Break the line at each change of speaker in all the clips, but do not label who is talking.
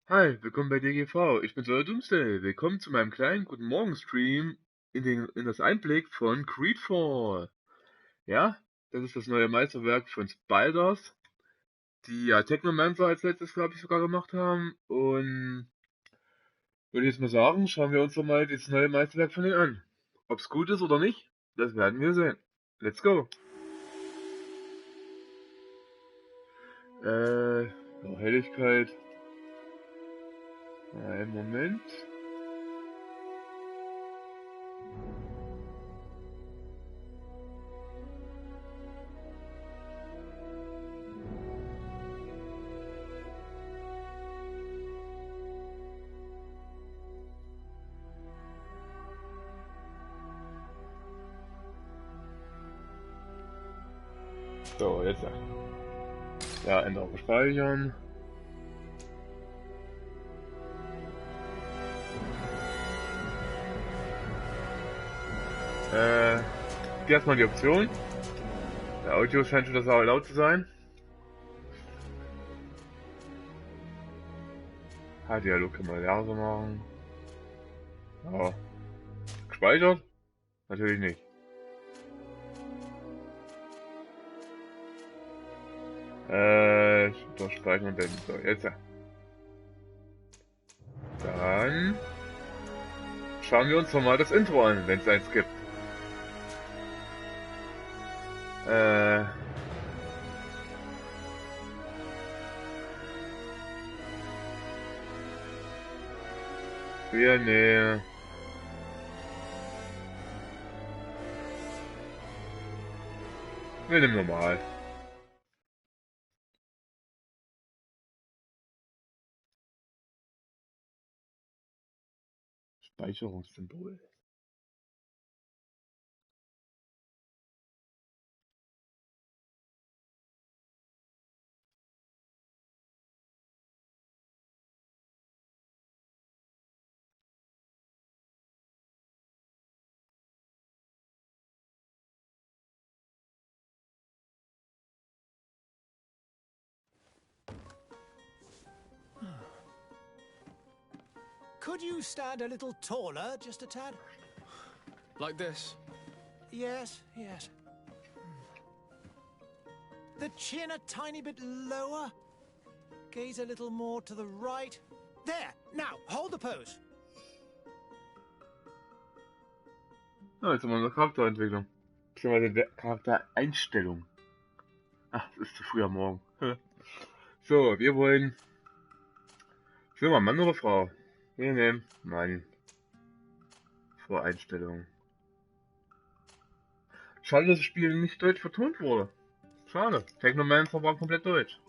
Hi, willkommen bei DGV. Ich bin's, euer Doomsday. Willkommen zu meinem kleinen Guten Morgen Stream in das Einblick von GreedFall. Ja, das ist das neue Meisterwerk von Spiders, die ja Technomancer als letztes, glaube ich, sogar gemacht haben. Und würde ich jetzt mal sagen, schauen wir uns doch mal das neue Meisterwerk von denen an. Ob's gut ist oder nicht, das werden wir sehen. Let's go. Helligkeit. Einen Moment. So, jetzt. Ja, Änderung speichern. Erstmal die Option. Der Audio scheint schon das auch laut zu sein. Dialog können wir leise machen. Ja. Gespeichert? Natürlich nicht. Doch speichern und beenden. So, jetzt. Dann schauen wir uns doch mal das Intro an, wenn es eins gibt. Nee. Wir nehmen normal. Speicherungssymbol.
Could you stand a little taller, just a tad?
Like this?
Yes, yes. The chin a tiny bit lower. Gaze a little more to the right. There! Now, hold the pose.
Ja, jetzt haben wir unsere Charakterentwicklung. Beziehungsweise Charaktereinstellung. Ach, es ist zu früh am Morgen. So, wir wollen. Sind wir Mann oder Frau? Wir nehmen Mann. Voreinstellungen. Schade, dass das Spiel nicht deutsch vertont wurde. Schade. Technomancer war komplett deutsch.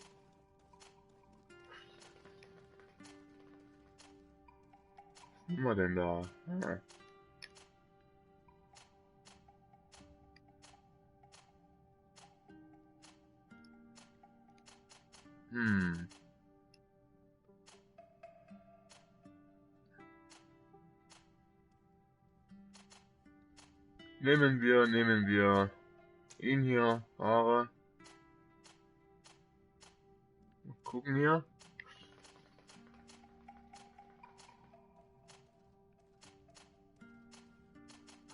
Was haben wir denn da? Nehmen wir ihn hier, Haare. Mal gucken hier.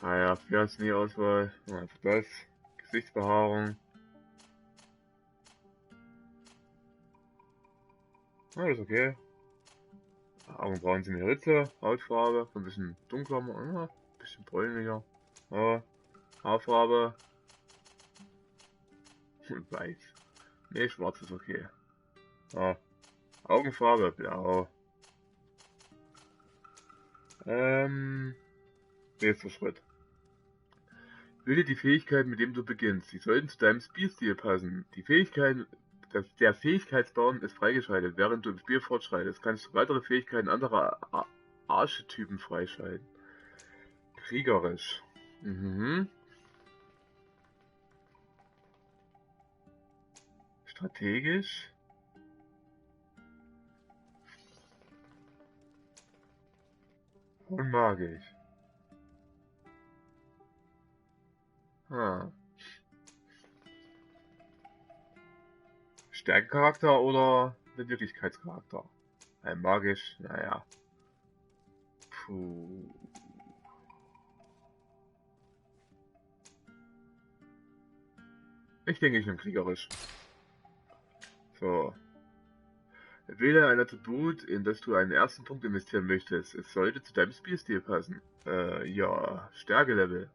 Ja, Auswahl. Also das. Gesichtsbehaarung. Ja, das ist okay. Augenbrauen sind eine Ritze. Hautfarbe. Ein bisschen dunkler. Ein bisschen bräunlicher. Ja. Haarfarbe. Weiß. Nee, schwarz ist okay. Ja. Augenfarbe. Blau. Nächster Schritt. Wähle die Fähigkeit, mit dem du beginnst. Sie sollten zu deinem Spielstil passen. Der Fähigkeitsbaum ist freigeschaltet. Während du im Spiel fortschreitest, kannst du weitere Fähigkeiten anderer Archetypen freischalten. Kriegerisch. Strategisch. Und magisch. Stärkecharakter oder Beweglichkeitscharakter? Ein magisch, naja. Puh. Ich denke, ich nehme kriegerisch. So. Wähle ein Attribut, in das du einen ersten Punkt investieren möchtest. Es sollte zu deinem Spielstil passen. Ja, Stärke-Level.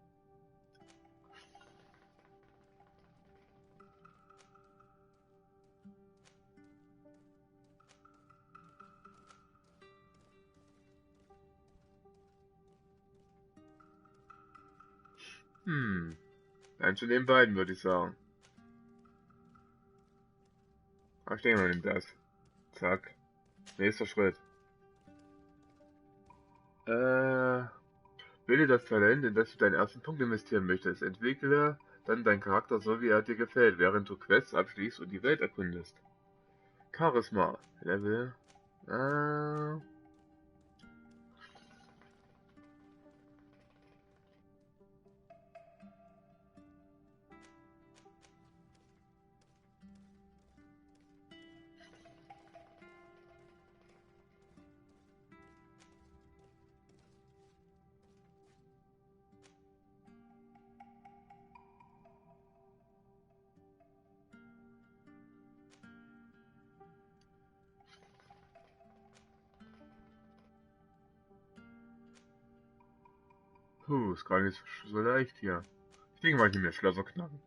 Eins von den beiden, würde ich sagen. Aber ich denke mal, nimm das. Zack. Nächster Schritt. Wähle das Talent, in das du deinen ersten Punkt investieren möchtest. Entwickle dann deinen Charakter so, wie er dir gefällt, während du Quests abschließt und die Welt erkundest. Charisma. Level. Ist gar nicht so leicht hier. Ich denke mal, ich nehme mir Schlösser knacken.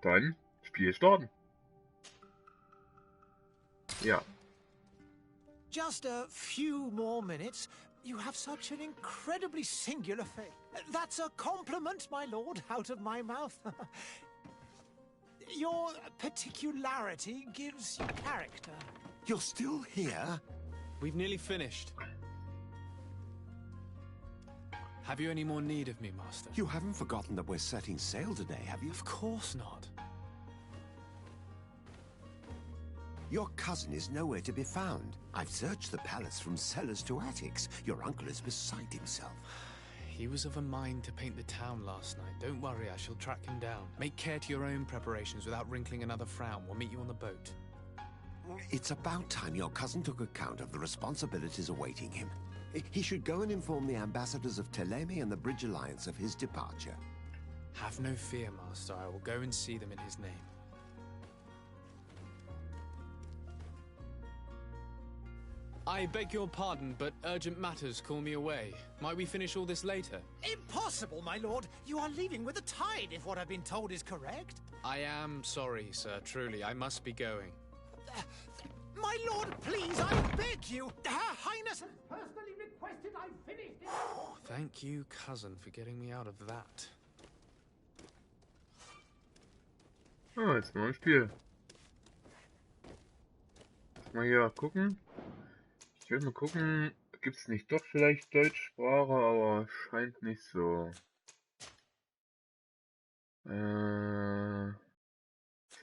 Dann Spiel starten. Ja.
Just a few more minutes. You have such an incredibly singular face. That's a compliment, my lord, out of my mouth. Your particularity gives you character.
You're still here?
We've nearly finished. Have you any more need of me, Master?
You haven't forgotten that we're setting sail today, have you?
Of course not.
Your cousin is nowhere to be found. I've searched the palace from cellars to attics. Your uncle is beside himself.
He was of a mind to paint the town last night. Don't worry, I shall track him down. Make care to your own preparations without wrinkling another frown. We'll meet you on the boat.
It's about time your cousin took account of the responsibilities awaiting him. He should go and inform the ambassadors of Teleme and the Bridge Alliance of his departure.
Have no fear, Master. I will go and see them in his name. I beg your pardon, but urgent matters call me away. Might we finish all this later?
Impossible, my lord. You are leaving with the tide, if what I've been told is correct.
I am sorry, sir. Truly, I must be going.
My lord, please, I beg you. Her Highness has personally requested I finish this.
Thank you, cousin, for getting me out of that.
Ah, jetzt mal ein Spiel. Mal hier gucken. Ich will mal gucken, gibt es nicht doch vielleicht Deutschsprache, aber scheint nicht so. Ist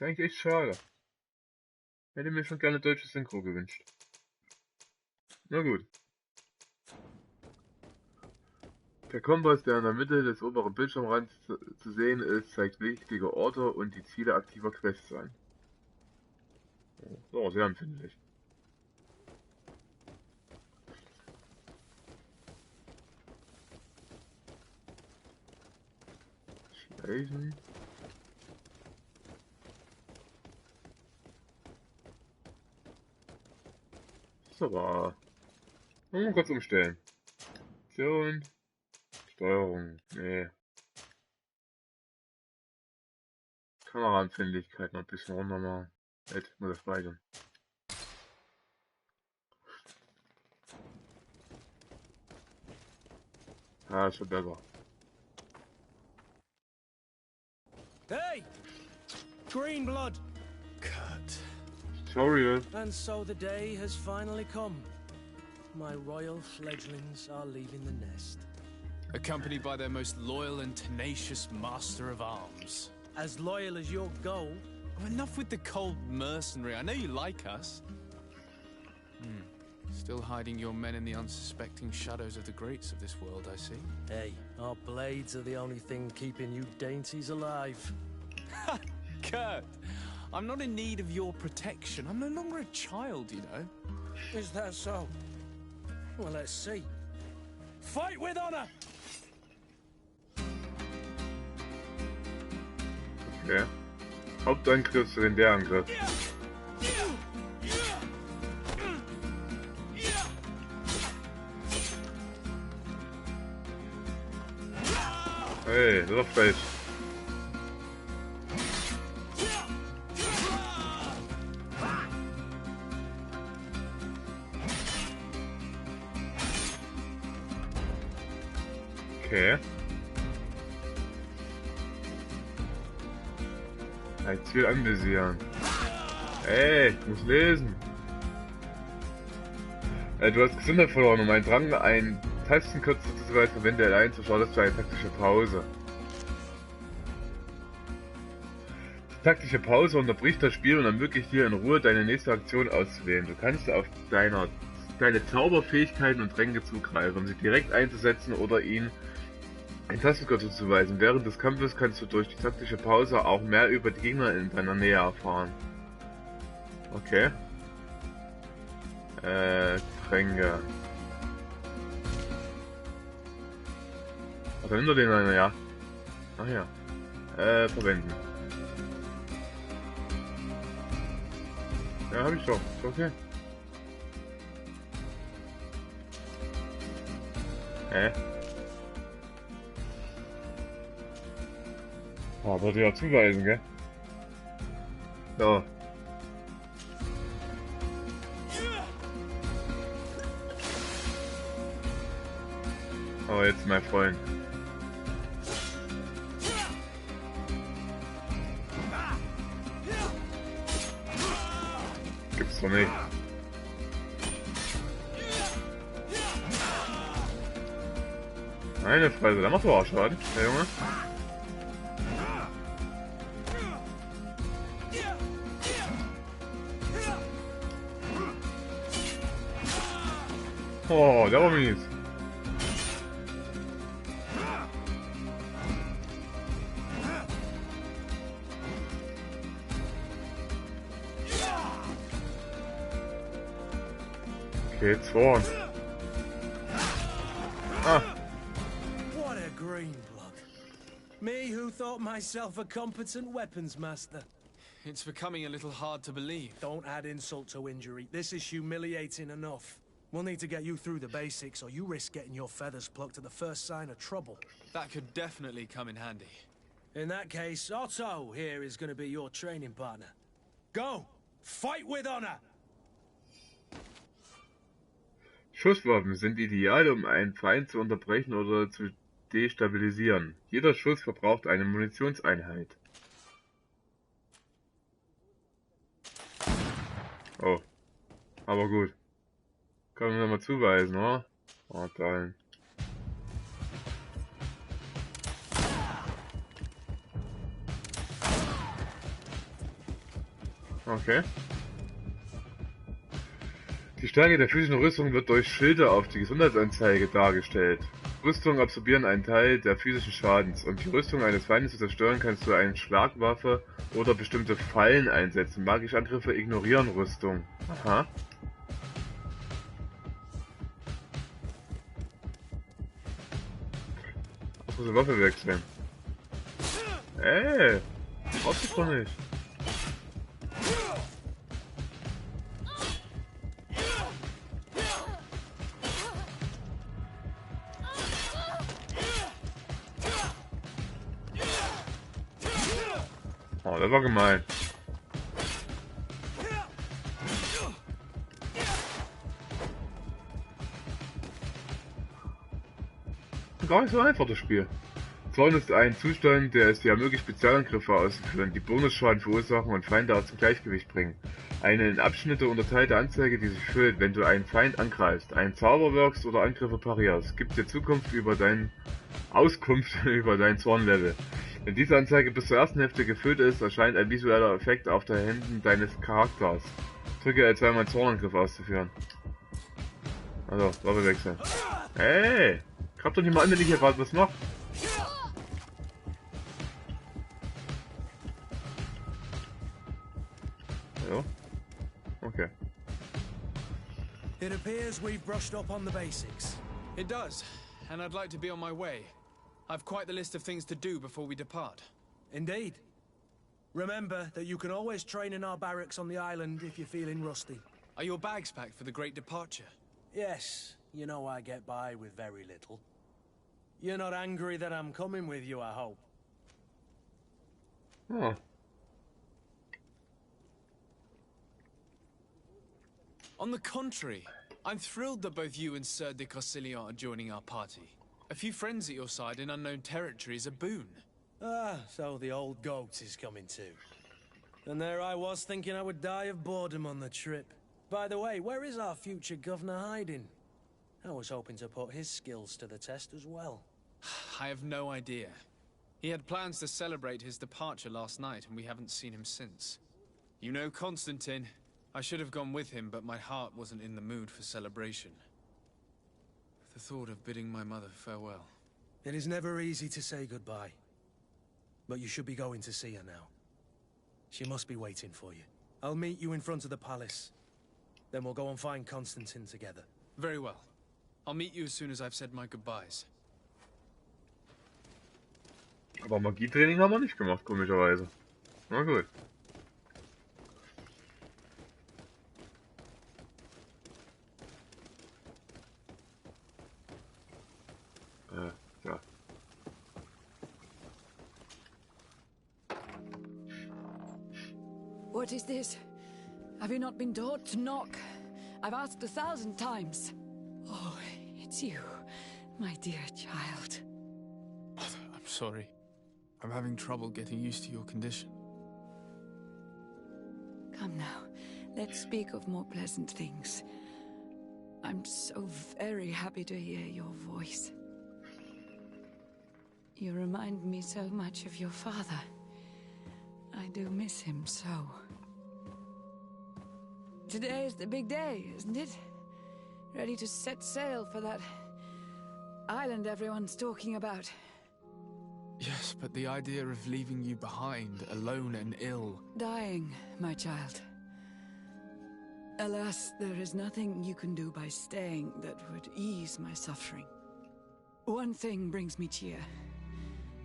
eigentlich echt schade. Hätte mir schon gerne deutsches Synchro gewünscht. Na gut. Der Kompass, der in der Mitte des oberen Bildschirmrands zu sehen ist, zeigt wichtige Orte und die Ziele aktiver Quests an. So, sehr empfindlich. Schleichen. So, mal kurz umstellen. Option. Steuerung. Nee. Kameraempfindlichkeit noch ein bisschen runter machen. Jetzt muss das speichern. Ah, ist schon besser.
Hey! Green blood! Kurt.
Sorry.
And so the day has finally come. My royal fledglings are leaving the nest.
Accompanied by their most loyal and tenacious master of arms.
As loyal as your gold.
Oh, enough with the cold mercenary. I know you like us. Still hiding your men in the unsuspecting shadows of the greats of this world, I see.
Hey, our blades are the only thing keeping you dainties alive.
Kurt, I'm not in need of your protection. I'm no longer a child, you know.
Is that so? Well, let's see. Fight with honor!
Okay. Hauptangriff, Sekundärangriff. Hey, das ist doch frech. Okay. Ein Ziel anvisieren. Ey, ich muss lesen. Du hast Gesundheit verloren, um einen Drang, einen Tastenkürzel zu weisen, verwende allein, so startest du eine taktische Pause. Die taktische Pause unterbricht das Spiel und ermöglicht dir in Ruhe deine nächste Aktion auszuwählen. Du kannst auf deine Zauberfähigkeiten und Tränke zugreifen, um sie direkt einzusetzen oder ihnen einen Tastenkürzel zu weisen. Während des Kampfes kannst du durch die taktische Pause auch mehr über die Gegner in deiner Nähe erfahren. Okay. Tränke. Also hinter den einer, ja. Ach ja. Verwenden. Ja, hab ich doch. Ist okay. Oh, wollte ja zuweisen, gell? So. Oh, jetzt mein Freund. Gibt's doch nicht. Meine Fresse, der macht doch auch Schaden, der Junge. Oh, der war mies. Okay, Zorn. Ah.
What a green blood. Me who thought myself a competent weapons master.
It's becoming a little hard to believe.
Don't add insult to injury. This is humiliating enough. We'll need to get you through the basics, or you risk getting your feathers plucked at the first sign of trouble.
That could definitely come in handy.
In that case, Otto here is going to be your training partner. Go! Fight with honor!
Schusswaffen sind ideal, um einen Feind zu unterbrechen oder zu destabilisieren. Jeder Schuss verbraucht eine Munitionseinheit. Oh, aber gut. Können wir mal zuweisen, oder? Oh, geil. Okay. Die Stärke der physischen Rüstung wird durch Schilder auf die Gesundheitsanzeige dargestellt. Rüstungen absorbieren einen Teil der physischen Schadens. Um die Rüstung eines Feindes zu zerstören, kannst du eine Schlagwaffe oder bestimmte Fallen einsetzen. Magische Angriffe ignorieren Rüstung. Aha. Ich muss die Waffe wechseln. Ey! Brauchst du doch nicht. Oh, das war gemein. Gar nicht so einfach, das Spiel. Zorn ist ein Zustand, der es dir ermöglicht, Spezialangriffe auszuführen, die Bonusschaden verursachen und Feinde aus dem Gleichgewicht bringen. Eine in Abschnitte unterteilte Anzeige, die sich füllt, wenn du einen Feind angreifst, einen Zauber wirkst oder Angriffe parierst, gibt dir Auskunft über dein Zornlevel. Wenn diese Anzeige bis zur ersten Hälfte gefüllt ist, erscheint ein visueller Effekt auf den Händen deines Charakters. Drücke L2, um einen Zornangriff auszuführen. Also, Waffe wechseln. Hey! Grab doch nicht mal an, wenn ich hier was mache. So. Okay.
It appears we've brushed up on the basics.
It does, and I'd like to be on my way. I've quite the list of things to do before we depart.
Indeed. Remember that you can always train in our barracks on the island if you're feeling rusty.
Are your bags packed for the great departure?
Yes, you know I get by with very little. You're not angry that I'm coming with you, I hope.
Oh.
On the contrary, I'm thrilled that both you and Sir de Corsillon are joining our party. A few friends at your side in unknown territory is a boon.
Ah, so the old goat is coming too. And there I was thinking I would die of boredom on the trip. By the way, where is our future governor hiding? I was hoping to put his skills to the test as well.
I have no idea. He had plans to celebrate his departure last night, and we haven't seen him since. You know Constantine. I should have gone with him, but my heart wasn't in the mood for celebration. The thought of bidding my mother farewell.
It is never easy to say goodbye. But you should be going to see her now. She must be waiting for you. I'll meet you in front of the palace. Then we'll go and find Constantine together.
Very well. I'll meet you as soon as I've said my goodbyes.
Aber Magietraining haben wir nicht gemacht, komischerweise. Na gut. Ja.
What is this? Have you not been taught to knock? I've asked 1,000 times. Oh, it's you, my dear child.
Mother, I'm sorry. I'm having trouble getting used to your condition.
Come now, let's speak of more pleasant things. I'm so very happy to hear your voice. You remind me so much of your father. I do miss him so. Today is the big day, isn't it? Ready to set sail for that island everyone's talking about.
Yes, but the idea of leaving you behind, alone and ill...
Dying, my child. Alas, there is nothing you can do by staying that would ease my suffering. One thing brings me cheer.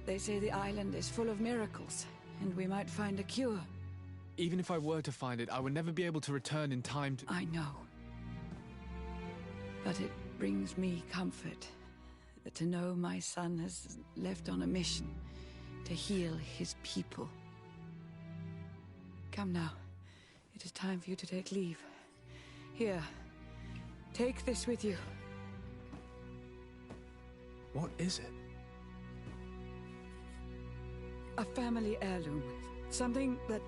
They say the island is full of miracles, and we might find a cure.
Even if I were to find it, I would never be able to return in time to...
I know. But it brings me comfort to know my son has left on a mission to heal his people. Come now. It is time for you to take leave. Here, take this with you.
What is it?
A family heirloom. Something that...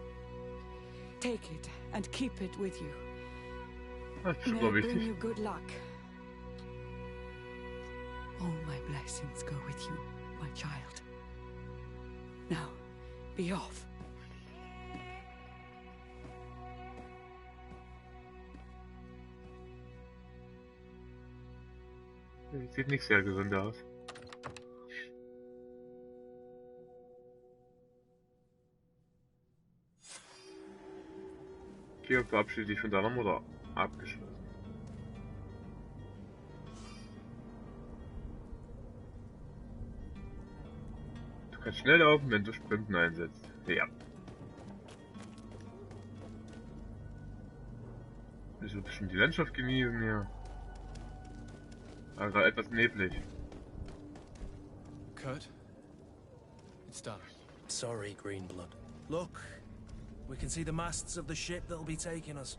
Take it and keep it with you.
Das ist
May
super
it bring
wichtig.
you good luck. All my blessings go with you, my child. Now, be off.
Sieht nicht sehr gesund aus. Hier verabschiede dich von deiner Mutter. Abgeschlossen. Du kannst schnell laufen, wenn du Sprinten einsetzt. Ja. Ich will bestimmt die Landschaft genießen hier. Aber etwas neblig.
Kurt? It's done.
Sorry, Greenblood. Look, we can see the masts of the ship that'll be taking us.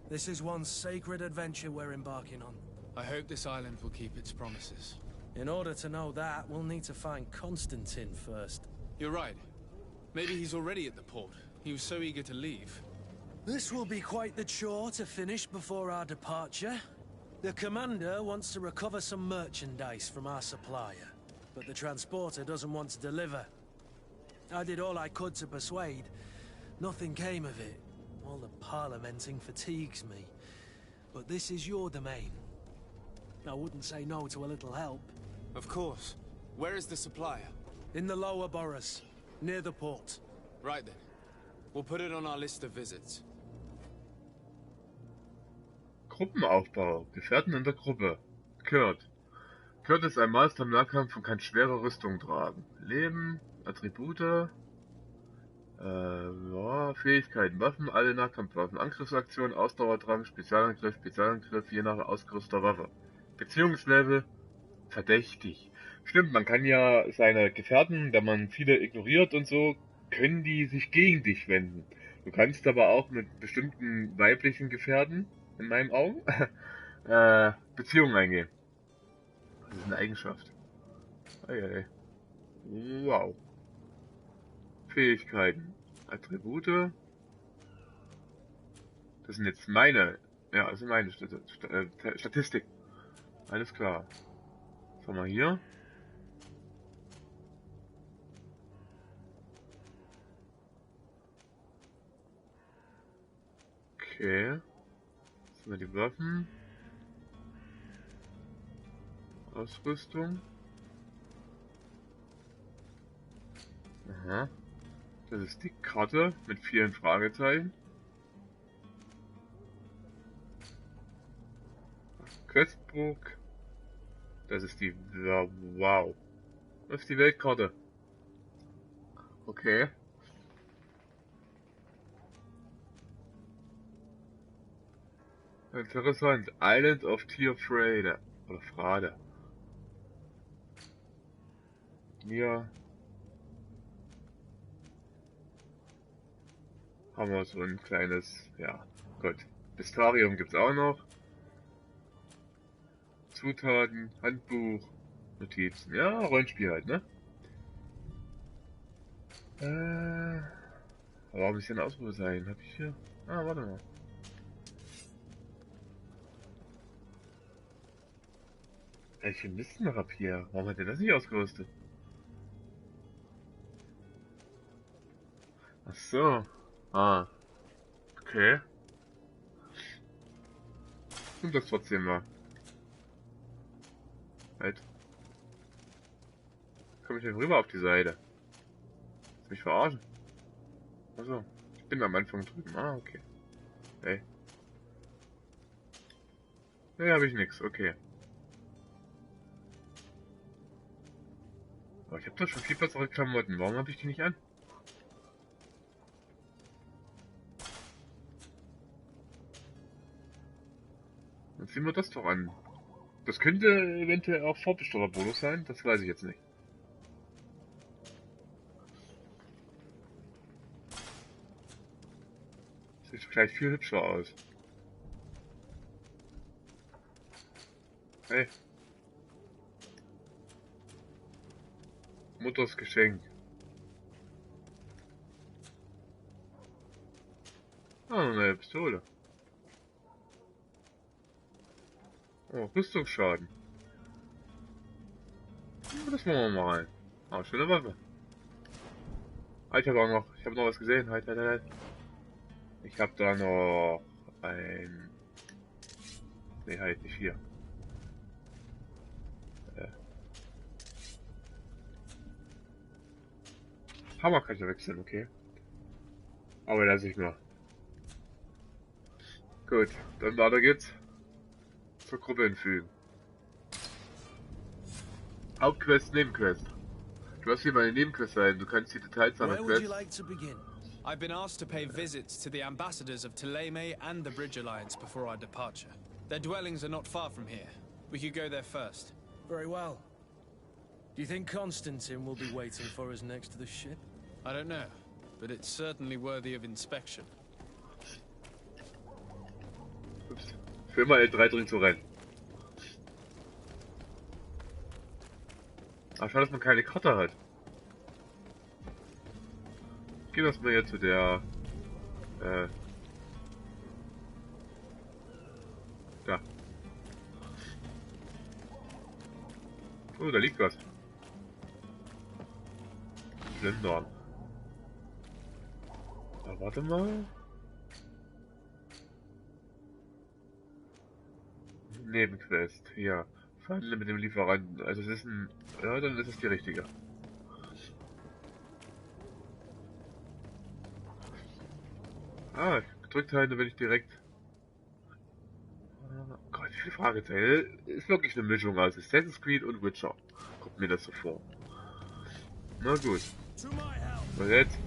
This is one sacred adventure we're embarking on.
I hope this island will keep its promises.
In order to know that, we'll need to find Constantine first.
You're right. Maybe he's already at the port. He was so eager to leave.
This will be quite the chore to finish before our departure. The commander wants to recover some merchandise from our supplier, but the transporter doesn't want to deliver. I did all I could to persuade. Nothing came of it. All the parliamenting fatigues me. But this is your domain. I wouldn't say no to a little help.
Of course. Where is the supplier?
In the lower boroughs, near the port.
Right then. We'll put it on our list of visits.
Gruppenaufbau. Gefährten in der Gruppe. Kurt. Kurt ist ein Meister im Nahkampf und kann schwere Rüstung tragen. Leben, Attribute, ja, Fähigkeiten, Waffen, alle Nahkampfwaffen, Angriffsaktionen, Ausdauerdrang, Spezialangriff, je nach ausgerüsteter Waffe. Beziehungslevel, verdächtig. Stimmt, man kann ja seine Gefährten, wenn man viele ignoriert und so, können die sich gegen dich wenden. Du kannst aber auch mit bestimmten weiblichen Gefährten, in meinen Augen, Beziehungen eingehen. Das ist eine Eigenschaft. Eieiei. Wow. Fähigkeiten. Attribute. Das sind jetzt meine. Ja, das sind meine Statistik. Alles klar. Was haben wir hier? Okay. Was haben wir die Waffen? Ausrüstung. Aha. Das ist die Karte mit vielen Fragezeichen. Questbuch. Das ist die... Wow. Das ist die Weltkarte. Okay. Interessant. Island of Tear Frade. Oder Frade. Hier haben wir so ein kleines, ja, Gott. Bistarium gibt's auch noch. Zutaten, Handbuch, Notizen. Ja, Rollenspiel halt, ne? Aber ein bisschen Ausrufezeichen. Hab ich hier? Ah, warte mal. Welche Mistenrapier? Warum hat der das nicht ausgerüstet? Ach so. Ah. Okay. Nimm das trotzdem mal. Halt. Komm ich denn rüber auf die Seite? Willst mich verarschen? Achso. Ich bin am Anfang drüben. Ah, okay. Hey. Nee, habe ich nix. Okay. Aber ich habe doch schon viel bessere Klamotten. Warum habe ich die nicht an? Dann ziehen wir das doch an. Das könnte eventuell auch Vorbestellerbonus sein. Das weiß ich jetzt nicht. Sieht gleich viel hübscher aus. Hey. Mutters Geschenk. Ah, eine neue Pistole. Oh, Rüstungsschaden. Ja, das machen wir mal rein. Ah, schöne Waffe. Ah, ich habe noch was gesehen. Halt. Ich habe da noch ein... Ne, halt nicht hier. Hammer kann ich ja wechseln, okay. Aber lass ich mal. Gut, dann weiter geht's. Zur Gruppe hinfügen. Hauptquest, Nebenquest. Du hast hier meine Nebenquest sein. Du kannst die Details seiner Quest.
I've been asked to pay visits to the ambassadors of Thélème and the Bridge Alliance before our departure. Their dwellings are not far from here. We could go there first.
Very well. Do you think Constantine will be waiting for us next to the ship?
I don't know, but it's certainly worthy of inspection.
Ups. Für mal L3 drin zu rennen. Aber schade, dass man keine Karte hat. Gehen wir erstmal hier zu der... Da. Oh, da liegt was. Plündern. Da, warte mal. Nebenquest, ja. Verhandle mit dem Lieferanten. Also es ist ein... Ja, dann ist es die richtige. Ah, gedrückt halten, wenn ich direkt... viele Fragezeichen. Ist wirklich eine Mischung aus Assassin's Creed und Witcher. Kommt mir das so vor. Na gut. Und jetzt?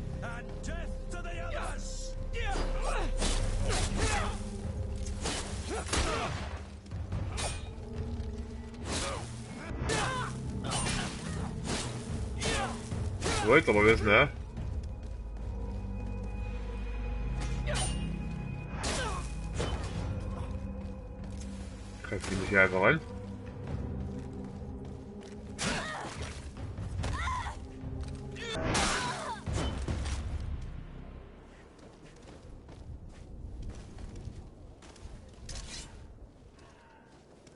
Du wolltest aber wissen, ne? Greif die nicht hier einfach an.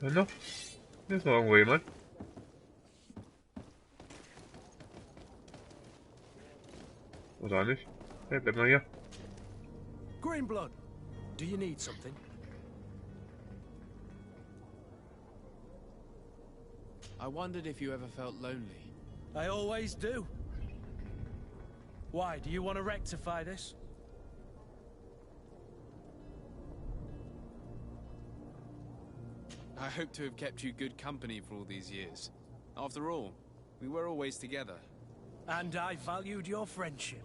Ja, noch? Hier ist noch irgendwo jemand. Oder nicht? Hey, bleib mal hier.
Greenblood, do you need something?
I wondered if you ever felt lonely.
I always do. Why, do you want to rectify this?
I hope to have kept you good company for all these years. After all, we were always together.
And I valued your friendship.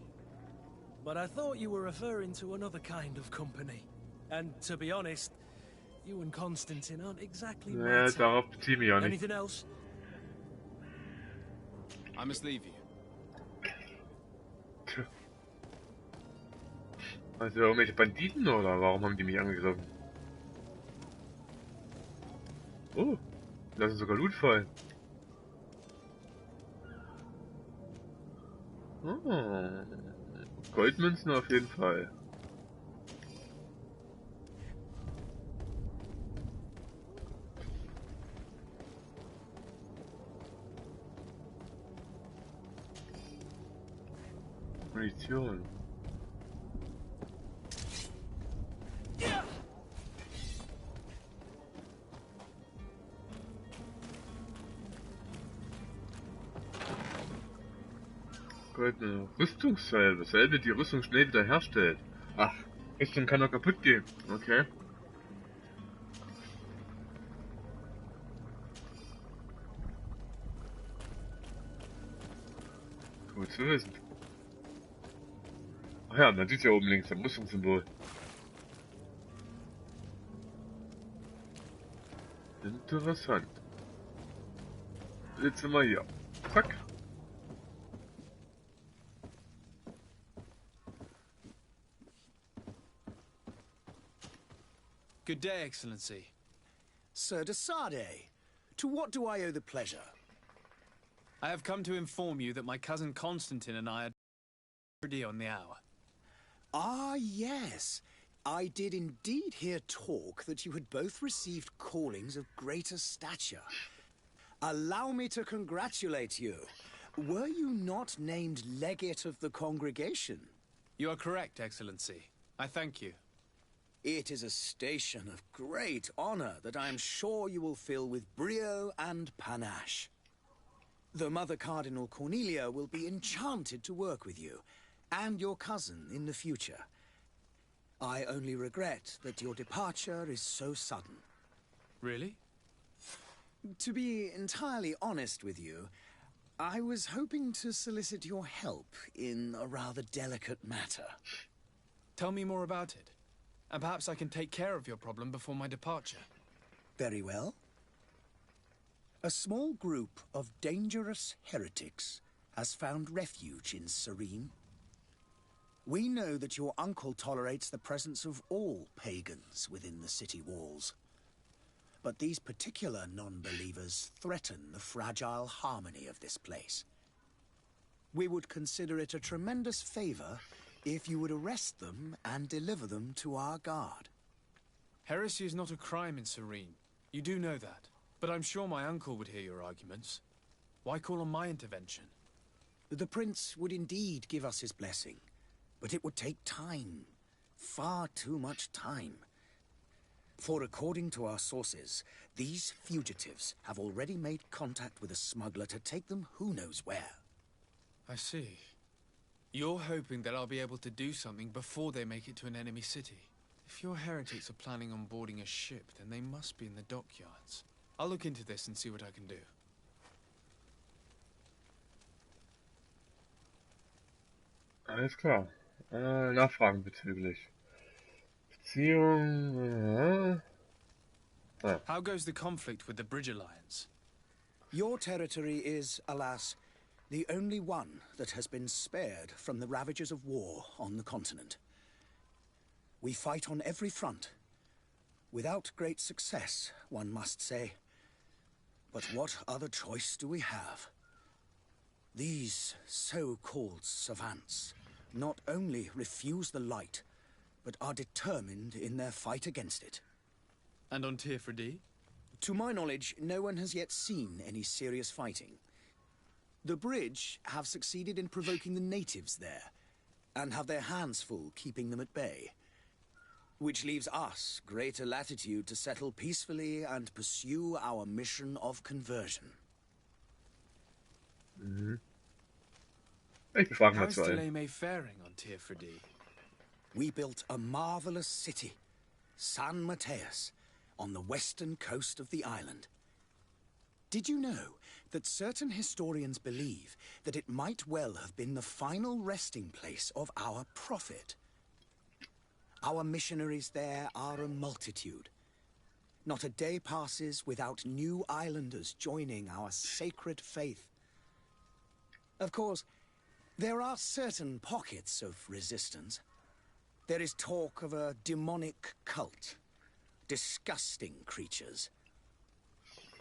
But I thought you were referring to another kind of company. And to be honest, you and Constantine aren't exactly my type.
Darauf beziehe ich mich auch nicht.
Anything else?
I must leave you.
Tja. Also irgendwelche Banditen oder warum haben die mich angegriffen? Oh, lassen sogar Loot fallen. Oh, Goldmünzen auf jeden Fall. Munition. Goldene Rüstungssalbe. Salbe, die Rüstung schnell wieder herstellt. Ach, Rüstung kann doch kaputt gehen. Okay. Gut zu wissen. Ach ja, man sieht ja oben links am Rüstungssymbol. Interessant. Jetzt sind wir hier. Zack.
Good day, Excellency.
Sir de Sade, to what do I owe the pleasure?
I have come to inform you that my cousin Constantine and I are ready on the hour.
Ah, yes. I did indeed hear talk that you had both received callings of greater stature. Allow me to congratulate you. Were you not named legate of the congregation?
You are correct, Excellency. I thank you.
It is a station of great honor that I am sure you will fill with brio and panache. The Mother Cardinal Cornelia will be enchanted to work with you, and your cousin in the future. I only regret that your departure is so sudden.
Really?
To be entirely honest with you, I was hoping to solicit your help in a rather delicate matter.
Tell me more about it. And perhaps I can take care of your problem before my departure.
Very well. A small group of dangerous heretics has found refuge in Serene. We know that your uncle tolerates the presence of all pagans within the city walls. But these particular non-believers threaten the fragile harmony of this place. We would consider it a tremendous favor if you would arrest them and deliver them to our guard.
Heresy is not a crime in Serene. You do know that. But I'm sure my uncle would hear your arguments. Why call on my intervention?
The prince would indeed give us his blessing, but it would take time. Far too much time. For according to our sources, these fugitives have already made contact with a smuggler to take them who knows where.
I see. You're hoping that I'll be able to do something before they make it to an enemy city. If your heretics are planning on boarding a ship, then they must be in the dockyards. I'll look into this and see what I can do.
Alles klar. Nachfragen bezüglich Beziehung.
How goes the conflict with the Bridge Alliance?
Your territory is, alas, the only one that has been spared from the ravages of war on the continent. We fight on every front. Without great success, one must say. But what other choice do we have? These so-called savants not only refuse the light, but are determined in their fight against it.
And on Tirfredi?
To my knowledge, no one has yet seen any serious fighting. The Bridge have succeeded in provoking the natives there, and have their hands full keeping them at bay. Which leaves us greater latitude to settle peacefully and pursue our mission of conversion.
Ich befrage
How
mal
is
zu allen.
Thélème faring on Tirfredi?
We built a marvelous city, San Mateus, on the western coast of the island. Did you know that certain historians believe that it might well have been the final resting place of our prophet? Our missionaries there are a multitude. Not a day passes without new islanders joining our sacred faith. Of course, there are certain pockets of resistance. There is talk of a demonic cult. Disgusting creatures.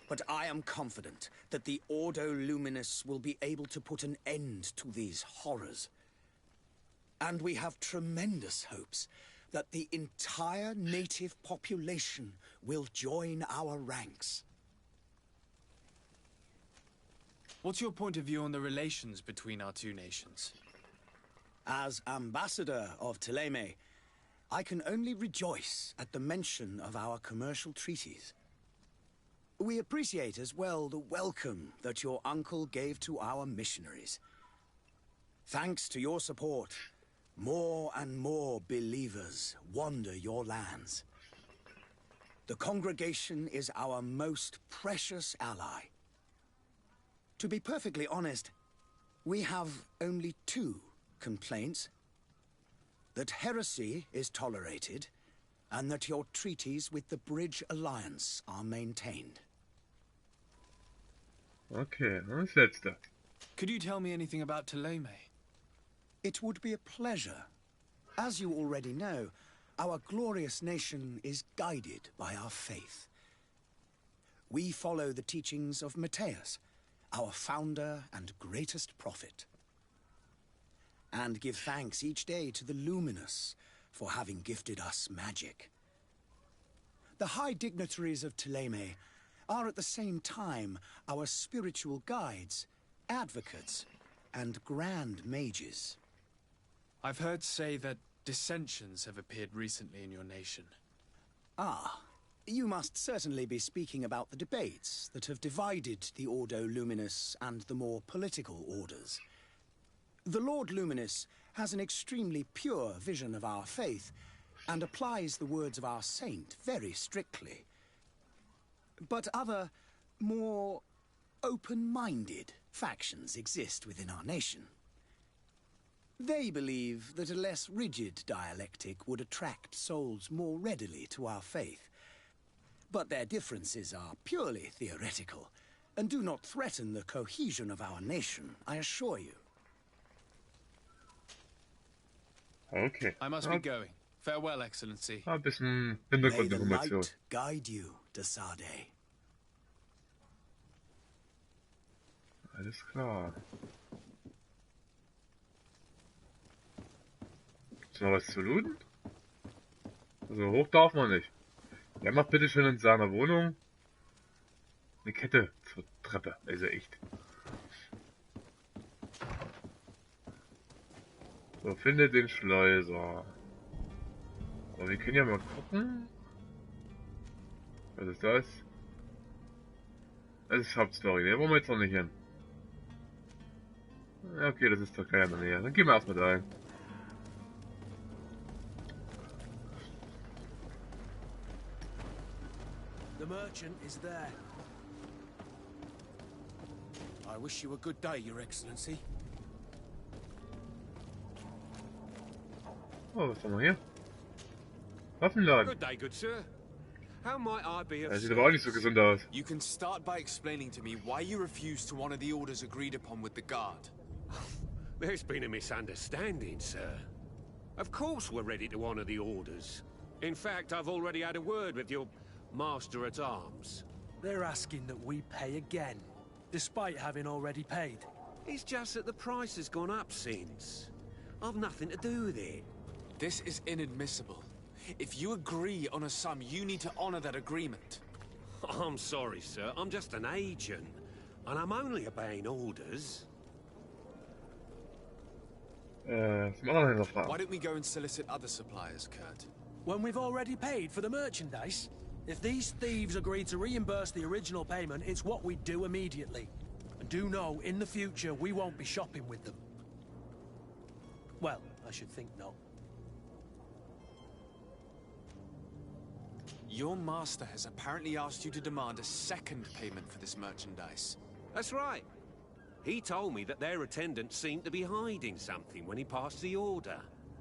But I am confident that the Ordo Luminous will be able to put an end to these horrors. And we have tremendous hopes that the entire native population will join our ranks.
What's your point of view on the relations between our two nations?
As ambassador of Thélème, I can only rejoice at the mention of our commercial treaties. We appreciate as well the welcome that your uncle gave to our missionaries. Thanks to your support, more and more believers wander your lands. The congregation is our most precious ally. To be perfectly honest, we have only two complaints. That heresy is tolerated, and that your treaties with the Bridge Alliance are maintained.
Okay, das letzte.
Could you tell me anything about Thélème?
It would be a pleasure. As you already know, our glorious nation is guided by our faith. We follow the teachings of Mateus, our founder and greatest prophet. And give thanks each day to the Luminous for having gifted us magic. The high dignitaries of Thélème are at the same time our spiritual guides, advocates, and grand mages.
I've heard say that dissensions have appeared recently in your nation.
Ah, you must certainly be speaking about the debates that have divided the Ordo Luminous and the more political orders. The Lord Luminous has an extremely pure vision of our faith and applies the words of our saint very strictly. But other, more open-minded factions exist within our nation. They believe that a less rigid dialectic would attract souls more readily to our faith. But their differences are purely theoretical and do not threaten the cohesion of our nation, I assure you.
Okay.
I must be going. Farewell, Excellency.
Ein bisschen
May the
Hintergrundinformation.
light guide you, Desade.
Alles klar. Ist noch was zu looten? Also hoch darf man nicht. Wer macht bitte schön in seiner Wohnung eine Kette zur Treppe? Also echt. So, finde den Schleuser. Aber wir können ja mal gucken. Was ist das? Das ist Hauptstory. Ne, wollen wir jetzt noch nicht hin. Ja, okay, das ist doch keiner in der Nähe. Dann gehen wir erstmal da hin.
merchant is there.
I wish you a good day, Your Excellency.
Oh, was haben wir hier? Waffenladen.
Good day, good sir. How might I be of
Er sieht aber auch nicht so gesund aus.
You can start by explaining to me why you refused to honor the orders agreed upon with the guard.
There's been a misunderstanding, sir. Of course we're ready to honor the orders. In fact, I've already had a word with your master-at-arms.
They're asking that we pay again, despite having already paid.
It's just that the price has gone up since. I've nothing to do with it.
This is inadmissible. If you agree on a sum, you need to honor that agreement.
I'm sorry, sir. I'm just an agent. And I'm only obeying orders.
Zum anderen Händler
Why
fragen.
don't we go and solicit other suppliers, Kurt?
When we've already paid for the merchandise? If these thieves agree to reimburse the original payment, it's what we do immediately. And do know, in the future, we won't be shopping with them. Well, I should think not.
Your master has apparently asked you to demand a second payment for this merchandise.
That's right. He told me that their attendant seemed to be hiding something when he passed the order.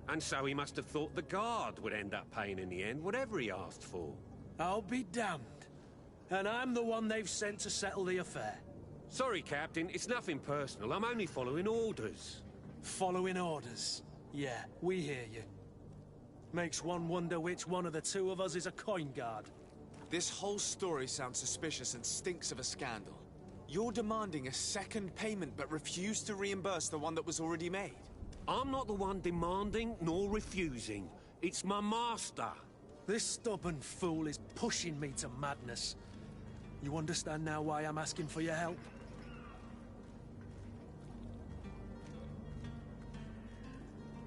And so he must have thought the guard would end up paying in the end, whatever he asked for.
I'll be damned. And I'm the one they've sent to settle the affair.
Sorry, Captain, it's nothing personal. I'm only following orders.
Following orders. Yeah, we hear you. Makes one wonder which one of the two of us is a coin guard.
This whole story sounds suspicious and stinks of a scandal. You're demanding a second payment but refuse to reimburse the one that was already made.
I'm not the one demanding nor refusing. It's my master.
This stubborn fool is pushing me to madness. You understand now why I'm asking for your help?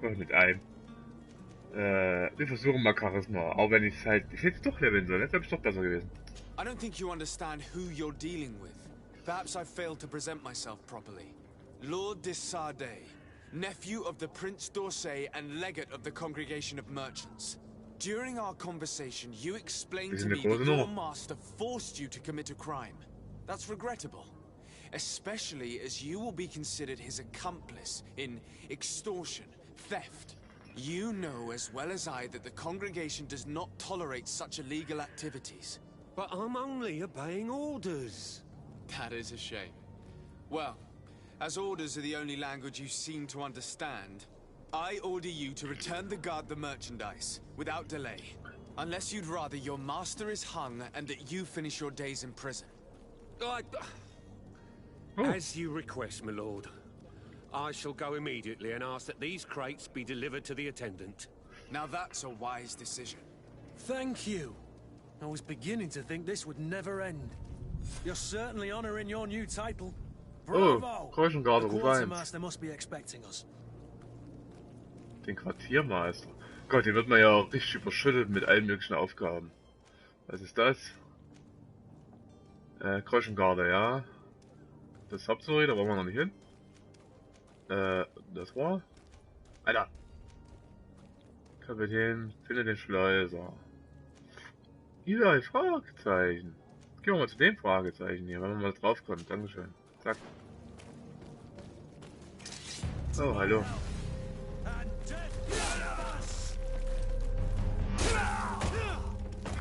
Was mit einem? Wir versuchen mal Charisma. Auch wenn ich hätte es doch leveln sollen. Jetzt habe ich doch besser gewesen.
I don't think you understand who you're dealing with. Perhaps I failed to present myself properly. Lord de Sardet, nephew of the Prince d'Orsay and legate of the Congregation of Merchants. During our conversation, you explained to me that your master forced you to commit a crime. That's regrettable, especially as you will be considered his accomplice in extortion, theft. You know as well as I that the congregation does not tolerate such illegal activities.
But I'm only obeying orders.
That is a shame. Well, as orders are the only language you seem to understand, I order you to return the guard the merchandise, without delay. Unless you'd rather your master is hung and that you finish your days in prison.
As you request, my lord. I shall go immediately and ask that these crates be delivered to the attendant.
Now that's a wise decision.
Thank you. I was beginning to think this would never end. You're certainly honoring your new title. Bravo!
Kirchengarde,
The
Ruf 1.
quartermaster must be expecting us.
Den Quartiermeister. Gott, den wird man ja auch richtig überschüttet mit allen möglichen Aufgaben. Was ist das? Kirchengarde, ja. Das Hauptstory, da wollen wir noch nicht hin. Das war? Alter! Kapitän, finde den Schleuser. Überall Fragezeichen. Gehen wir mal zu dem Fragezeichen hier, wenn man mal drauf kommt. Dankeschön. Zack. Oh, hallo.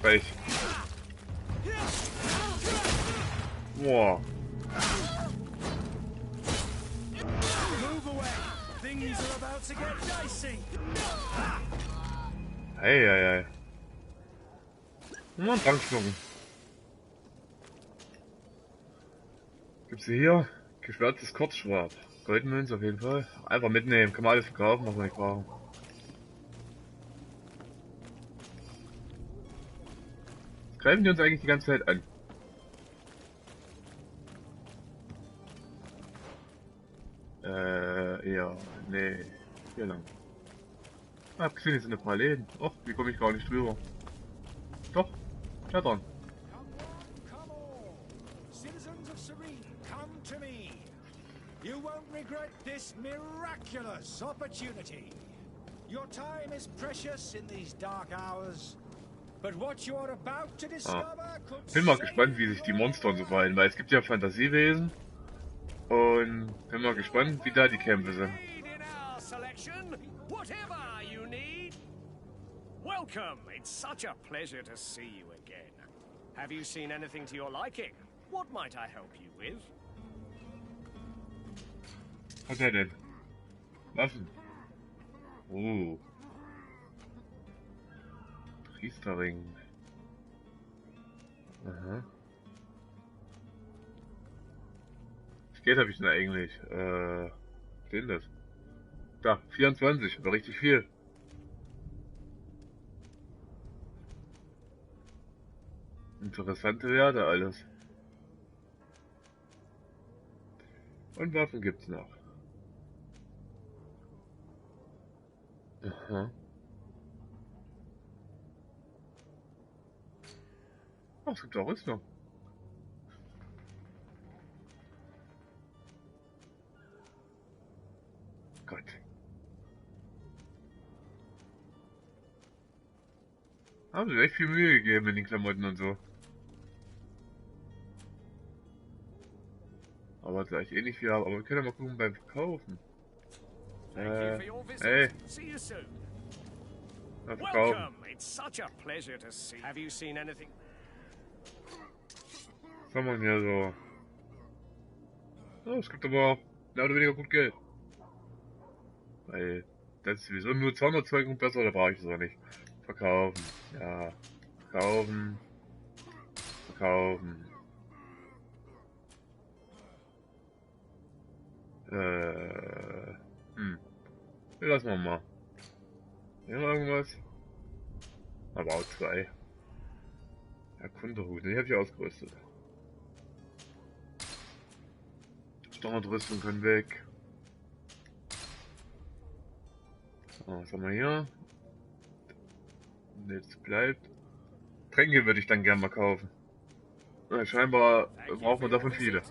Frech. Boah. Hey, hey, hey. Mal einen Trank schlucken. Gibt's hier? Geschwärztes Kurzschwert. Goldmünze auf jeden Fall. Einfach mitnehmen. Kann man alles verkaufen, was wir nicht brauchen. Greifen die uns eigentlich die ganze Zeit an? Ja, nee. Hier lang. Ah, hab gesehen, hier sind ein paar Läden. Och, wie komme ich gar nicht drüber? Doch, klettern.
Come all, citizens of Serene, come to me. You won't regret this miraculous opportunity. Your time is precious in these dark hours.
Bin mal gespannt, wie sich die Monster und so verhalten, weil es gibt ja Fantasiewesen. Und bin mal gespannt, wie da die Kämpfe sind.
Welcome. It's such a pleasure to see you again. Have you seen anything to your liking? What might I help you with?
Was hat er denn? Waffen. Oh. Priesterring. Aha. Was Geld habe ich denn eigentlich? Was denn das? Da, 24, aber richtig viel. Interessante Werte alles. Und Waffen gibt's noch. Aha. Oh, es gibt auch Rüstung. Gott. Haben sie echt viel Mühe gegeben in den Klamotten und so. Aber das ist eigentlich eh nicht viel haben. Aber wir können ja mal gucken beim Verkaufen. Hey. Mal verkaufen.
Welcome. It's such a pleasure to see. Have you seen anything?
Was haben wir denn hier so? Oh, es gibt aber auch mehr oder weniger gut Geld. Weil das ist sowieso nur Zaunerzeugung besser, da brauche ich es auch nicht. Verkaufen. Ja. Verkaufen. Verkaufen. Lassen wir mal. Hier noch irgendwas? Aber auch 2. Erkunderhut, den habe ich ausgerüstet. Standardrüstung kann weg. So, was haben wir hier? Jetzt bleibt. Tränke würde ich dann gerne mal kaufen. Scheinbar braucht man davon viele.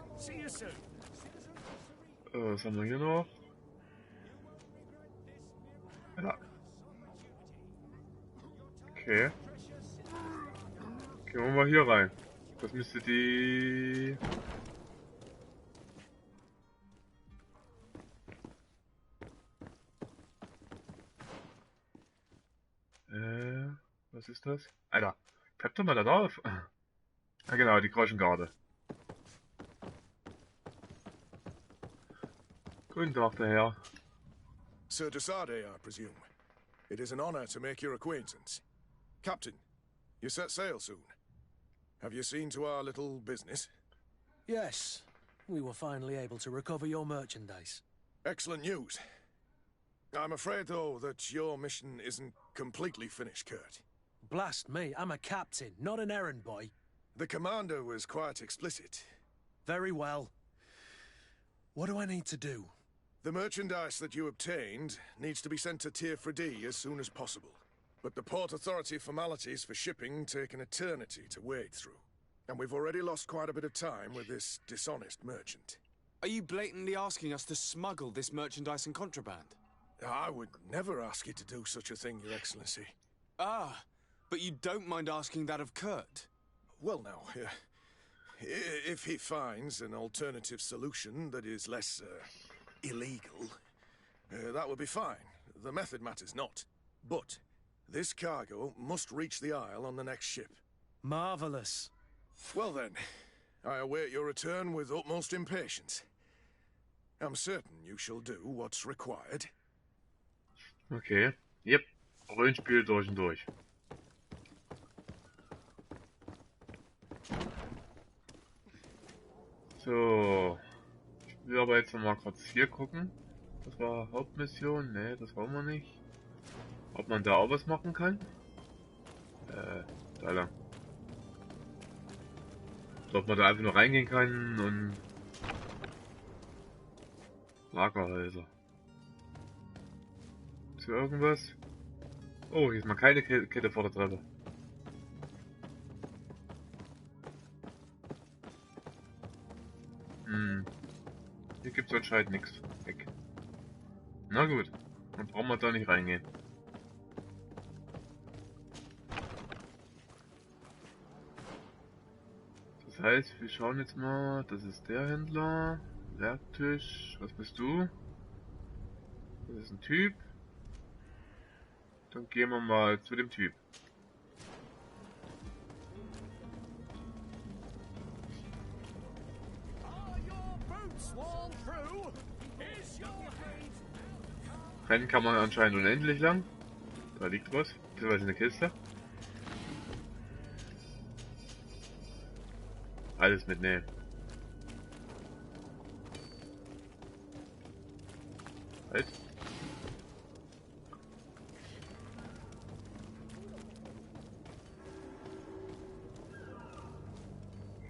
Was haben wir hier noch? Ja. Okay. Gehen wir mal hier rein. Das müsste die... Was ist das? Alter, bleibt doch mal da drauf. Ja genau, die Groschengarde. Guten Tag, der Herr.
Sir Desade, I presume. It is an honor to make your acquaintance. Captain, you set sail soon. Have you seen to our little business?
Yes, we were finally able to recover your merchandise.
Excellent news. I'm afraid, though, that your mission isn't completely finished, Kurt.
Blast me, I'm a captain, not an errand boy.
The commander was quite explicit.
Very well. What do I need to do?
The merchandise that you obtained needs to be sent to Tier 4D as soon as possible. But the Port Authority formalities for shipping take an eternity to wade through. And we've already lost quite a bit of time with this dishonest merchant.
Are you blatantly asking us to smuggle this merchandise and contraband?
I would never ask you to do such a thing, Your Excellency.
Ah, but you don't mind asking that of Kurt?
Well, now, if he finds an alternative solution that is less illegal, that would be fine. The method matters not. But this cargo must reach the Isle on the next ship.
Marvelous.
Well then, I await your return with utmost impatience. I'm certain you shall do what's required.
Okay. Yep. Rollenspiel durch und durch. So. Ich will aber jetzt noch mal kurz hier gucken. Das war Hauptmission. Ne, das wollen wir nicht. Ob man da auch was machen kann? Da lang. Ob man da einfach nur reingehen kann und... Lagerhäuser. Ist hier irgendwas? Oh, hier ist mal keine Kette vor der Treppe. Hier gibt es anscheinend nichts. Weg. Na gut, dann brauchen wir da nicht reingehen. Das heißt, wir schauen jetzt mal, das ist der Händler, Werktisch, was bist du? Das ist ein Typ. Dann gehen wir mal zu dem Typ. Rennen kann man anscheinend unendlich lang. Da liegt was, beziehungsweise eine Kiste. Alles mitnehmen. Halt.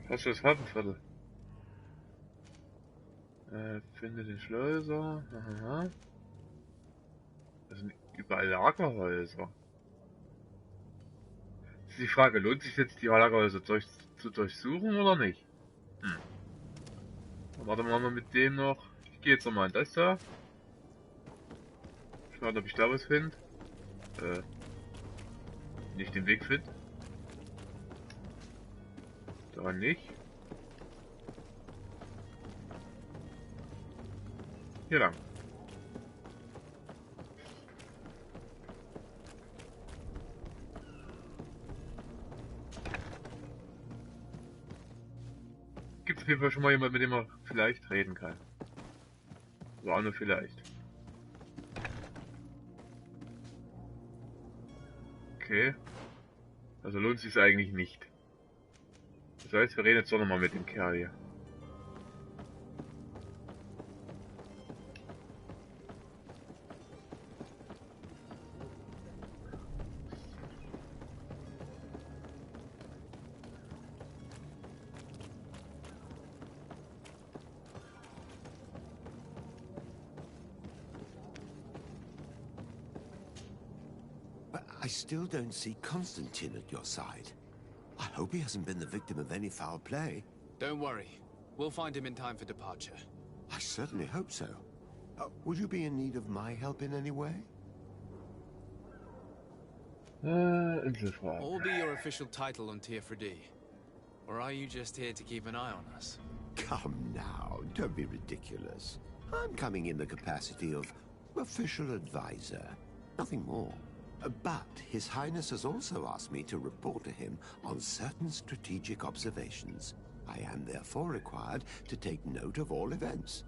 Hast du das Hafenviertel? Finde den Schleuser. Aha. Das sind überall Lagerhäuser. Ist die Frage, lohnt sich jetzt die Lagerhäuser zu durchsuchen oder nicht? Dann warten wir mal mit dem noch. Ich gehe jetzt nochmal in das da. Schauen, ob ich da was finde. Nicht den Weg finde. Da nicht. Hier lang. Gibt es auf jeden Fall schon mal jemand, mit dem man vielleicht reden kann. War nur vielleicht. Okay. Also lohnt sich eigentlich nicht. Das heißt, wir reden jetzt doch nochmal mit dem Kerl hier.
But I still don't see Constantine at your side. I hope he hasn't been the victim of any foul play.
Don't worry. We'll find him in time for departure.
I certainly hope so. Would you be in need of my help in any way?
Inselfrage.
What will be your official title on Tier 4D? Or are you just here to keep an eye on us?
Come now, don't be ridiculous. I'm coming in the capacity of official advisor, nothing more. But His Highness has also asked me to report to him on certain strategic observations. I am therefore required to take note of all events,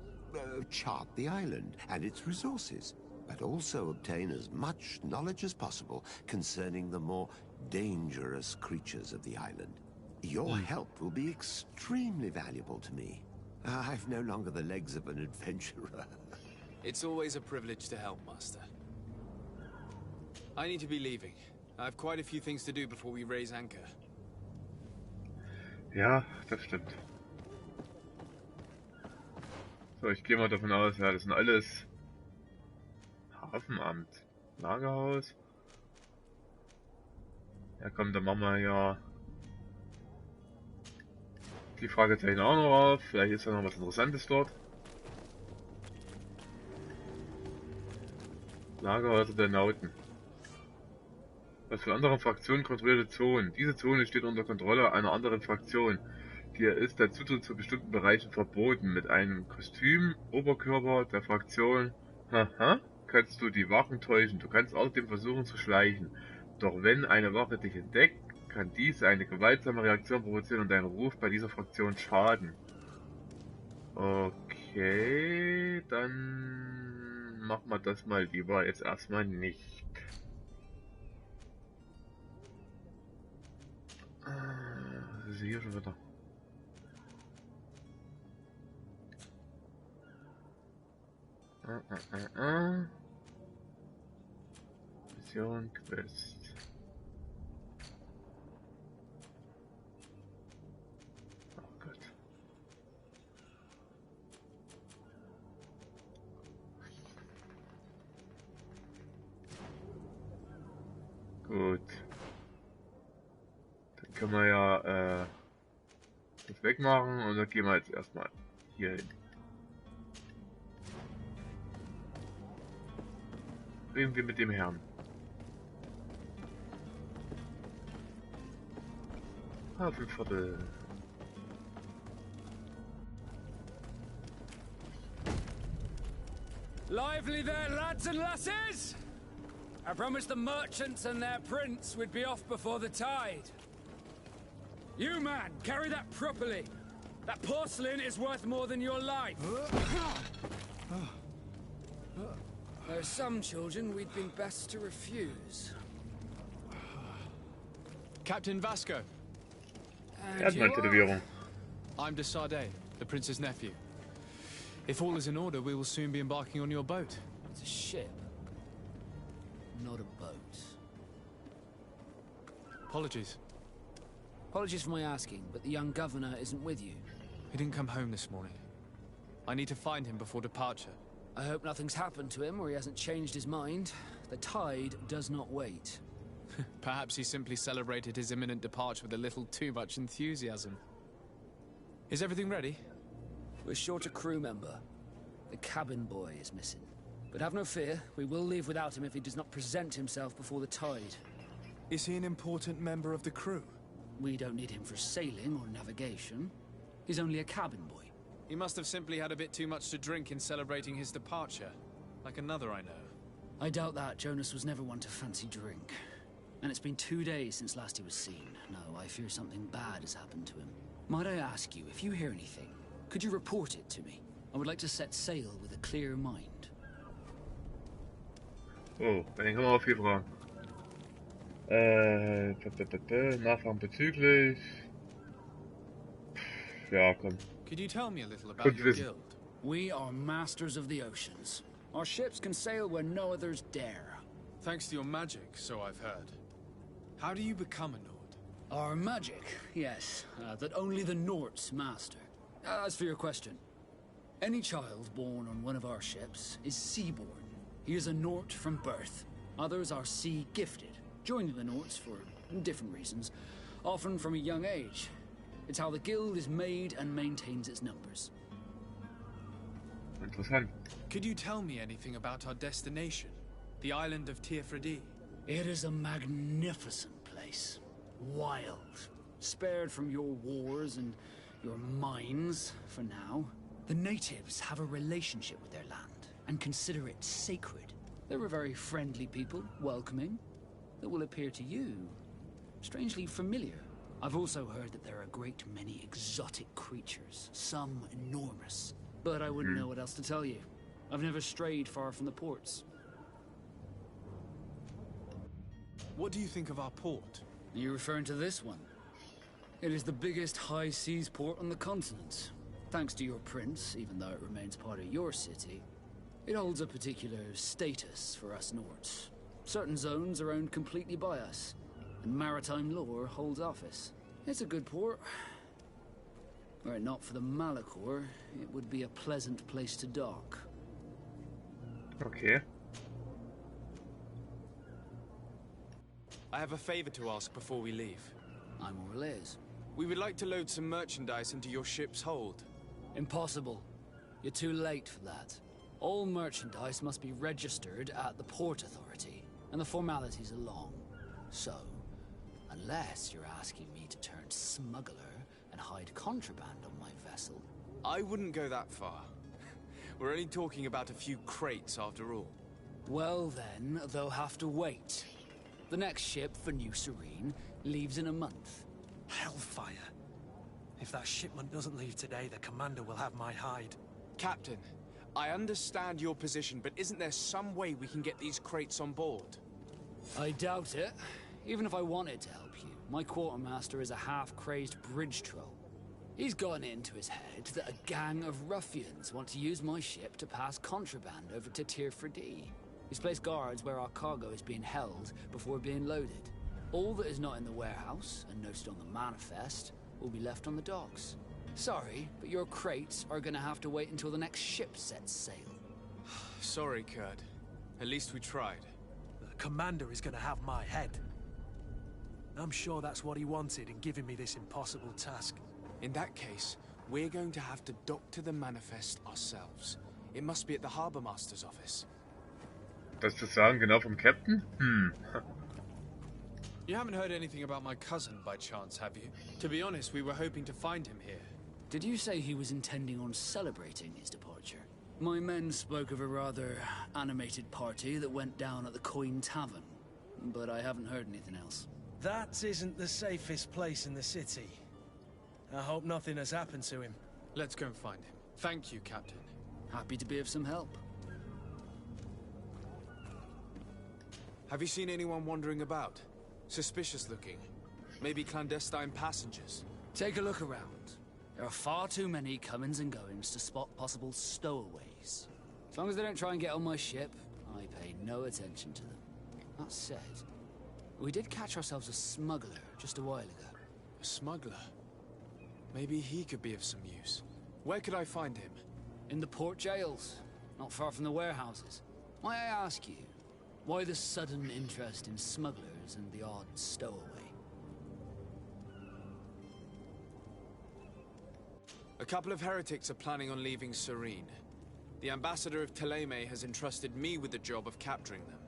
chart the island and its resources, but also obtain as much knowledge as possible concerning the more dangerous creatures of the island. Your help will be extremely valuable to me. I've no longer the legs of an adventurer.
It's always a privilege to help, Master. I need to be leaving. I have quite a few things to do before we raise anchor.
Ja, das stimmt. So, ich gehe mal davon aus, ja, das sind alles Hafenamt, Lagerhaus. Ja komm, dann machen wir ja die Fragezeichen auch noch auf. Vielleicht ist da noch was Interessantes dort. Lagerhäuser der Nauten. Was von anderen Fraktionen kontrollierte Zonen. Diese Zone steht unter Kontrolle einer anderen Fraktion. Dir ist der Zutritt zu bestimmten Bereichen verboten. Mit einem Kostüm, Oberkörper der Fraktion, kannst du die Wachen täuschen. Du kannst außerdem versuchen zu schleichen. Doch wenn eine Wache dich entdeckt, kann dies eine gewaltsame Reaktion provozieren und deinen Ruf bei dieser Fraktion schaden. Okay, dann machen wir das mal lieber jetzt erstmal nicht. Was ist hier schon wieder? Mission Quest. Oh Gott. Gut. Dann können wir ja das wegmachen und dann gehen wir jetzt erstmal hier hin. Reden wir mit dem Herrn. Hafenviertel.
Lively there, lads and lasses! I promised the merchants and their prince we'd be off before the tide. You, man, carry that properly. That porcelain is worth more than your life. There are some children we'd been best to refuse.
Captain Vasco.
Er hat Tätowierung.
I'm de Sade, the prince's nephew. If all is in order, we will soon be embarking on your boat.
It's a ship, not a boat.
Apologies.
Apologies for my asking, but the young governor isn't with you.
He didn't come home this morning. I need to find him before departure.
I hope nothing's happened to him or he hasn't changed his mind. The tide does not wait.
Perhaps he simply celebrated his imminent departure with a little too much enthusiasm. Is everything ready?
We're short a crew member. The cabin boy is missing. But have no fear, we will leave without him if he does not present himself before the tide.
Is he an important member of the crew?
We don't need him for sailing or navigation. He's only a cabin boy.
He must have simply had a bit too much to drink in celebrating his departure. Like another I know.
I doubt that. Jonas was never one to fancy drink. And it's been 2 days since last he was seen. No, I fear something bad has happened to him. Might I ask you, if you hear anything, could you report it to me? I would like to set sail with a clear mind.
Oh, dann kann man auch viel fragen. Nachfragen bezüglich. Ja, komm.
Could you tell me a little about your guild?
We are masters of the oceans. Our ships can sail where no others dare.
Thanks to your magic, so I've heard. How do you become a Nord?
Our magic, yes, that only the Nords master. As for your question, any child born on one of our ships is sea-born. He is a Nord from birth. Others are sea-gifted, joining the Nords for different reasons, often from a young age. It's how the guild is made and maintains its numbers.
Interessant.
Could you tell me anything about our destination? The island of Tirfredi?
It is a magnificent place. Wild. Spared from your wars and your mines, for now. The natives have a relationship with their land and consider it sacred. They're a very friendly people, welcoming, that will appear to you strangely familiar. I've also heard that there are a great many exotic creatures, some enormous. But I wouldn't know what else to tell you. I've never strayed far from the ports.
What do you think of our port?
Are you referring to this one? It is the biggest high seas port on the continent. Thanks to your prince, even though it remains part of your city, it holds a particular status for us Nords. Certain zones are owned completely by us, and maritime law holds office. It's a good port. Were it not for the Malachor, it would be a pleasant place to dock.
Okay.
I have a favor to ask before we leave.
I'm all ears.
We would like to load some merchandise into your ship's hold.
Impossible. You're too late for that. All merchandise must be registered at the Port Authority, and the formalities are long. So, unless you're asking me to turn smuggler and hide contraband on my vessel...
I wouldn't go that far. We're only talking about a few crates after all.
Well then, they'll have to wait. The next ship for New Serene leaves in a month.
Hellfire. If that shipment doesn't leave today, the commander will have my hide.
Captain, I understand your position, but isn't there some way we can get these crates on board?
I doubt it. Even if I wanted to help you, my quartermaster is a half-crazed bridge troll. He's gotten it into his head that a gang of ruffians want to use my ship to pass contraband over to Tirfredi. He's placed guards where our cargo is being held before being loaded. All that is not in the warehouse and noted on the manifest will be left on the docks. Sorry, but your crates are gonna have to wait until the next ship sets sail.
Sorry, Kurt. At least we tried.
The commander is gonna have my head. I'm sure that's what he wanted in giving me this impossible task.
In that case, we're going to have to doctor the manifest ourselves. It must be at the Harbour Master's office.
Das zu sagen, genau vom Captain?
You haven't heard anything about my cousin by chance, have you? To be honest, we were hoping to find him here.
Did you say he was intending on celebrating his departure? My men spoke of a rather animated party that went down at the Coin Tavern, but I haven't heard anything else.
That isn't the safest place in the city. I hope nothing has happened to him.
Let's go and find him. Thank you, Captain.
Happy to be of some help.
Have you seen anyone wandering about? Suspicious looking. Maybe clandestine passengers.
Take a look around. There are far too many comings and goings to spot possible stowaways. As long as they don't try and get on my ship, I pay no attention to them. That said, we did catch ourselves a smuggler just a while ago.
A smuggler? Maybe he could be of some use. Where could I find him?
In the port jails, not far from the warehouses. Might I ask you, why the sudden interest in smugglers and the odd stowaway?
A couple of heretics are planning on leaving Serene. The ambassador of Teleme has entrusted me with the job of capturing them.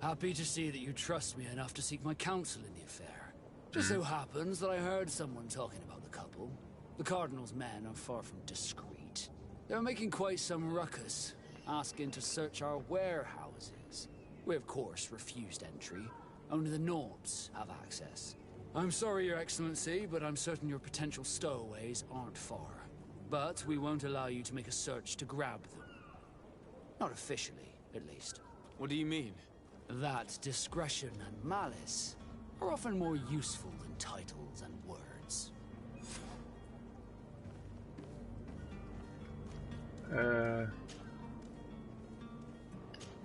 Happy to see that you trust me enough to seek my counsel in the affair. Just so happens that I heard someone talking about the couple. The Cardinal's men are far from discreet. They were making quite some ruckus, asking to search our warehouses. We, of course, refused entry. Only the Norbs have access. I'm sorry, Your Excellency, but I'm certain your potential stowaways aren't far. But we won't allow you to make a search to grab them. Not officially, at least.
What do you mean?
That discretion and malice are often more useful than titles and words.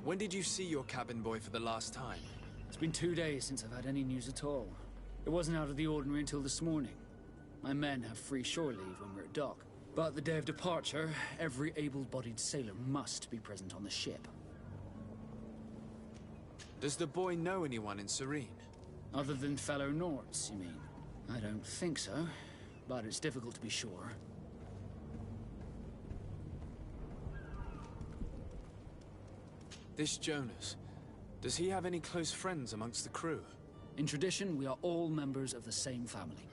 When did you see your cabin boy for the last time?
It's been 2 days since I've had any news at all. It wasn't out of the ordinary until this morning. My men have free shore leave when we're at dock. But the day of departure, every able-bodied sailor must be present on the ship.
Does the boy know anyone in Serene?
Other than fellow Nords, you mean? I don't think so, but it's difficult to be sure.
This Jonas, does he have any close friends amongst the crew?
In tradition, we are all members of the same family.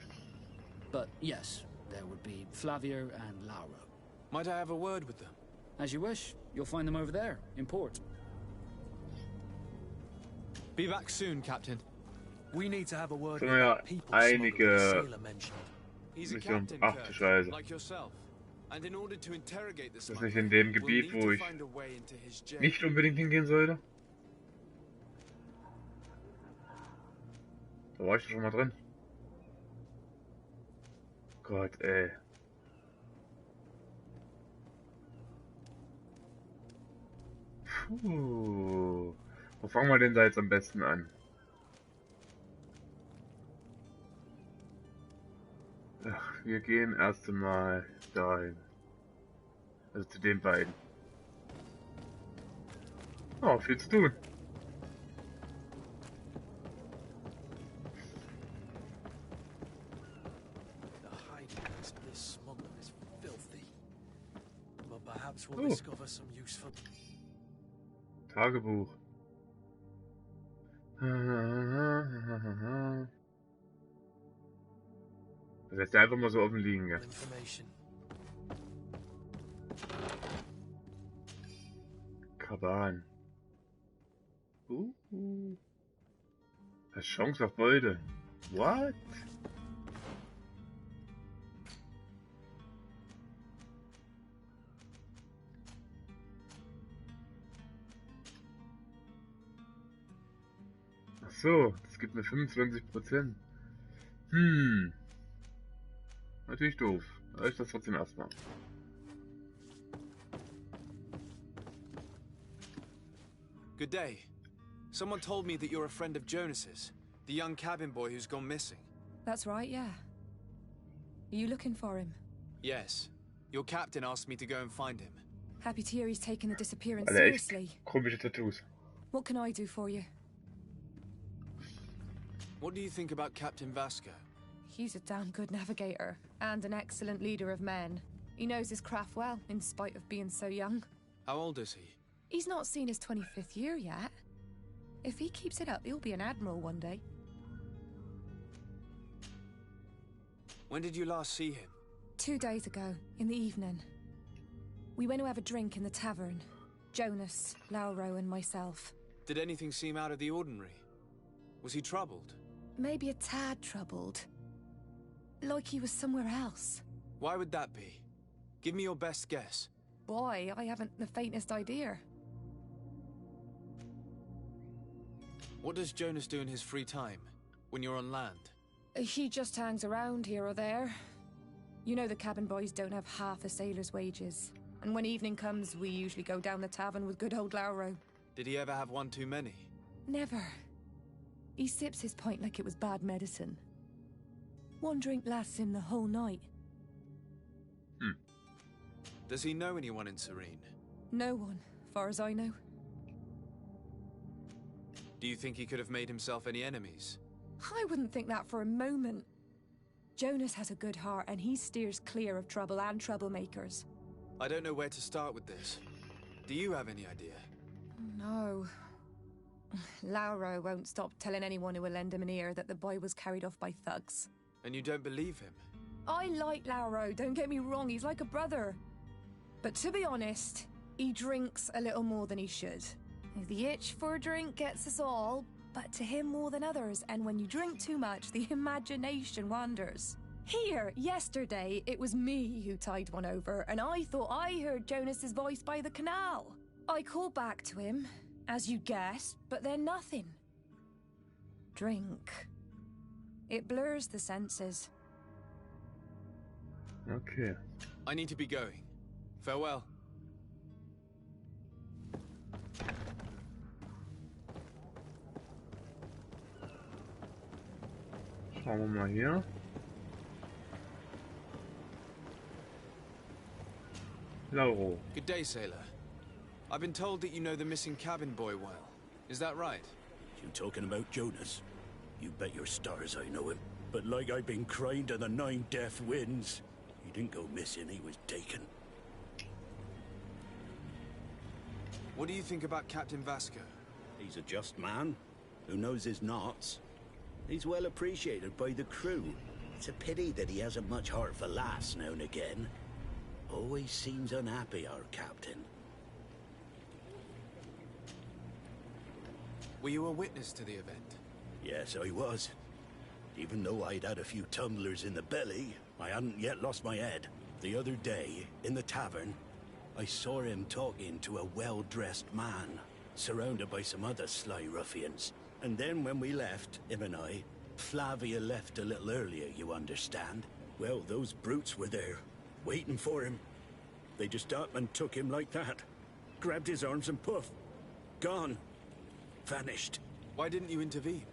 But yes, there would be Flavio and Lauro.
Might I have a word with them?
As you wish. You'll find them over there, in port.
Be back soon, Captain.
We need to have a word
So,
with
ja,
that people
einige
smuggler the sailor mentioned.
He's a
Mission.
captain,
Ach du
Kurt,
Scheiße.
like yourself. And in order to interrogate the
Das ist nicht
smuggler,
in dem
we'll
Gebiet,
need
wo
to
ich
find a way into his jail.
nicht unbedingt hingehen sollte. Da war ich doch schon mal drin. Gott, ey. Puh. Wo fangen wir denn da jetzt am besten an? Ach, wir gehen erst einmal dahin. Also zu den beiden. Oh, viel zu tun.
The hiding place of this smuggler is filthy. But perhaps we'll discover some useful...
Tagebuch. Das lässt er einfach mal so offen liegen, ja.
information.
Kaban. Hast Chance auf Beute. What? Ach so, das gibt mir 25%. Natürlich doof. Aber ich das trotzdem erstmal.
Good day. Someone told me that you're a friend of Jonas's, the young cabin boy who's gone missing.
That's right, yeah. Are you looking for him?
Yes. Your captain asked me to go and find him.
Happy to hear he's taken the disappearance
Alle echt
seriously.
komische Tattoos.
What can I do for you?
What do you think about Captain Vasco?
He's a damn good navigator and an excellent leader of men. He knows his craft well, in spite of being so young.
How old is he?
He's not seen his 25th year yet. If he keeps it up, he'll be an admiral one day.
When did you last see him?
2 days ago, in the evening. We went to have a drink in the tavern. Jonas, Lauro, and myself.
Did anything seem out of the ordinary? Was he troubled?
Maybe a tad troubled. Like he was somewhere else.
Why would that be? Give me your best guess.
Boy, I haven't the faintest idea.
What does Jonas do in his free time, when you're on land?
He just hangs around here or there. You know the cabin boys don't have half a sailor's wages. And when evening comes, we usually go down the tavern with good old Lauro.
Did he ever have one too many?
Never. He sips his pint like it was bad medicine. One drink lasts him the whole night.
Does he know anyone in Serene?
No one, far as I know.
Do you think he could have made himself any enemies?
I wouldn't think that for a moment. Jonas has a good heart and he steers clear of trouble and troublemakers.
I don't know where to start with this. Do you have any idea?
No. Lauro won't stop telling anyone who will lend him an ear that the boy was carried off by thugs.
And you don't believe him?
I like Lauro, don't get me wrong, he's like a brother. But to be honest, he drinks a little more than he should. The itch for a drink gets us all, but to him more than others, and when you drink too much, the imagination wanders. Here, yesterday, it was me who tied one over, and I thought I heard Jonas's voice by the canal. I called back to him, as you guessed, but then nothing. Drink. It blurs the senses.
Okay.
I need to be going. Farewell.
Schauen wir mal hier. Lauro.
Good day, sailor. I've been told that you know the missing cabin boy well. Is that right?
You talking about Jonas? You bet your stars I know him. But like I've been crying to the 9 deaf winds, he didn't go missing, he was taken.
What do you think about Captain Vasco?
He's a just man who knows his knots. He's well appreciated by the crew. It's a pity that he hasn't much heart for laughs now and again. Always seems unhappy, our captain.
Were you a witness to the event?
Yes, I was. Even though I'd had a few tumblers in the belly, I hadn't yet lost my head. The other day, in the tavern, I saw him talking to a well-dressed man, surrounded by some other sly ruffians. And then when we left, him and I, Flavia left a little earlier, you understand. Well, those brutes were there, waiting for him. They just up and took him like that. Grabbed his arms and poof. Gone. Vanished.
Why didn't you intervene?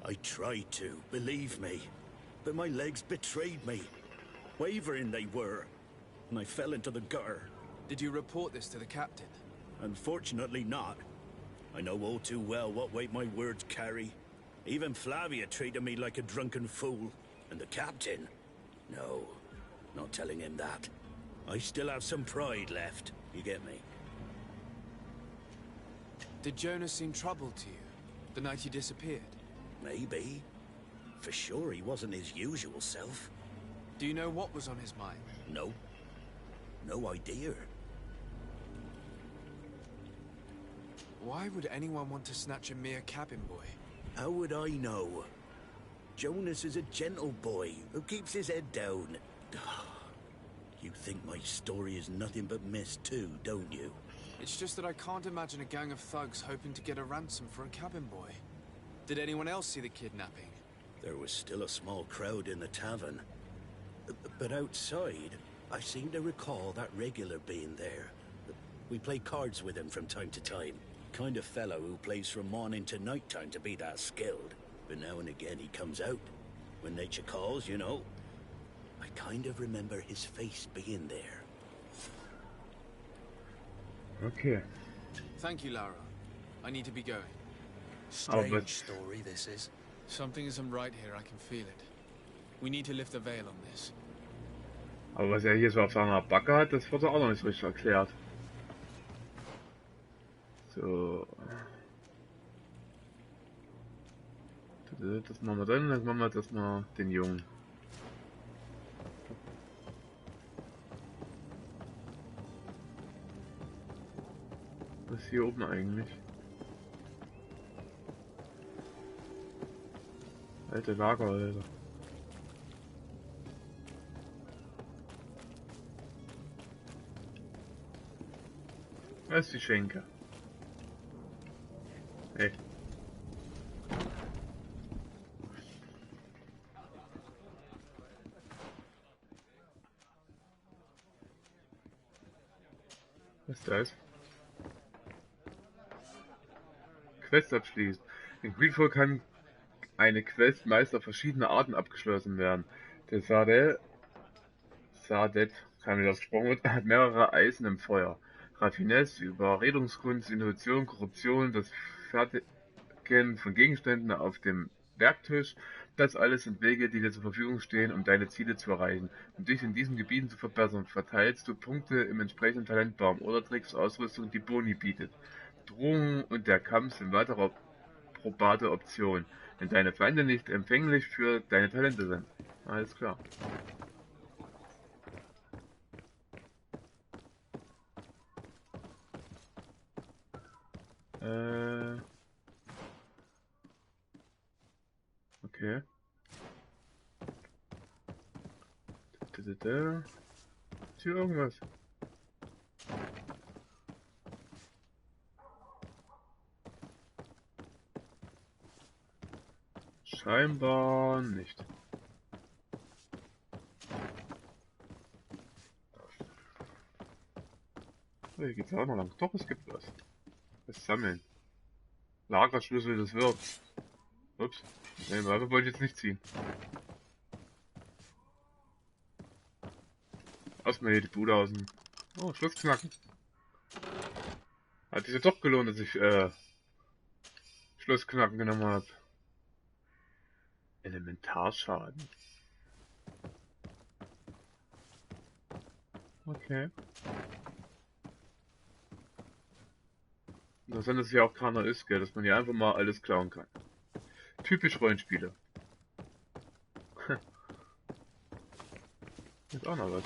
I tried to, believe me. But my legs betrayed me. Wavering they were. And I fell into the gutter.
Did you report this to the captain?
Unfortunately not. I know all too well what weight my words carry. Even Flavia treated me like a drunken fool. And the captain? No, not telling him that. I still have some pride left, you get me?
Did Jonas seem troubled to you, the night he disappeared?
Maybe. For sure he wasn't his usual self.
Do you know what was on his mind?
No. No idea.
Why would anyone want to snatch a mere cabin boy?
How would I know? Jonas is a gentle boy who keeps his head down. You think my story is nothing but mist too, don't you?
It's just that I can't imagine a gang of thugs hoping to get a ransom for a cabin boy. Did anyone else see the kidnapping?
There was still a small crowd in the tavern. But outside, I seem to recall that regular being there. We play cards with him from time to time. Kind of fellow who plays from morning to night time to be that skilled. But now and again he comes out. When nature calls, you know. I kind of remember his face being there.
Okay.
Thank you, Lara. I need to be going.
Strange story this is.
Something isn't right here, I can feel it. We need to lift the veil on this.
Aber was er hier so auf seiner Backe hat, das wird auch noch nicht so richtig erklärt. So. Das machen wir dann machen wir das mal den Jungen. hier oben eigentlich? Alte Lager, Alter. Das ist die Schenke. Hey. Was ist das? Quest abschließen. In GreedFall kann eine Quest meist auf verschiedene Arten abgeschlossen werden. Der Sardet, kann nicht ausgesprochen wird, hat mehrere Eisen im Feuer. Raffinesse, Überredungskunst, Intuition, Korruption, das Fertigen von Gegenständen auf dem Werktisch, das alles sind Wege, die dir zur Verfügung stehen, um deine Ziele zu erreichen. Um dich in diesen Gebieten zu verbessern, verteilst du Punkte im entsprechenden Talentbaum oder trägst Ausrüstung, die Boni bietet. Drohungen und der Kampf sind weitere probate Optionen, wenn deine Feinde nicht empfänglich für deine Talente sind. Alles klar. Okay. Ist hier irgendwas? Scheinbar nicht. Oh, hier geht's auch noch lang. Doch, es gibt was. Das Sammeln. Lagerschlüssel des Wirts. Ups. Ne, Waffe wollte ich jetzt nicht ziehen. Erstmal hier die Bude aus dem... Oh, Schluss knacken. Hat sich ja doch gelohnt, dass ich Schlussknacken genommen habe. Elementarschaden. Okay. Interessant, dass hier auch keiner ist, gell? Dass man hier einfach mal alles klauen kann. Typisch Rollenspiele. Ist auch noch was.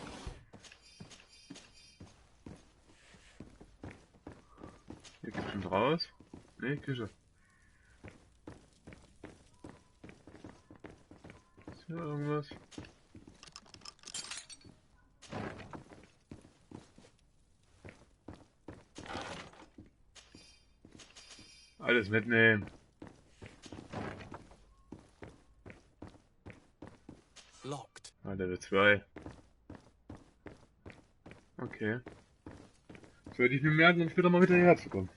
Hier geht's schon raus. Ne, Küche. Ist hier irgendwas? Alles mitnehmen.
Locked.
Ah, Level 2. Okay. Das werde ich mir merken, um später mal wieder hierher zu kommen.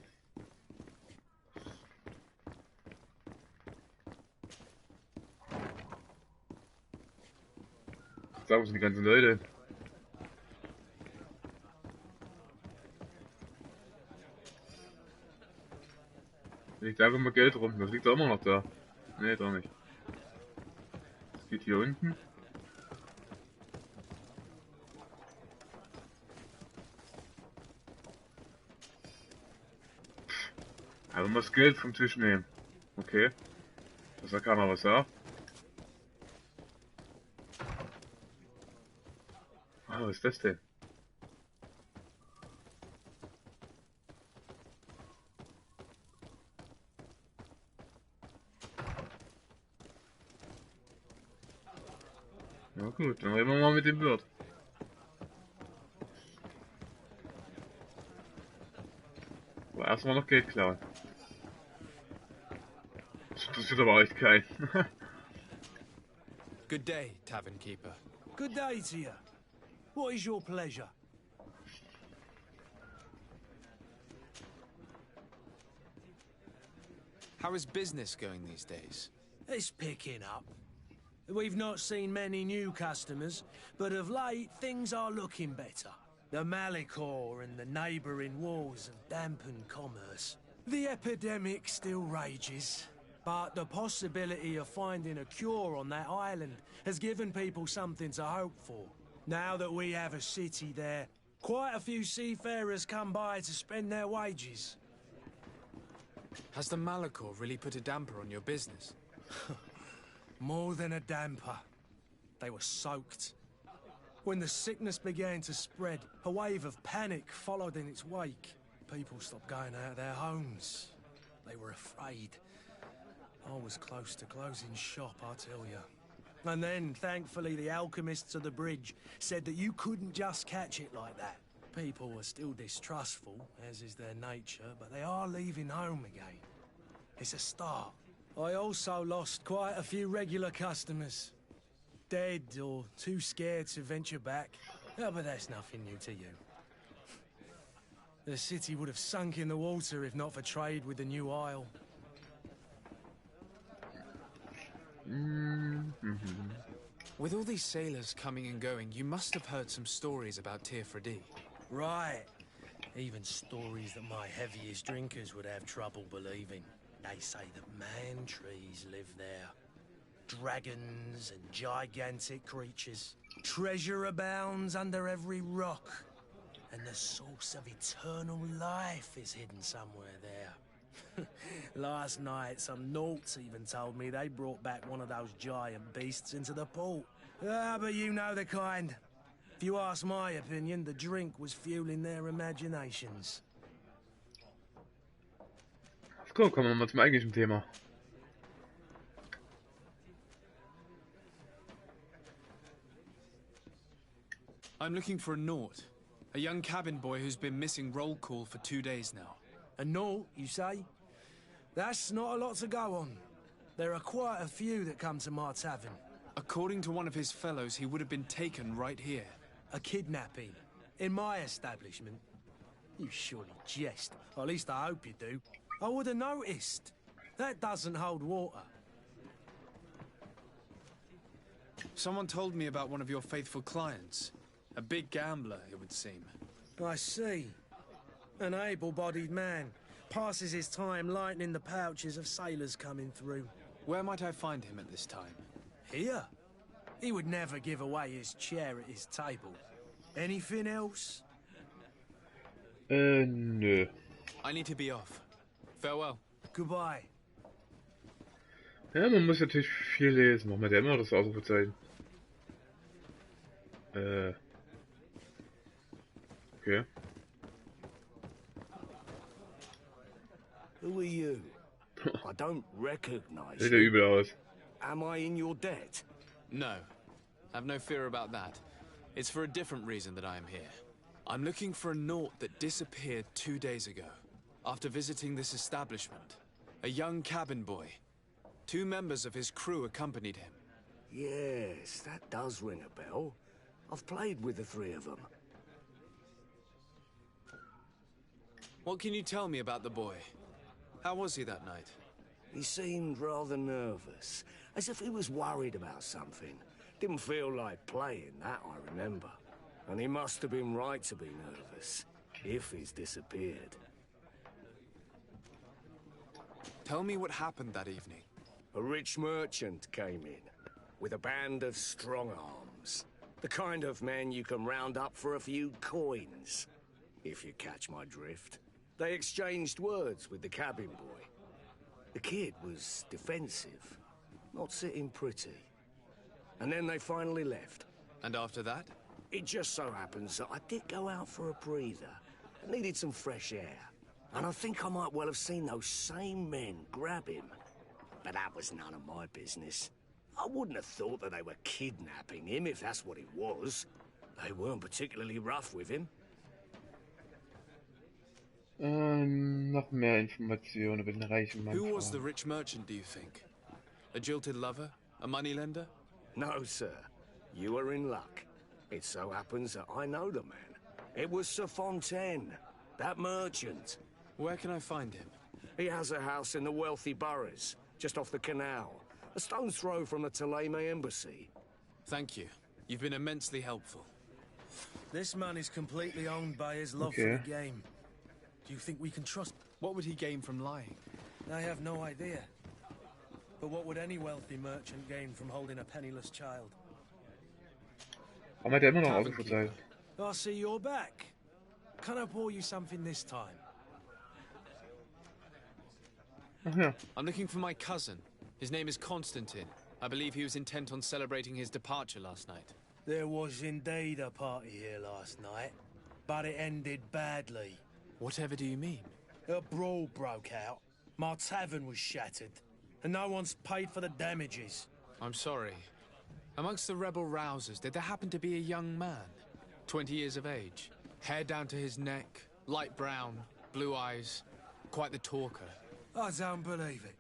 Sagen uns die ganzen Leute. Da liegt einfach mal Geld rum. Das liegt auch immer noch da. Ne, doch nicht. Das geht hier unten. Einfach mal das Geld vom Tisch nehmen. Okay. Dass da keiner was sagt. Ah, was ist das denn? Ja gut, dann reden wir mal mit dem Wirt. Aber erstmal noch Geld klauen. Das interessiert aber echt keinen.
Good day, tavern keeper.
Good day to you. What is your pleasure?
How is business going these days?
It's picking up. We've not seen many new customers, but of late things are looking better. The Malicor and the neighbouring wars have dampened commerce. The epidemic still rages, but the possibility of finding a cure on that island has given people something to hope for. Now that we have a city there, quite a few seafarers come by to spend their wages.
Has the Malicor really put a damper on your business?
More than a damper. They were soaked. When the sickness began to spread, a wave of panic followed in its wake. people stopped going out of their homes. They were afraid. I was close to closing shop, I tell you. And then, thankfully, the alchemists of the bridge said that you couldn't just catch it like that. People were still distrustful, as is their nature, but they are leaving home again. It's a start. I also lost quite a few regular customers. Dead or too scared to venture back. Oh, but that's nothing new to you. The city would have sunk in the water if not for trade with the new isle.
With all these sailors coming and going, you must have heard some stories about Tirfredi.
Right. Even stories that my heaviest drinkers would have trouble believing. They say that man trees live there. Dragons and gigantic creatures. Treasure abounds under every rock. And the source of eternal life is hidden somewhere there. Last night, some Nauts even told me they brought back one of those giant beasts into the port. Ah, but you know the kind. If you ask my opinion, the drink was fueling their imaginations.
Gut, kommen wir mal zum eigentlichen Thema.
I'm looking for a Naut. A young cabin boy who's been missing roll call for 2 days now.
A Naut, you say? That's not a lot to go on. There are quite a few that come to my tavern.
According to one of his fellows, he would have been taken right here.
A kidnapping? In my establishment? You surely jest. Or at least I hope you do. I would have noticed. That doesn't hold water.
Someone told me about one of your faithful clients. A big gambler, it would seem.
I see. An able-bodied man. Passes his time lightening the pouches of sailors coming through.
Where might I find him at this time?
Here? He would never give away his chair at his table. Anything else?
Nö.
I need to be off. Farewell.
Goodbye.
Ja, man muss natürlich viel lesen. Machen wir der immer das Ausrufezeichen. Okay.
Who are you? I don't recognize
Sieht ja
you.
übel aus.
Am I in your debt?
No. Have no fear about that. It's for a different reason that I am here. I'm looking for a Naut that disappeared 2 days ago, after visiting this establishment. A young cabin boy. 2 members of his crew accompanied him.
Yes, that does ring a bell. I've played with the 3 of them.
What can you tell me about the boy? How was he that night?
He seemed rather nervous, as if he was worried about something. Didn't feel like playing, that I remember. And he must have been right to be nervous, if he's disappeared.
Tell me what happened that evening.
A rich merchant came in, with a band of strong arms. The kind of men you can round up for a few coins, if you catch my drift. They exchanged words with the cabin boy. The kid was defensive, not sitting pretty. And then they finally left.
And after that?
It just so happens that I did go out for a breather. I needed some fresh air. And I think I might well have seen those same men grab him. But that was none of my business. I wouldn't have thought that they were kidnapping him, if that's what it was. They weren't particularly rough with him.
Noch mehr Informationen über den reichen Mann.
Who was the rich merchant, do you think? A jilted lover? A moneylender?
No, sir. You are in luck. It so happens that I know the man. It was Sir Fontaine, that merchant.
Where can I find him?
He has a house in the wealthy boroughs, just off the canal. A stone's throw from the Theleme embassy.
Thank you. You've been immensely helpful.
This man is completely owned by his love for the game. Do you think we can trust?
What would he gain from lying?
I have no idea. But what would any wealthy merchant gain from holding a penniless child?
Aber hat er immer noch Ausrufezeichen.
I see you're back. Can I pour you something this time?
Ach ja.
I'm looking for my cousin. His name is Constantine. I believe he was intent on celebrating his departure last night.
There was indeed a party here last night, but it ended badly.
Whatever do you mean?
A brawl broke out. My tavern was shattered, and no one's paid for the damages.
I'm sorry. Amongst the rebel rousers, did there happen to be a young man? 20 years of age, hair down to his neck, light brown, blue eyes, quite the talker.
I don't believe it.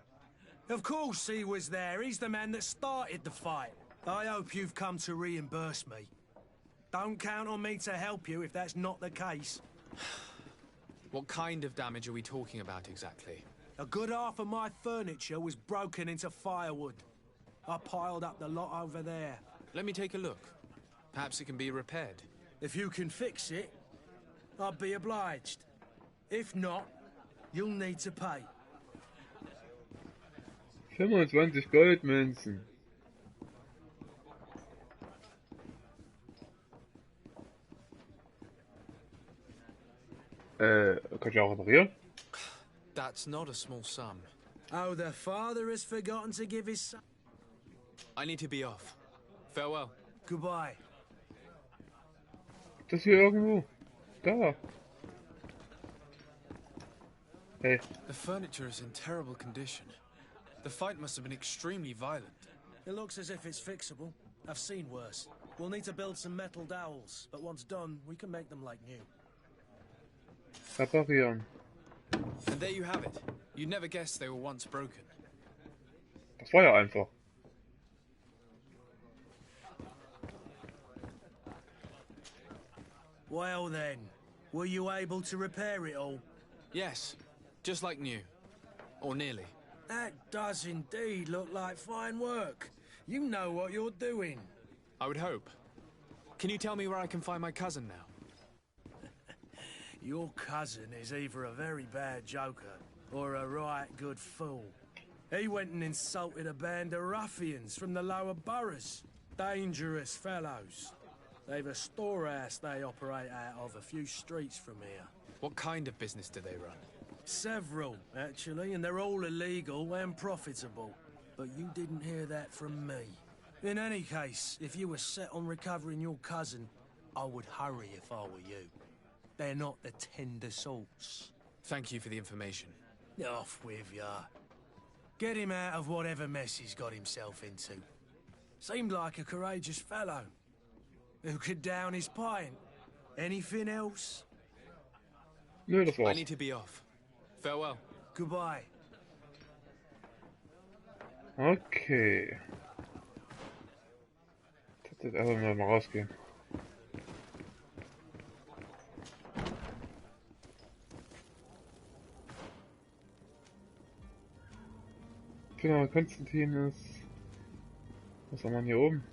Of course he was there. He's the man that started the fight. I hope you've come to reimburse me. Don't count on me to help you if that's not the case.
What kind of damage are we talking about exactly?
A good half of my furniture was broken into firewood. I piled up the lot over there.
Let me take a look. Perhaps it can be repaired.
If you can fix it, I'll be obliged. If not, you'll need to pay.
25 Goldmünzen. Kann ich auch reparieren?
That's not a small sum.
Oh, the father has forgotten to give his son.
I need to be off. Farewell.
Goodbye.
Das hier irgendwo. Da. Hey.
The furniture is in terrible condition. The fight must have been extremely violent.
It looks as if it's fixable. I've seen worse. We'll need to build some metal dowels, but once done, we can make them like new.
Reparieren.
And there you have it. You'd never guess they were once broken.
Das war ja einfach.
Well then, were you able to repair it all?
Yes, just like new. Or nearly.
That does indeed look like fine work. You know what you're doing.
I would hope. Can you tell me where I can find my cousin now?
Your cousin is either a very bad joker or a right good fool. He went and insulted a band of ruffians from the lower boroughs. Dangerous fellows. They've a storehouse they operate out of a few streets from here.
What kind of business do they run?
Several, actually, and they're all illegal and profitable. But you didn't hear that from me. In any case, if you were set on recovering your cousin, I would hurry if I were you. They're not the tender sorts.
Thank you for the information.
Off with ya. Get him out of whatever mess he's got himself into. Seemed like a courageous fellow. Who could down his pint. Anything else?
Nö, das war's.
I need to be off. Farewell.
Goodbye.
Okay. Jetzt einfach mal rausgehen. Genau, Konstantin ist... Was haben wir hier oben?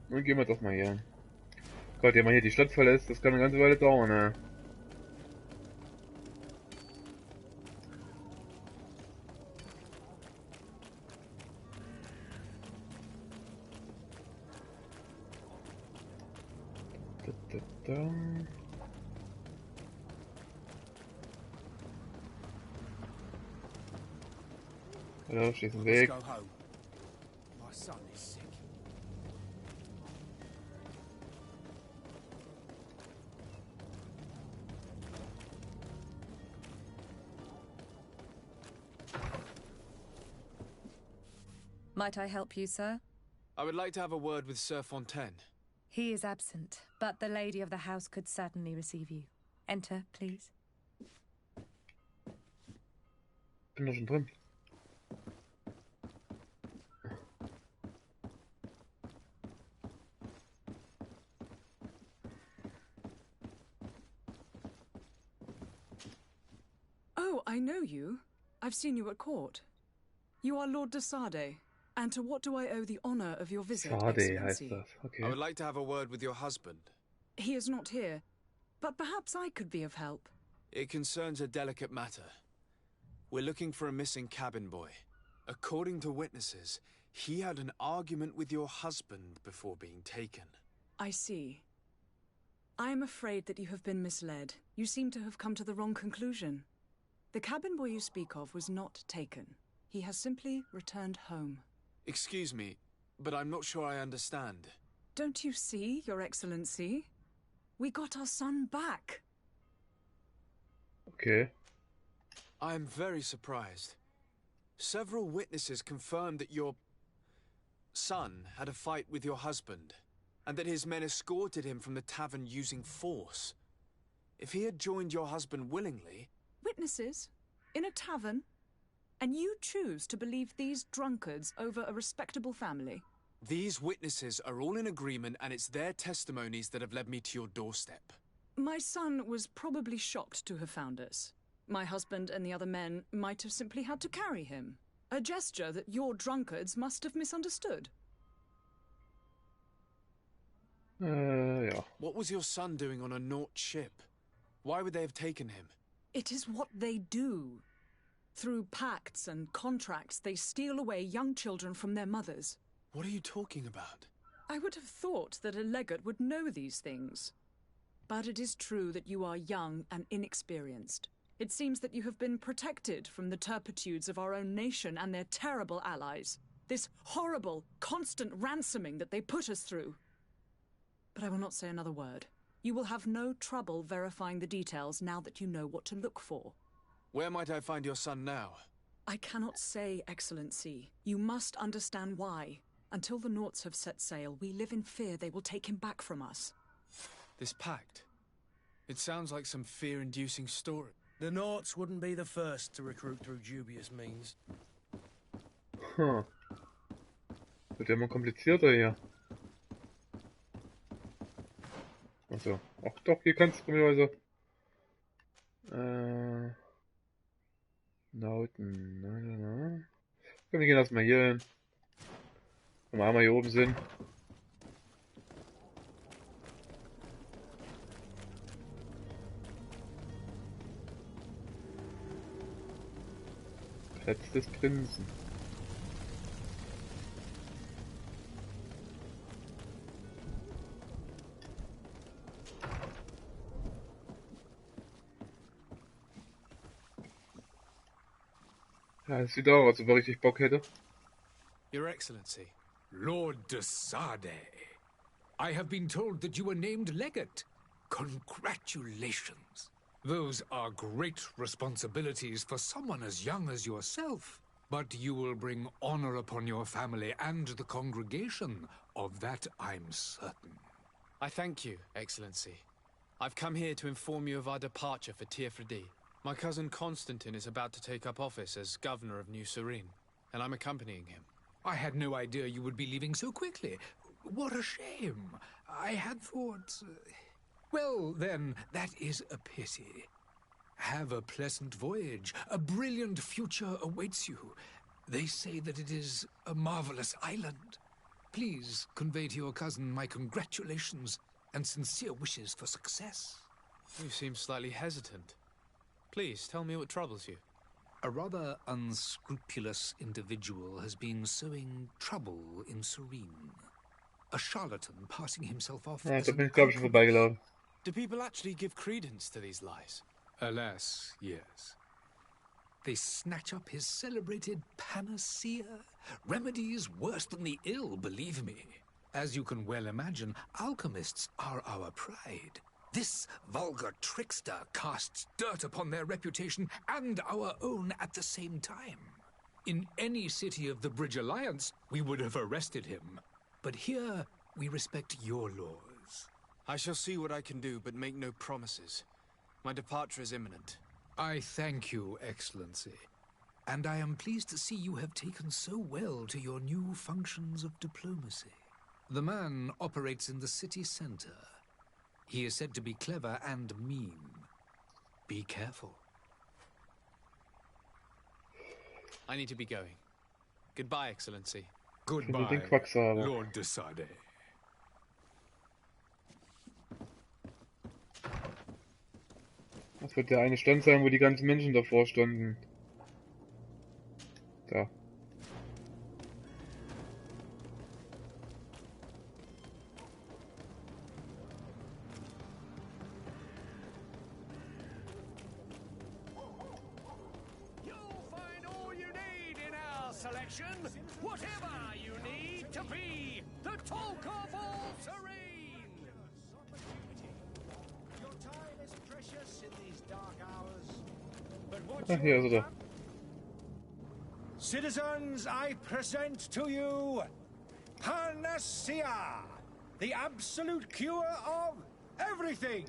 Dann gehen wir doch mal hier. Gott, wenn man hier die Stadt verlässt, das kann eine ganze Weile dauern, ne? Hallo, stehst im Weg.
Might I help you, sir?
I would like to have a word with Sir Fontaine.
He is absent, but the lady of the house could certainly receive you. Enter, please.
Bin doch schon drin.
Oh, I know you. I've seen you at court. You are Lord de Sade. And to what do I owe the honor of your visit,
Sade
Excellency?
heißt das, okay.
I would like to have a word with your husband.
He is not here, but perhaps I could be of help.
It concerns a delicate matter. We're looking for a missing cabin boy. According to witnesses, he had an argument with your husband before being taken.
I see. I am afraid that you have been misled. You seem to have come to the wrong conclusion. The cabin boy you speak of was not taken. He has simply returned home.
Excuse me, but I'm not sure I understand.
Don't you see, Your Excellency? We got our son back.
Okay.
I'm very surprised. Several witnesses confirmed that your son had a fight with your husband, and that his men escorted him from the tavern using force. If he had joined your husband willingly...
Witnesses? In a tavern? And you choose to believe these drunkards over a respectable family?
These witnesses are all in agreement, and it's their testimonies that have led me to your doorstep.
My son was probably shocked to have found us. My husband and the other men might have simply had to carry him. A gesture that your drunkards must have misunderstood.
Ja.
What was your son doing on a Naut ship? Why would they have taken him?
It is what they do. Through pacts and contracts, they steal away young children from their mothers.
What are you talking about?
I would have thought that a legate would know these things. But it is true that you are young and inexperienced. It seems that you have been protected from the turpitudes of our own nation and their terrible allies. This horrible, constant ransoming that they put us through. But I will not say another word. You will have no trouble verifying the details now that you know what to look for.
Where might I find your son now?
I cannot say, Excellency. You must understand why. Until the Nauts have set sail, we live in fear they will take him back from us.
This pact? It sounds like some fear-inducing story.
The Nauts wouldn't be the first to recruit through dubious means.
Hm. Wird ja immer komplizierter hier. Achso. Ach doch, hier kannst du komischerweise. Nauten. Na. Komm, wir gehen erstmal hier hin. Wenn wir einmal hier oben sind. Platz des Prinzen. Ja, es sieht auch aus, als ob er richtig Bock hätte.
Your Excellency.
Lord de Sade, I have been told that you were named legate. Congratulations. Those are great responsibilities for someone as young as yourself. But you will bring honor upon your family and the congregation. Of that I'm certain.
I thank you, Excellency. I've come here to inform you of our departure for Tirfredi. My cousin Constantine is about to take up office as governor of New Serene, and I'm accompanying him.
I had no idea you would be leaving so quickly. What a shame. I had thought... Well, then, that is a pity. Have a pleasant voyage. A brilliant future awaits you. They say that it is a marvelous island. Please convey to your cousin my congratulations and sincere wishes for success.
You seem slightly hesitant. Please, tell me what troubles you.
A rather unscrupulous individual has been sowing trouble in Serene. A charlatan passing himself off
Ja,
as
da
an
bin ich, glaube ich, schon vorbeigelaufen.
Do people actually give credence to these lies?
Alas, yes. They snatch up his celebrated panacea. Remedies worse than the ill, believe me. As you can well imagine, alchemists are our pride. This vulgar trickster casts dirt upon their reputation and our own at the same time. In any city of the Bridge Alliance, we would have arrested him. But here, we respect your laws.
I shall see what I can do, but make no promises. My departure is imminent.
I thank you, Excellency. And I am pleased to see you have taken so well to your new functions of diplomacy. The man operates in the city center. He is said to be clever and mean. Be careful.
I need to be going. Goodbye, Excellency.
Goodbye, Lord de Sade.
Das wird der eine Stand sein, wo die ganzen Menschen davor standen. Da.
Whatever you need to be the talk of all Serene.
Your time is precious in these dark hours. But what
Ach, hier ist er.
Citizens, I present to you Panacea, the absolute cure of everything.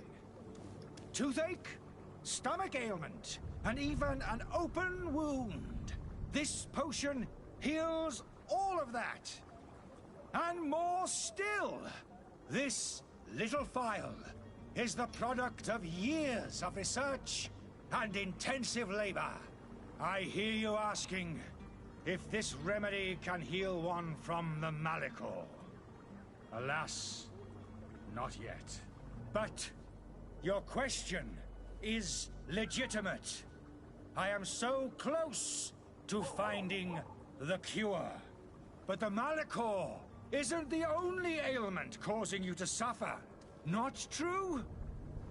Toothache, stomach ailment, and even an open wound. This potion heals all of that. And more still, this little phial is the product of years of research and intensive labor. I hear you asking if this remedy can heal one from the Malachor. Alas, not yet. But your question is legitimate. I am so close to finding the cure. But the Malachor isn't the only ailment causing you to suffer. Not true?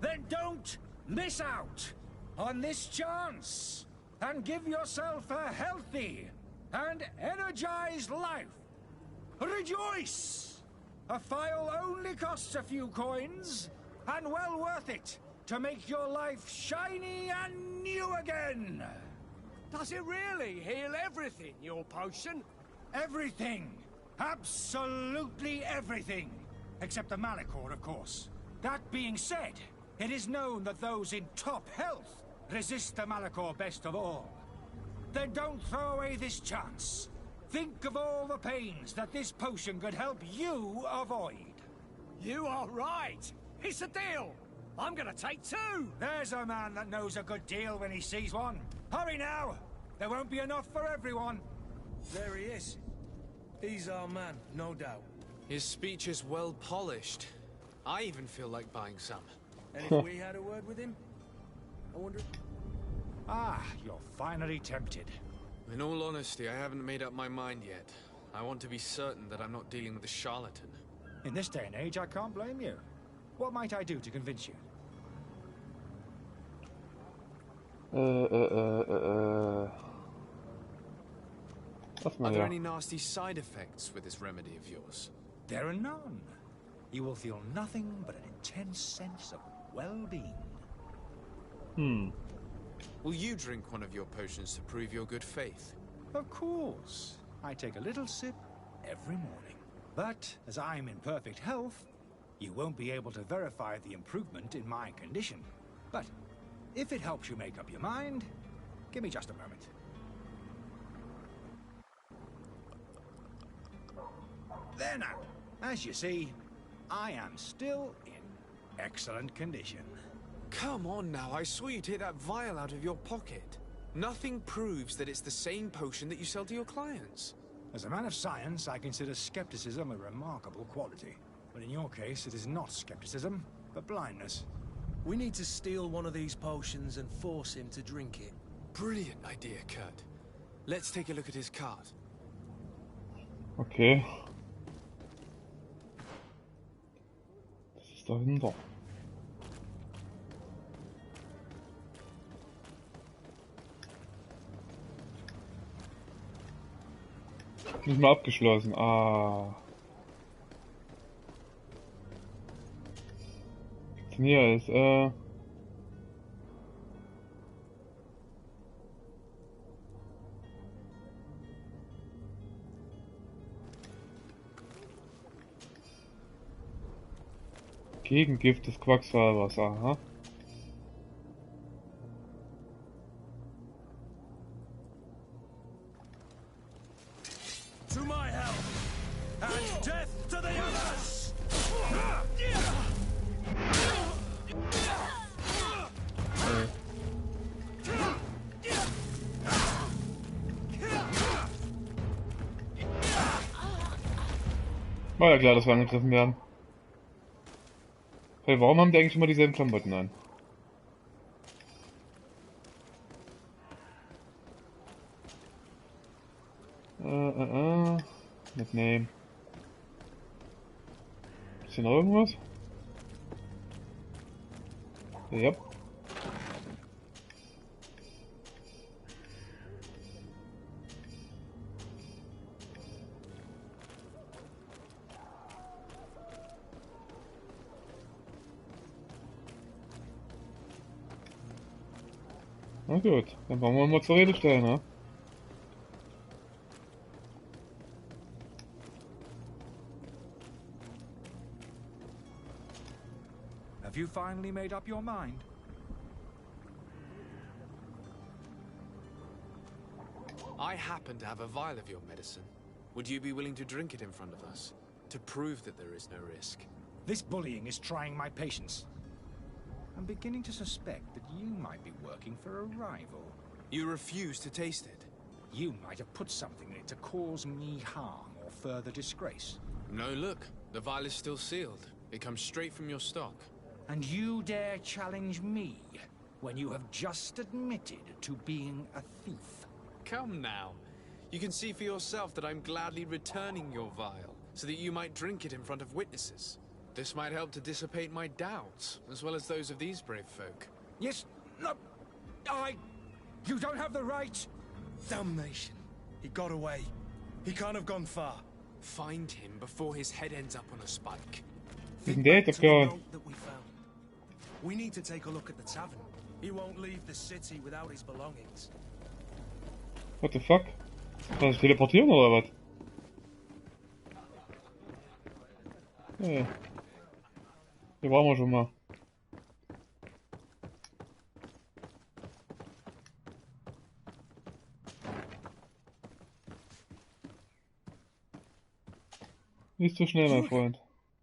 Then don't miss out on this chance and give yourself a healthy and energized life. Rejoice! A phial only costs a few coins, and well worth it to make your life shiny and new again.
Does it really heal everything, your potion?
Everything. Absolutely everything. Except the Malachor, of course. That being said, it is known that those in top health resist the Malachor best of all. Then don't throw away this chance. Think of all the pains that this potion could help you avoid.
You are right. It's a deal. I'm gonna take two.
There's a man that knows a good deal when he sees one. Hurry now. There won't be enough for everyone.
There he is. He's our man, no doubt.
His speech is well polished. I even feel like buying some.
And if we had a word with him, I wonder...
Ah, you're finally tempted.
In all honesty, I haven't made up my mind yet. I want to be certain that I'm not dealing with a charlatan.
In this day and age, I can't blame you. What might I do to convince you?
Are there any nasty side effects with this remedy of yours?
There are none. You will feel nothing but an intense sense of well-being.
Will you drink one of your potions to prove your good faith?
Of course. I take a little sip every morning. But as I'm in perfect health, you won't be able to verify the improvement in my condition. But if it helps you make up your mind, give me just a moment. There now. As you see, I am still in excellent condition.
Come on now, I saw you take that vial out of your pocket. Nothing proves that it's the same potion that you sell to your clients.
As a man of science, I consider skepticism a remarkable quality. But in your case, it is not skepticism, but blindness.
We need to steal one of these potions and force him to drink it.
Brilliant idea, Kurt. Let's take a look at his card.
Okay. Das ist dahinter. Nicht mal abgeschlossen. Ah. Hier ist, Gegengift des Quacksalbers, aha.
To my health, and death to the others!
War ja klar, dass wir angegriffen werden. Hey, warum haben die eigentlich immer dieselben Klamotten an? Mitnehmen. Ist hier noch irgendwas? Ja. Na gut, dann wollen wir mal zur Rede stellen, ne?
Have you finally made up your mind?
I happen to have a vial of your medicine. Would you be willing to drink it in front of us? To prove that there is no risk?
This bullying is trying my patience. I'm beginning to suspect that you might be working for a rival.
You refuse to taste it?
You might have put something in it to cause me harm or further disgrace.
No, look. The vial is still sealed. It comes straight from your stock.
And you dare challenge me when you have just admitted to being a thief?
Come now. You can see for yourself that I'm gladly returning your vial, so that you might drink it in front of witnesses. This might help to dissipate my doubts, as well as those of these brave folk.
Yes, no, you don't have the right.
Damnation. He got away. He can't have gone far.
Find him before his head ends up on a spike.
Isn't that the guy?
That we found. We need to take a look at the tavern. He won't leave the city without his belongings.
What the fuck? Kann ich teleportieren oder was? Ja. Hier waren wir schon mal. Nicht so schnell, mein Freund.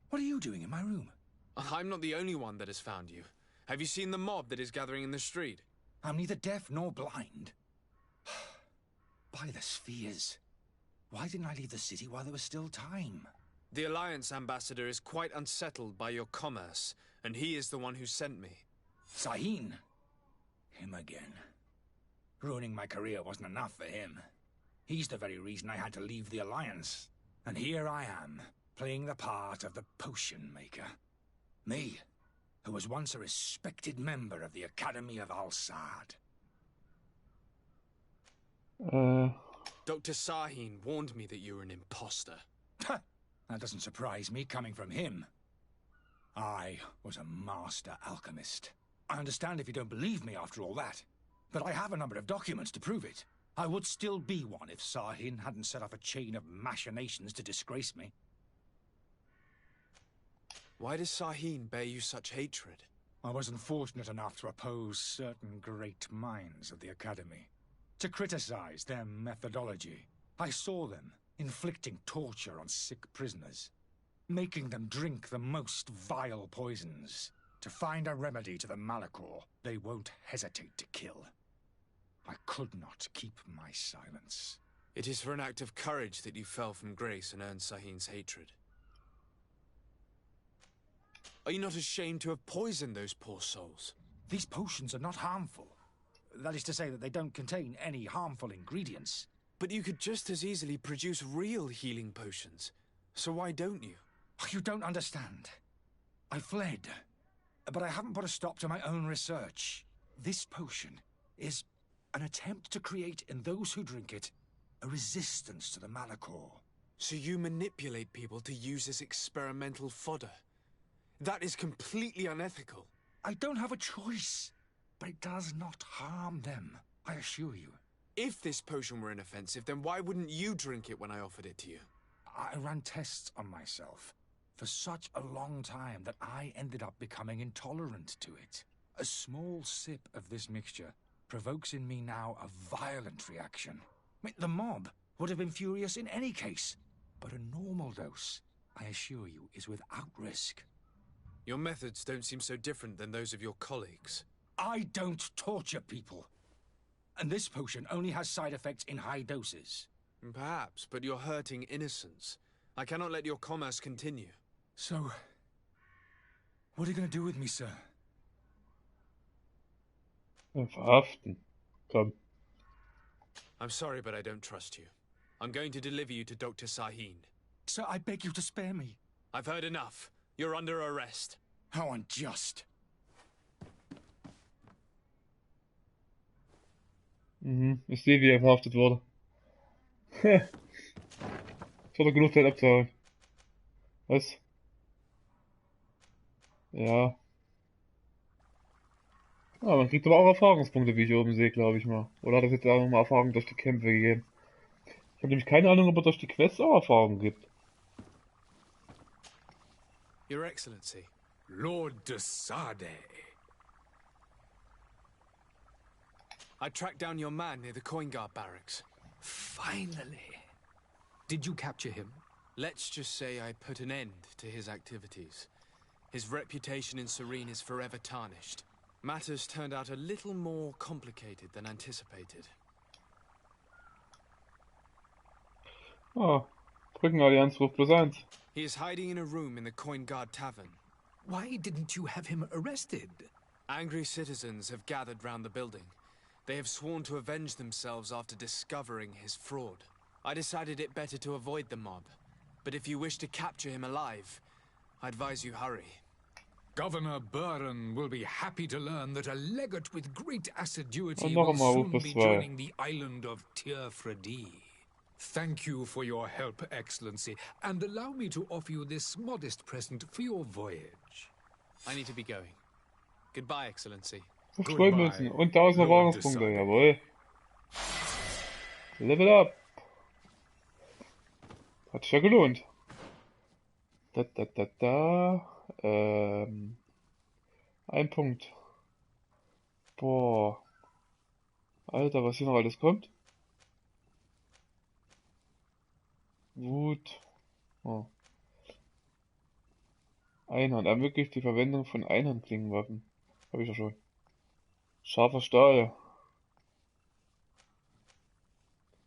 What are you doing in my room?
I'm not the only one that has found you. Have you seen the mob that is gathering in the street?
I'm neither deaf nor blind. By the spheres. Why didn't I leave the city while there was still time?
The Alliance ambassador is quite unsettled by your commerce, and he is the one who sent me.
Sahin? Him again. Ruining my career wasn't enough for him. He's the very reason I had to leave the Alliance. And here I am, playing the part of the potion maker. Me, who was once a respected member of the Academy of Al-Sad.
Dr. Sahin warned me that you were an imposter.
That doesn't surprise me, coming from him. I was a master alchemist. I understand if you don't believe me after all that, but I have a number of documents to prove it. I would still be one if Sahin hadn't set off a chain of machinations to disgrace me.
Why does Sahin bear you such hatred?
I wasn't fortunate enough to oppose certain great minds of the Academy, to criticize their methodology. I saw them inflicting torture on sick prisoners, making them drink the most vile poisons to find a remedy to the malachor they won't hesitate to kill. I could not keep my silence.
It is for an act of courage that you fell from grace and earned Sahin's hatred. Are you not ashamed to have poisoned those poor souls?
These potions are not harmful. That is to say that they don't contain any harmful ingredients.
But you could just as easily produce real healing potions. So why don't you?
You don't understand. I fled, but I haven't put a stop to my own research. This potion is an attempt to create in those who drink it a resistance to the malachor.
So you manipulate people to use as experimental fodder? That is completely unethical.
I don't have a choice, but it does not harm them, I assure you.
If this potion were inoffensive, then why wouldn't you drink it when I offered it to you?
I ran tests on myself for such a long time that I ended up becoming intolerant to it. A small sip of this mixture provokes in me now a violent reaction. The mob would have been furious in any case, but a normal dose, I assure you, is without risk.
Your methods don't seem so different than those of your colleagues.
I don't torture people. And this potion only has side effects in high doses.
Perhaps, but you're hurting innocents. I cannot let your commerce continue.
So, what are you going to do with me, sir?
Verhaften. Komm.
I'm sorry, but I don't trust you. I'm going to deliver you to Dr. Sahin.
Sir, I beg you to spare me.
I've heard enough. You're under arrest.
How unjust.
Ich sehe, wie er verhaftet wurde. Jetzt hat er genug Zeit abzuhauen. Was? Ja. Ah, man kriegt aber auch Erfahrungspunkte, wie ich oben sehe, glaube ich mal. Oder hat es jetzt auch nochmal Erfahrung durch die Kämpfe gegeben? Ich habe nämlich keine Ahnung, ob es durch die Quests auch Erfahrung gibt.
Your Excellency.
Lord de Sade.
I tracked down your man near the coin guard barracks.
Finally. Did you capture him?
Let's just say I put an end to his activities. His reputation in Serene is forever tarnished. Matters turned out a little more complicated than anticipated.
Ah, Brückenallianz ruft +1.
He is hiding in a room in the Coin Guard Tavern.
Why didn't you have him arrested?
Angry citizens have gathered round the building. They have sworn to avenge themselves after discovering his fraud. I decided it better to avoid the mob. But if you wish to capture him alive, I advise you hurry.
Governor Buren will be happy to learn that a legate with great assiduity
Und noch
will
einmal
soon
Ruf
be
+2.
joining the island of Tirfredi. Thank you for your help, Excellency, and allow me to offer you this modest present for your voyage.
I need to be going. Goodbye, Excellency.
Goldmünzen und 1000
Lord
Erfahrungspunkte,
Desade.
jawohl. Level up. Hat sich ja gelohnt. Ein Punkt. Boah. Alter, was hier noch alles kommt. Wut. Oh. Einhand. Ermöglicht die Verwendung von Einhandklingenwaffen. Habe ich ja schon. Scharfer Stahl.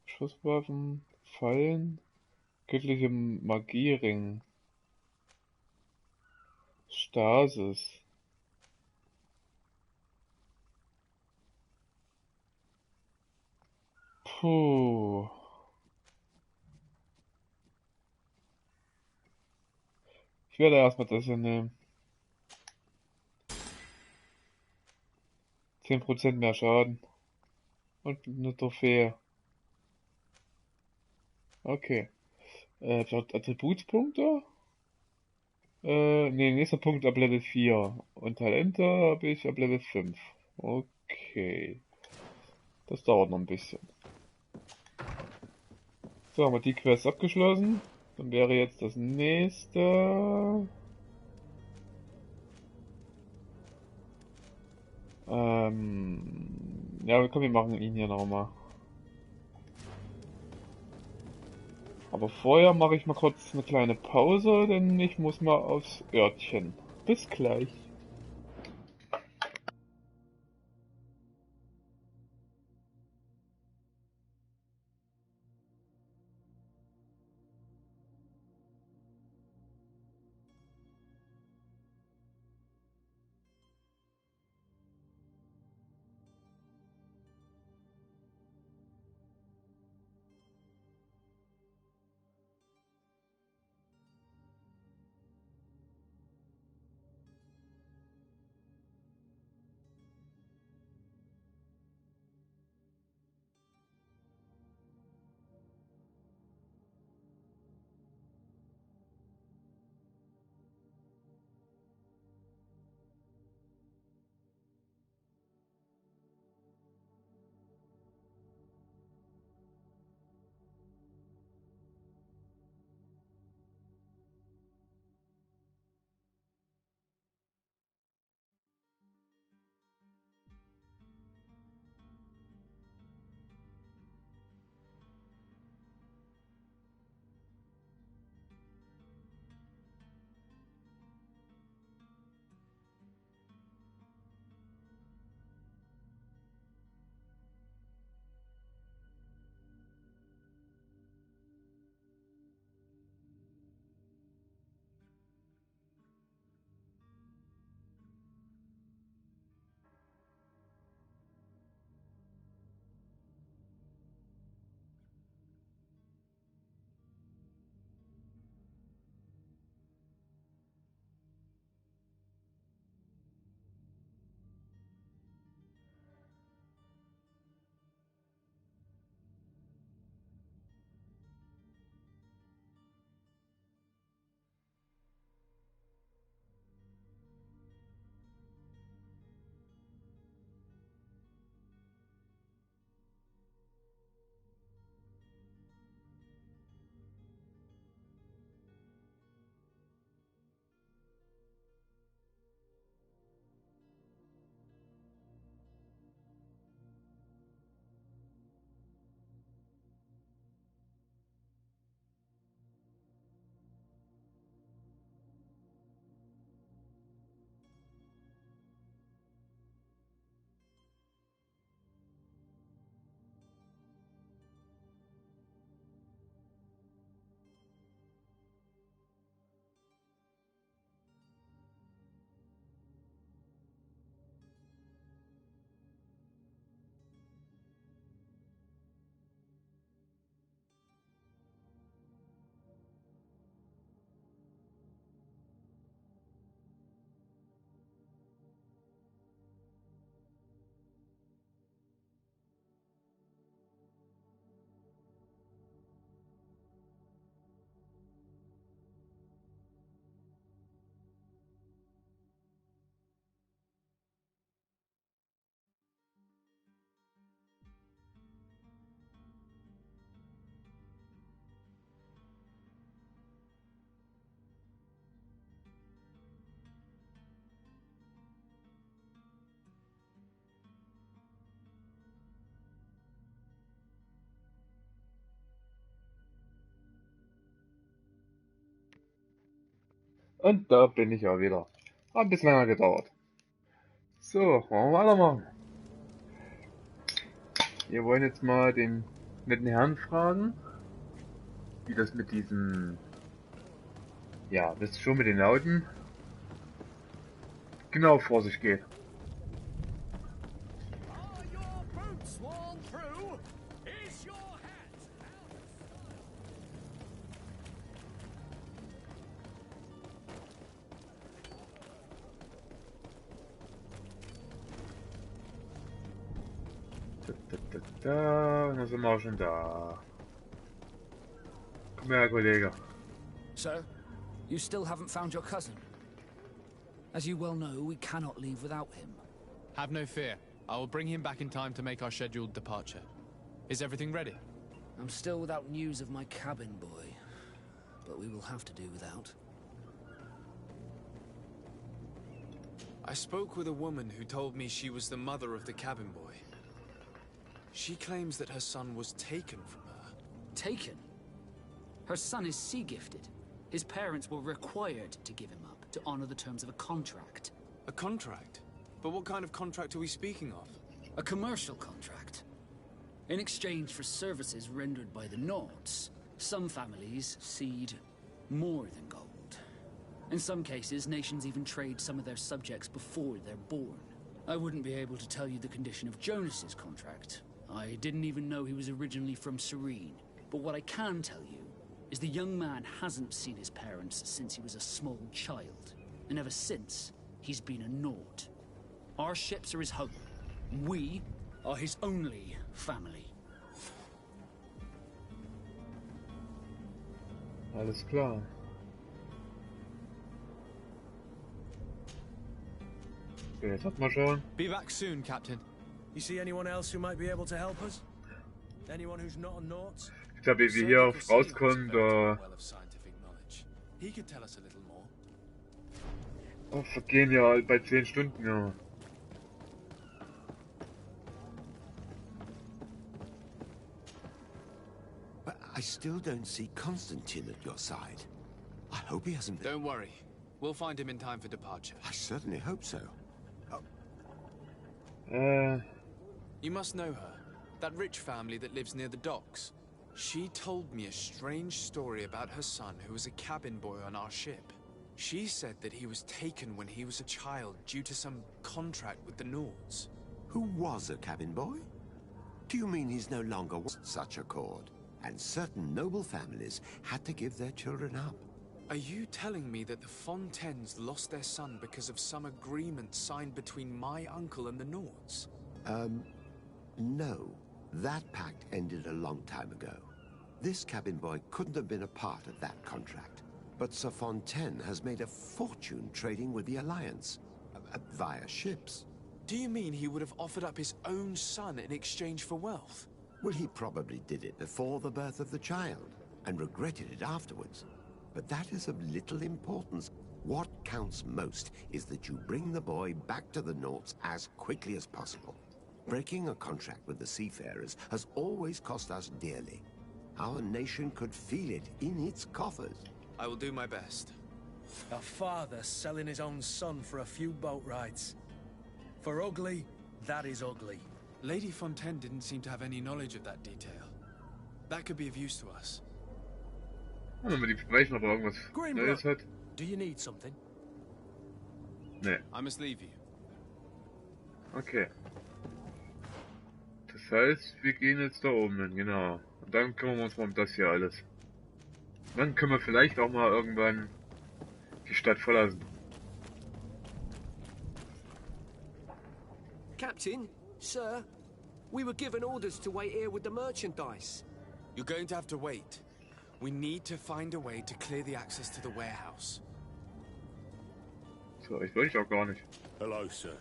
Schusswaffen. Fallen. Göttliche Magiering. Stasis. Puh. Ich werde erstmal das hier nehmen. 10% mehr Schaden. Und eine Trophäe. Okay. Attributspunkte? Nee, nächster Punkt ab Level 4. Und Talente habe ich ab Level 5. Okay. Das dauert noch ein bisschen. So, haben wir die Quest abgeschlossen. Dann wäre jetzt das nächste. Ja, komm, wir machen ihn hier nochmal. Aber vorher mache ich mal kurz eine kleine Pause, denn ich muss mal aufs Örtchen. Bis gleich. Und da bin ich ja wieder. Hat ein bisschen länger gedauert. So, wollen wir weitermachen. Wir wollen jetzt mal den netten Herrn fragen, wie das mit diesen, ja, wisst ihr schon, mit den Lauten genau vor sich geht. Da, dann sind wir auch schon da. Komm her, Kollege.
So, you still haven't found your cousin? As you well know, we cannot leave without him.
Have no fear. I will bring him back in time to make our scheduled departure. Is everything ready?
I'm still without news of my cabin boy, but we will have to do without.
I spoke with a woman who told me she was the mother of the cabin boy. She claims that her son was taken from her.
Taken? Her son is sea-gifted. His parents were required to give him up to honor the terms of a contract.
A contract? But what kind of contract are we speaking of?
A commercial contract. In exchange for services rendered by the Nords, some families cede more than gold. In some cases, nations even trade some of their subjects before they're born. I wouldn't be able to tell you the condition of Jonas's contract. I didn't even know he was originally from Serene. But what I can tell you is the young man hasn't seen his parents since he was a small child. And ever since, he's been a Nord. Our ships are his home. We are his only family.
Alles klar. So, jetzt hat man schon.
Be back soon, Captain.
You see anyone else who might be able to help us? Anyone who's not a Nord?
Ich glaube, wie wir hier auf rauskommen, da
He could tell us a little more.
oh, vergehen ja bei 10 Stunden, ja.
But I still don't see Constantine at your side. I hope he hasn't been...
Don't worry. We'll find him in time for departure.
I certainly hope so.
You must know her. That rich family that lives near the docks. She told me a strange story about her son who was a cabin boy on our ship. She said that he was taken when he was a child due to some contract with the Nords.
Who was a cabin boy? Do you mean he's no longer such a cord? And certain noble families had to give their children up.
Are you telling me that the Fontaines lost their son because of some agreement signed between my uncle and the Nords?
No. That pact ended a long time ago. This cabin boy couldn't have been a part of that contract. But Sir Fontaine has made a fortune trading with the Alliance, via ships.
Do you mean he would have offered up his own son in exchange for wealth?
Well, he probably did it before the birth of the child, and regretted it afterwards. But that is of little importance. What counts most is that you bring the boy back to the Nords as quickly as possible. Breaking a contract with the seafarers has always cost us dearly. Our nation could feel it in its coffers.
I will do my best.
A father selling his own son for a few boat rides. For ugly, that is ugly.
Lady Fontaine didn't seem to have any knowledge of that detail. That could be of use to us.
Wenn wir die sprechen, ob er irgendwas Neues hat.
Do you need something?
Nee.
I must leave you.
Okay. Das heißt, wir gehen jetzt da oben hin, genau. Und dann kümmern wir uns mal um das hier alles. Dann können wir vielleicht auch mal irgendwann die Stadt verlassen.
Captain, sir, we were given orders to wait here with the merchandise.
You're going to have to wait. We need to find a way to clear the access to the warehouse.
So, ich will auch gar nicht.
Hello, sir.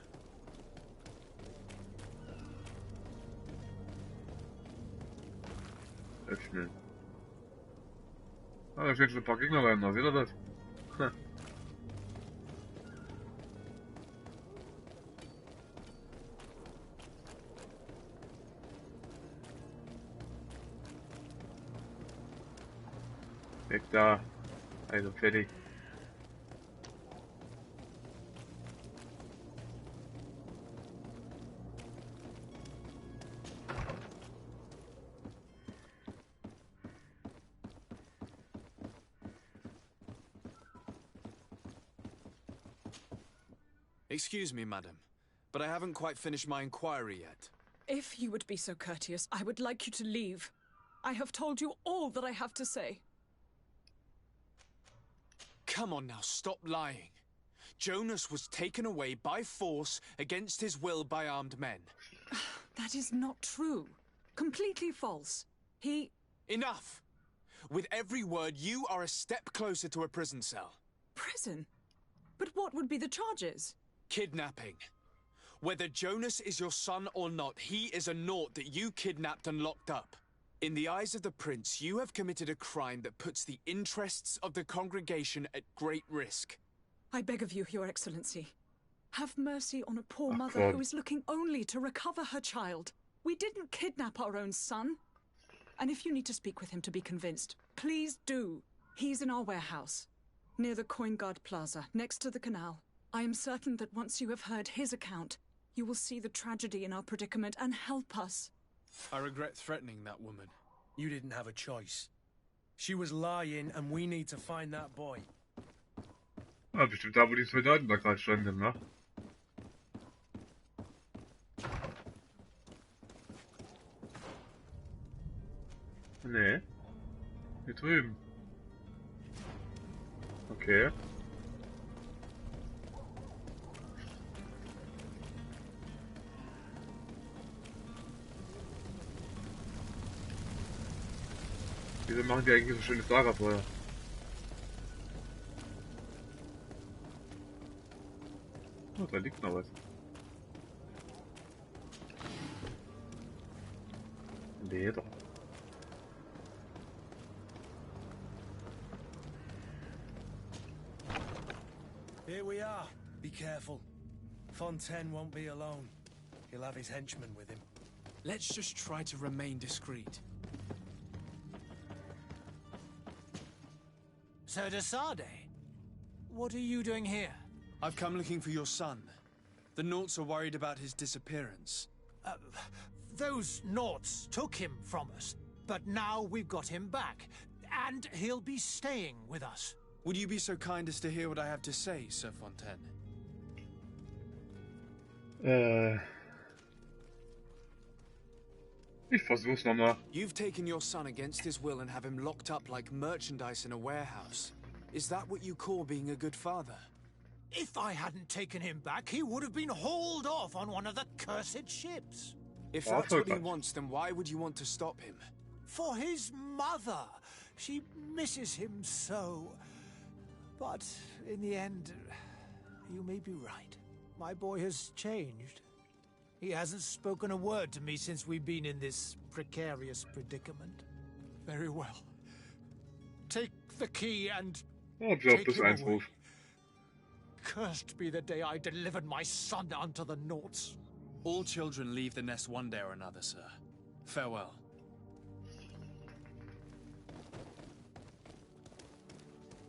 Öffnen. Ah, da stehen schon ein paar Gegner rein, seht ihr das? Ha. Weg da. Also fertig.
Excuse me, madam, but I haven't quite finished my inquiry yet.
If you would be so courteous, I would like you to leave. I have told you all that I have to say.
Come on now, stop lying. Jonas was taken away by force against his will by armed men.
That is not true. Completely false. He...
Enough! With every word, you are a step closer to a prison cell.
Prison? But what would be the charges?
Kidnapping. Whether Jonas is your son or not, he is a naught that you kidnapped and locked up. In the eyes of the prince, you have committed a crime that puts the interests of the congregation at great risk.
I beg of you, Your Excellency. Have mercy on a poor mother who is looking only to recover her child. We didn't kidnap our own son. And if you need to speak with him to be convinced, please do. He's in our warehouse, near the Coin Guard Plaza, next to the canal. I am certain that once you have heard his account, you will see the tragedy in our predicament and help us.
I regret threatening that woman.
You didn't have a choice. She was lying, and we need to find that boy.
Ah, bestimmt da, wo die Soldaten da gerade standen, ne? Nee. Hier drüben. Okay. Wieso machen die eigentlich so schönes Lagerfeuer? Oh, da liegt noch was. Leder.
Here we are. Be careful. Fontaine won't be alone. He'll have his henchmen with him.
Let's just try to remain discreet.
Sir de Sade, what are you doing here?
I've come looking for your son. The Naughts are worried about his disappearance.
Those Naughts took him from us, but now we've got him back, and he'll be staying with us.
Would you be so kind as to hear what I have to say, Sir Fontaine?
Ich versuch's nochmal.
You've taken your son against his will and have him locked up like merchandise in a warehouse. Is that what you call being a good father?
If I hadn't taken him back, he would have been hauled off on one of the cursed ships.
If that's what he wants, then why would you want to stop him?
For his mother. She misses him so. But in the end, you may be right. My boy has changed. He hasn't spoken a word to me since we've been in this precarious predicament. Very well. Take the key and take him away. Cursed be the day I delivered my son unto the Naughts.
All children leave the nest one day or another, sir. Farewell.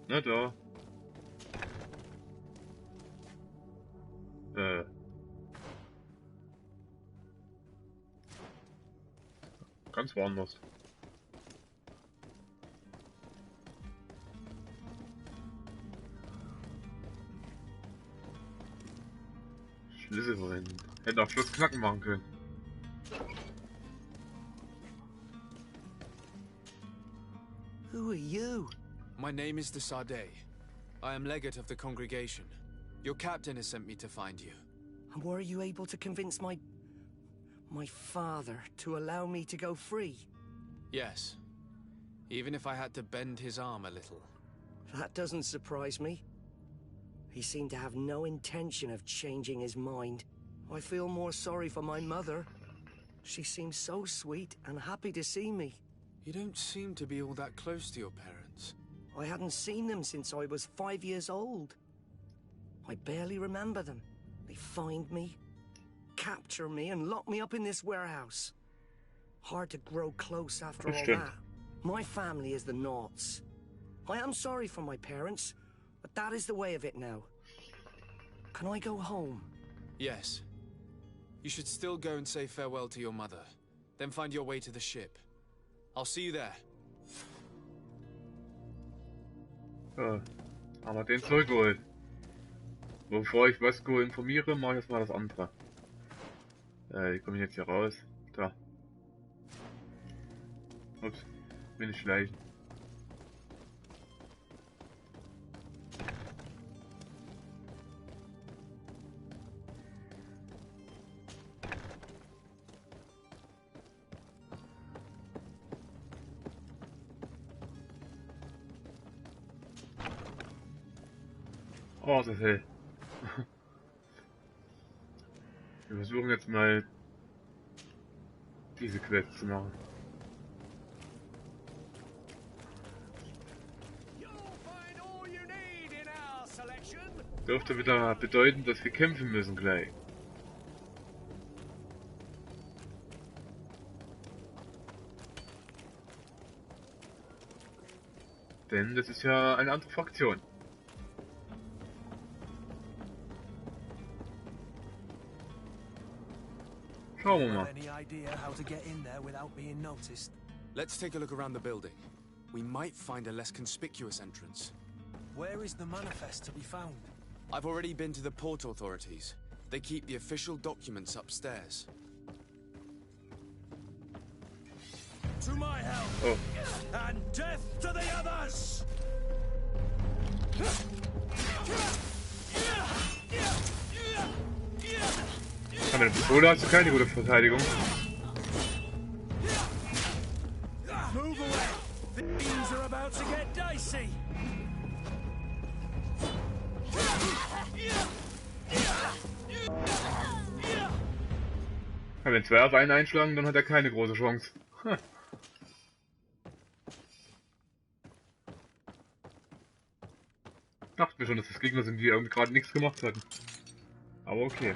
Na da. Ganz woanders. Schlüssel verwenden. Hätte auch Schluss knacken machen können.
Who are you?
My name is de Sade. I am legate of the congregation. Your captain has sent me to find you.
And were you able to convince my father to allow me to go free?
Yes. Even if I had to bend his arm a little.
That doesn't surprise me. He seemed to have no intention of changing his mind. I feel more sorry for my mother. She seems so sweet and happy to see me.
You don't seem to be all that close to your parents.
I hadn't seen them since I was 5 years old. I barely remember them. They find me, capture me, and lock me up in this warehouse. Hard to grow close after all that. My family is the Naughts. I am sorry for my parents, but that is the way of it now. Can I go home?
Yes. You should still go and say farewell to your mother. Then find your way to the ship. I'll see you there.
Ja, haben wir den zurückgeholt. Bevor ich Vasco informiere, mache ich erstmal das andere. Wie komme ich jetzt hier raus? Da. Ups, bin ich schleichen. Oh, ist das hell. Wir versuchen jetzt mal diese Quest zu machen. Dürfte wieder bedeuten, dass wir kämpfen müssen gleich. Denn das ist ja eine andere Fraktion. Schauen wir mal.
Any idea how to get in there without being noticed?
Let's take a look around the building. We might find a less conspicuous entrance.
Where is the manifest to be found?
I've already been to the port authorities. They keep the official documents upstairs.
To my help!
Oh.
And death to the others!
Aber mit der Pistole hast du keine gute Verteidigung.
Move away! Things are about to get dicey!
Aber wenn zwei auf einen einschlagen, dann hat er keine große Chance. Hm. Dachte mir schon, dass das Gegner sind, die irgendwie gerade nichts gemacht hatten. Aber okay.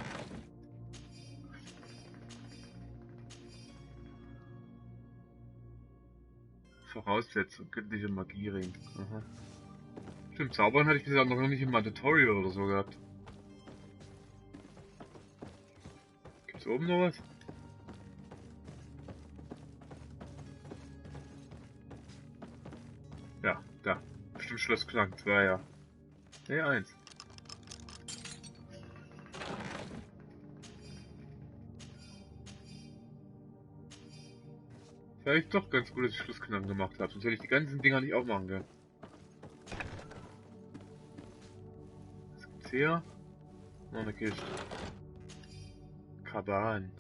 Voraussetzung, göttliche Magierring. Aha. Stimmt, Zaubern hatte ich bisher noch nicht im Tutorial oder so gehabt. Gibt's oben noch was? Ja, da. Bestimmt Schlossklang 2, ja. Ne, 1. Vielleicht doch ganz gut, dass ich Schlussknacken gemacht habe, sonst hätte ich die ganzen Dinger nicht aufmachen können. Was gibt's hier? Noch eine Kiste. Kaban.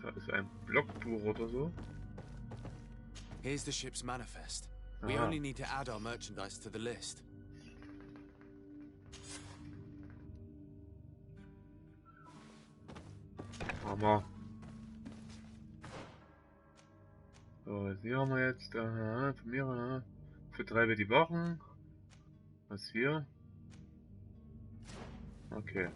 Da ist ein Blockbuch oder so.
Here's the ship's manifest. We
Ah.
only need to add our merchandise to the list.
Hammer. So, hier haben wir jetzt, für mehrere, für 3 wird die Wachen. Was hier? Okay.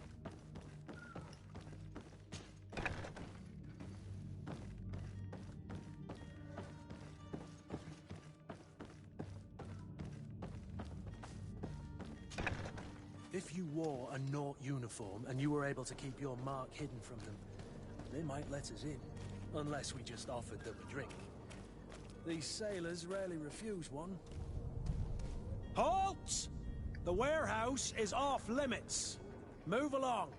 If you wore a Naut uniform and you were able to keep your mark hidden from them, they might let us in, unless we just offered them a drink. These sailors rarely refuse one. Halt! The warehouse is off limits. Move along.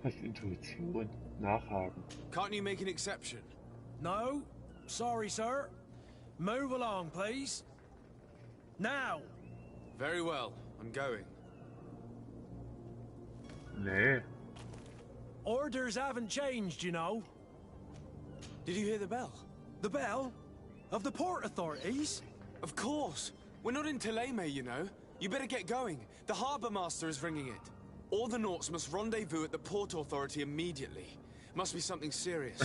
Was Intuition? Nachhaken.
Can't you make an exception?
No, sorry, sir. Move along, please. Now!
Very well, I'm going.
Nee.
Orders haven't changed, you know.
Did you hear the bell?
The bell? Of the port authorities?
Of course. We're not in Teleme, you know. You better get going. The harbour master is ringing it. All the Nauts must rendezvous at the port authority immediately. Must be something serious.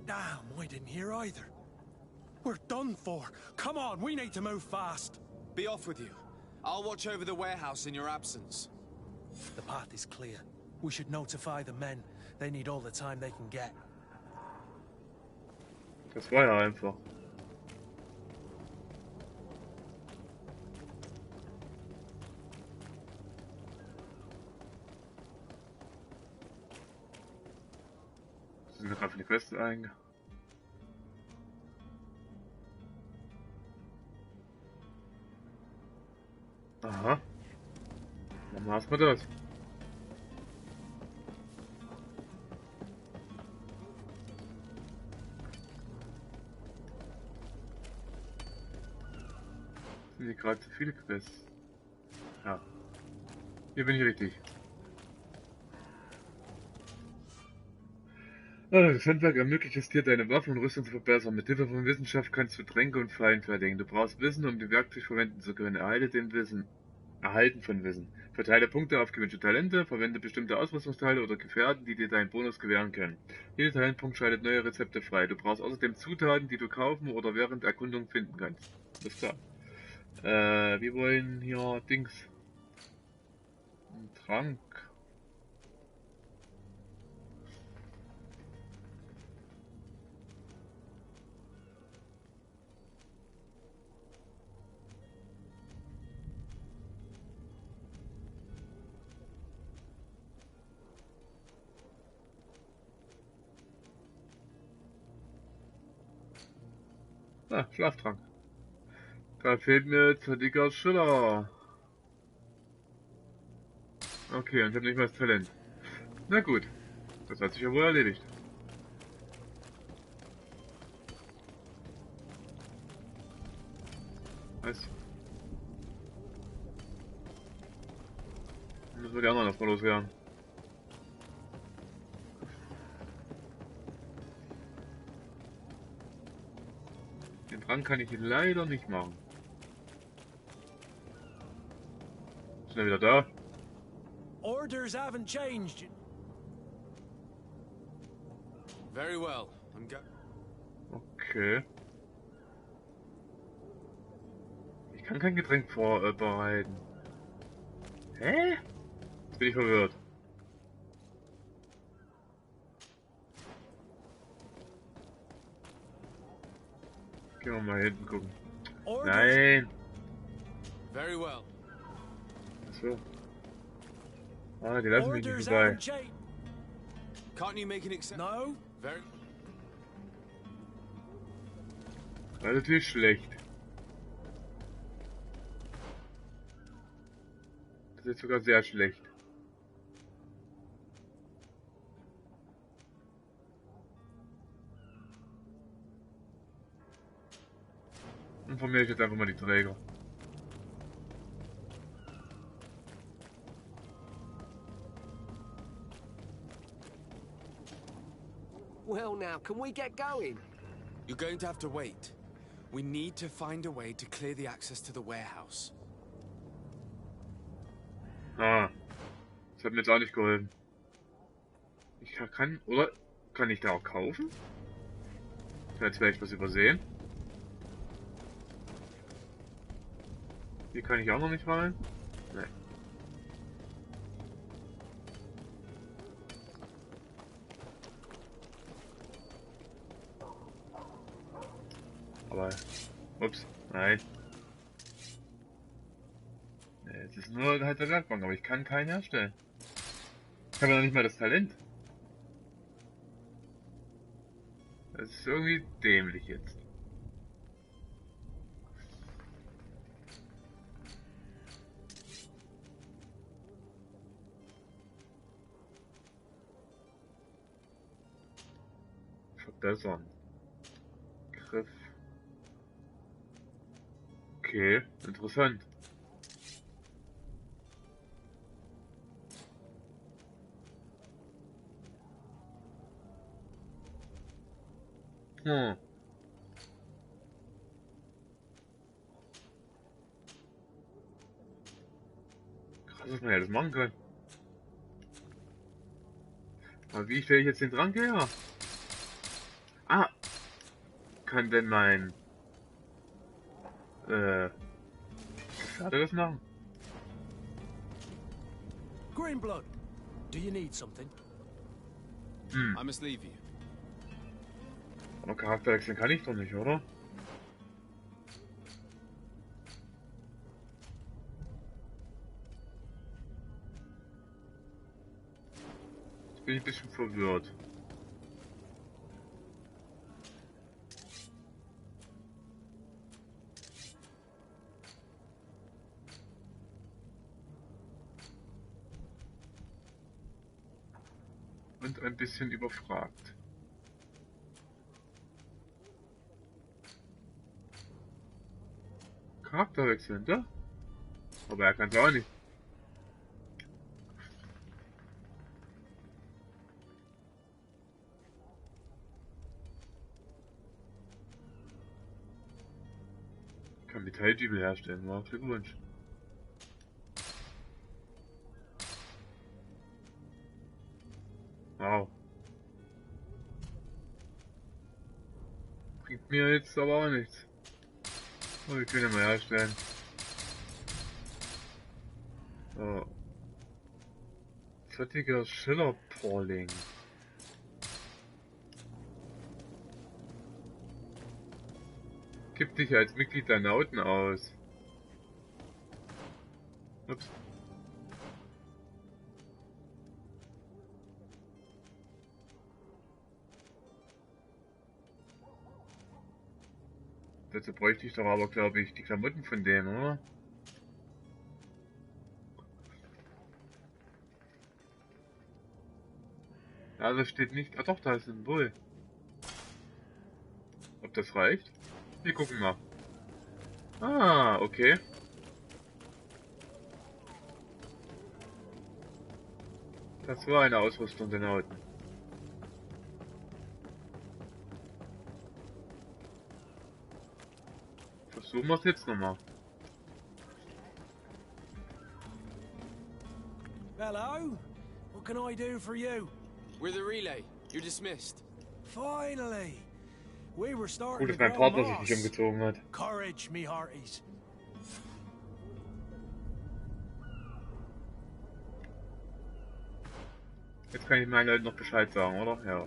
Damn, I didn't hear either. We're done for. Come on, we need to move fast.
Be off with you. I'll watch over the warehouse in your absence.
The path is clear. We should notify the men. They need all the time they can get.
Das war ja einfach. mir gerade für die Quest ein. Aha. Dann machen wir das. Sind hier gerade zu viele Quests? Ja. Hier bin ich richtig. Das Handwerk ermöglicht es dir, deine Waffen und Rüstung zu verbessern. Mit Hilfe von Wissenschaft kannst du Tränke und Fallen fertigen. Du brauchst Wissen, um die Werkzeuge verwenden zu können. Erhalten von Wissen. Verteile Punkte auf gewünschte Talente, verwende bestimmte Ausrüstungsteile oder Gefährten, die dir deinen Bonus gewähren können. Jeder Talentpunkt schaltet neue Rezepte frei. Du brauchst außerdem Zutaten, die du kaufen oder während Erkundung finden kannst. Alles klar. Wir wollen hier Dings. Ein Trank. Ah, Schlaftrank. Da fehlt mir jetzt dicker Schiller. Okay, und ich habe nicht mal das Talent. Na gut, das hat sich ja wohl erledigt. Was? Dann müssen wir die anderen erstmal loswerden. Den Trank kann ich leider nicht machen. Sind wir wieder da?
Orders haven't changed.
Very well. I'm go.
Okay. Ich kann kein Getränk vorbereiten. Hä? Jetzt bin ich verwirrt. Gehen wir mal hinten gucken. Nein!
Very well.
Achso. Ah, die lassen mich nicht vorbei.
Can't you make an exception?
No.
Very.
Das ist natürlich schlecht. Das ist sogar sehr schlecht. Informiere ich jetzt einfach mal die Träger.
Well now, can we get going?
You're going to have to wait. We need to find a way to clear the access to the warehouse.
Ah, das hat mir jetzt auch nicht geholfen. Ich kann, oder kann ich da auch kaufen? Ich habe jetzt vielleicht was übersehen. Hier kann ich auch noch nicht rein. Nee. Aber, ups, nein. Nee, es ist nur halt der Werkbank, aber ich kann keinen herstellen. Ich habe ja noch nicht mal das Talent. Das ist irgendwie dämlich jetzt. Verbessern. Griff. Okay, interessant. Hm. Krass, dass man ja das machen kann. Aber wie stelle ich jetzt den Trank her? Ah! Kann denn mein Gefährte das machen?
Greenblood, do you need something?
Hm.
I must leave you.
Aber Charakter wechseln kann ich doch nicht, oder? Jetzt bin ich ein bisschen verwirrt. und ein bisschen überfragt. Charakter wechseln, da? Aber er kann es auch nicht. Kann Metalldübel herstellen, wow, Glückwunsch. Wow. Bringt mir jetzt aber auch nichts. Oh, wir können ja mal herstellen. So. Zottiger Schillerporling. Gib dich als Mitglied der Nauten aus. Ups. Dazu bräuchte ich doch aber, glaube ich, die Klamotten von denen, oder? Ja, das steht nicht. Ah doch, da ist ein Bull. Ob das reicht? Wir gucken mal. Ah, okay. Das war eine Ausrüstung der Nauten. Versuchen wir es jetzt nochmal.
Hello? What can I do for you?
We're the relay. You're dismissed.
Finally! We were starting
Gut,
to
dass mein
grow
Partner sich
moss.
nicht umgezogen hat.
Courage, me hearties.
Jetzt kann ich meinen Leuten noch Bescheid sagen, oder? Ja.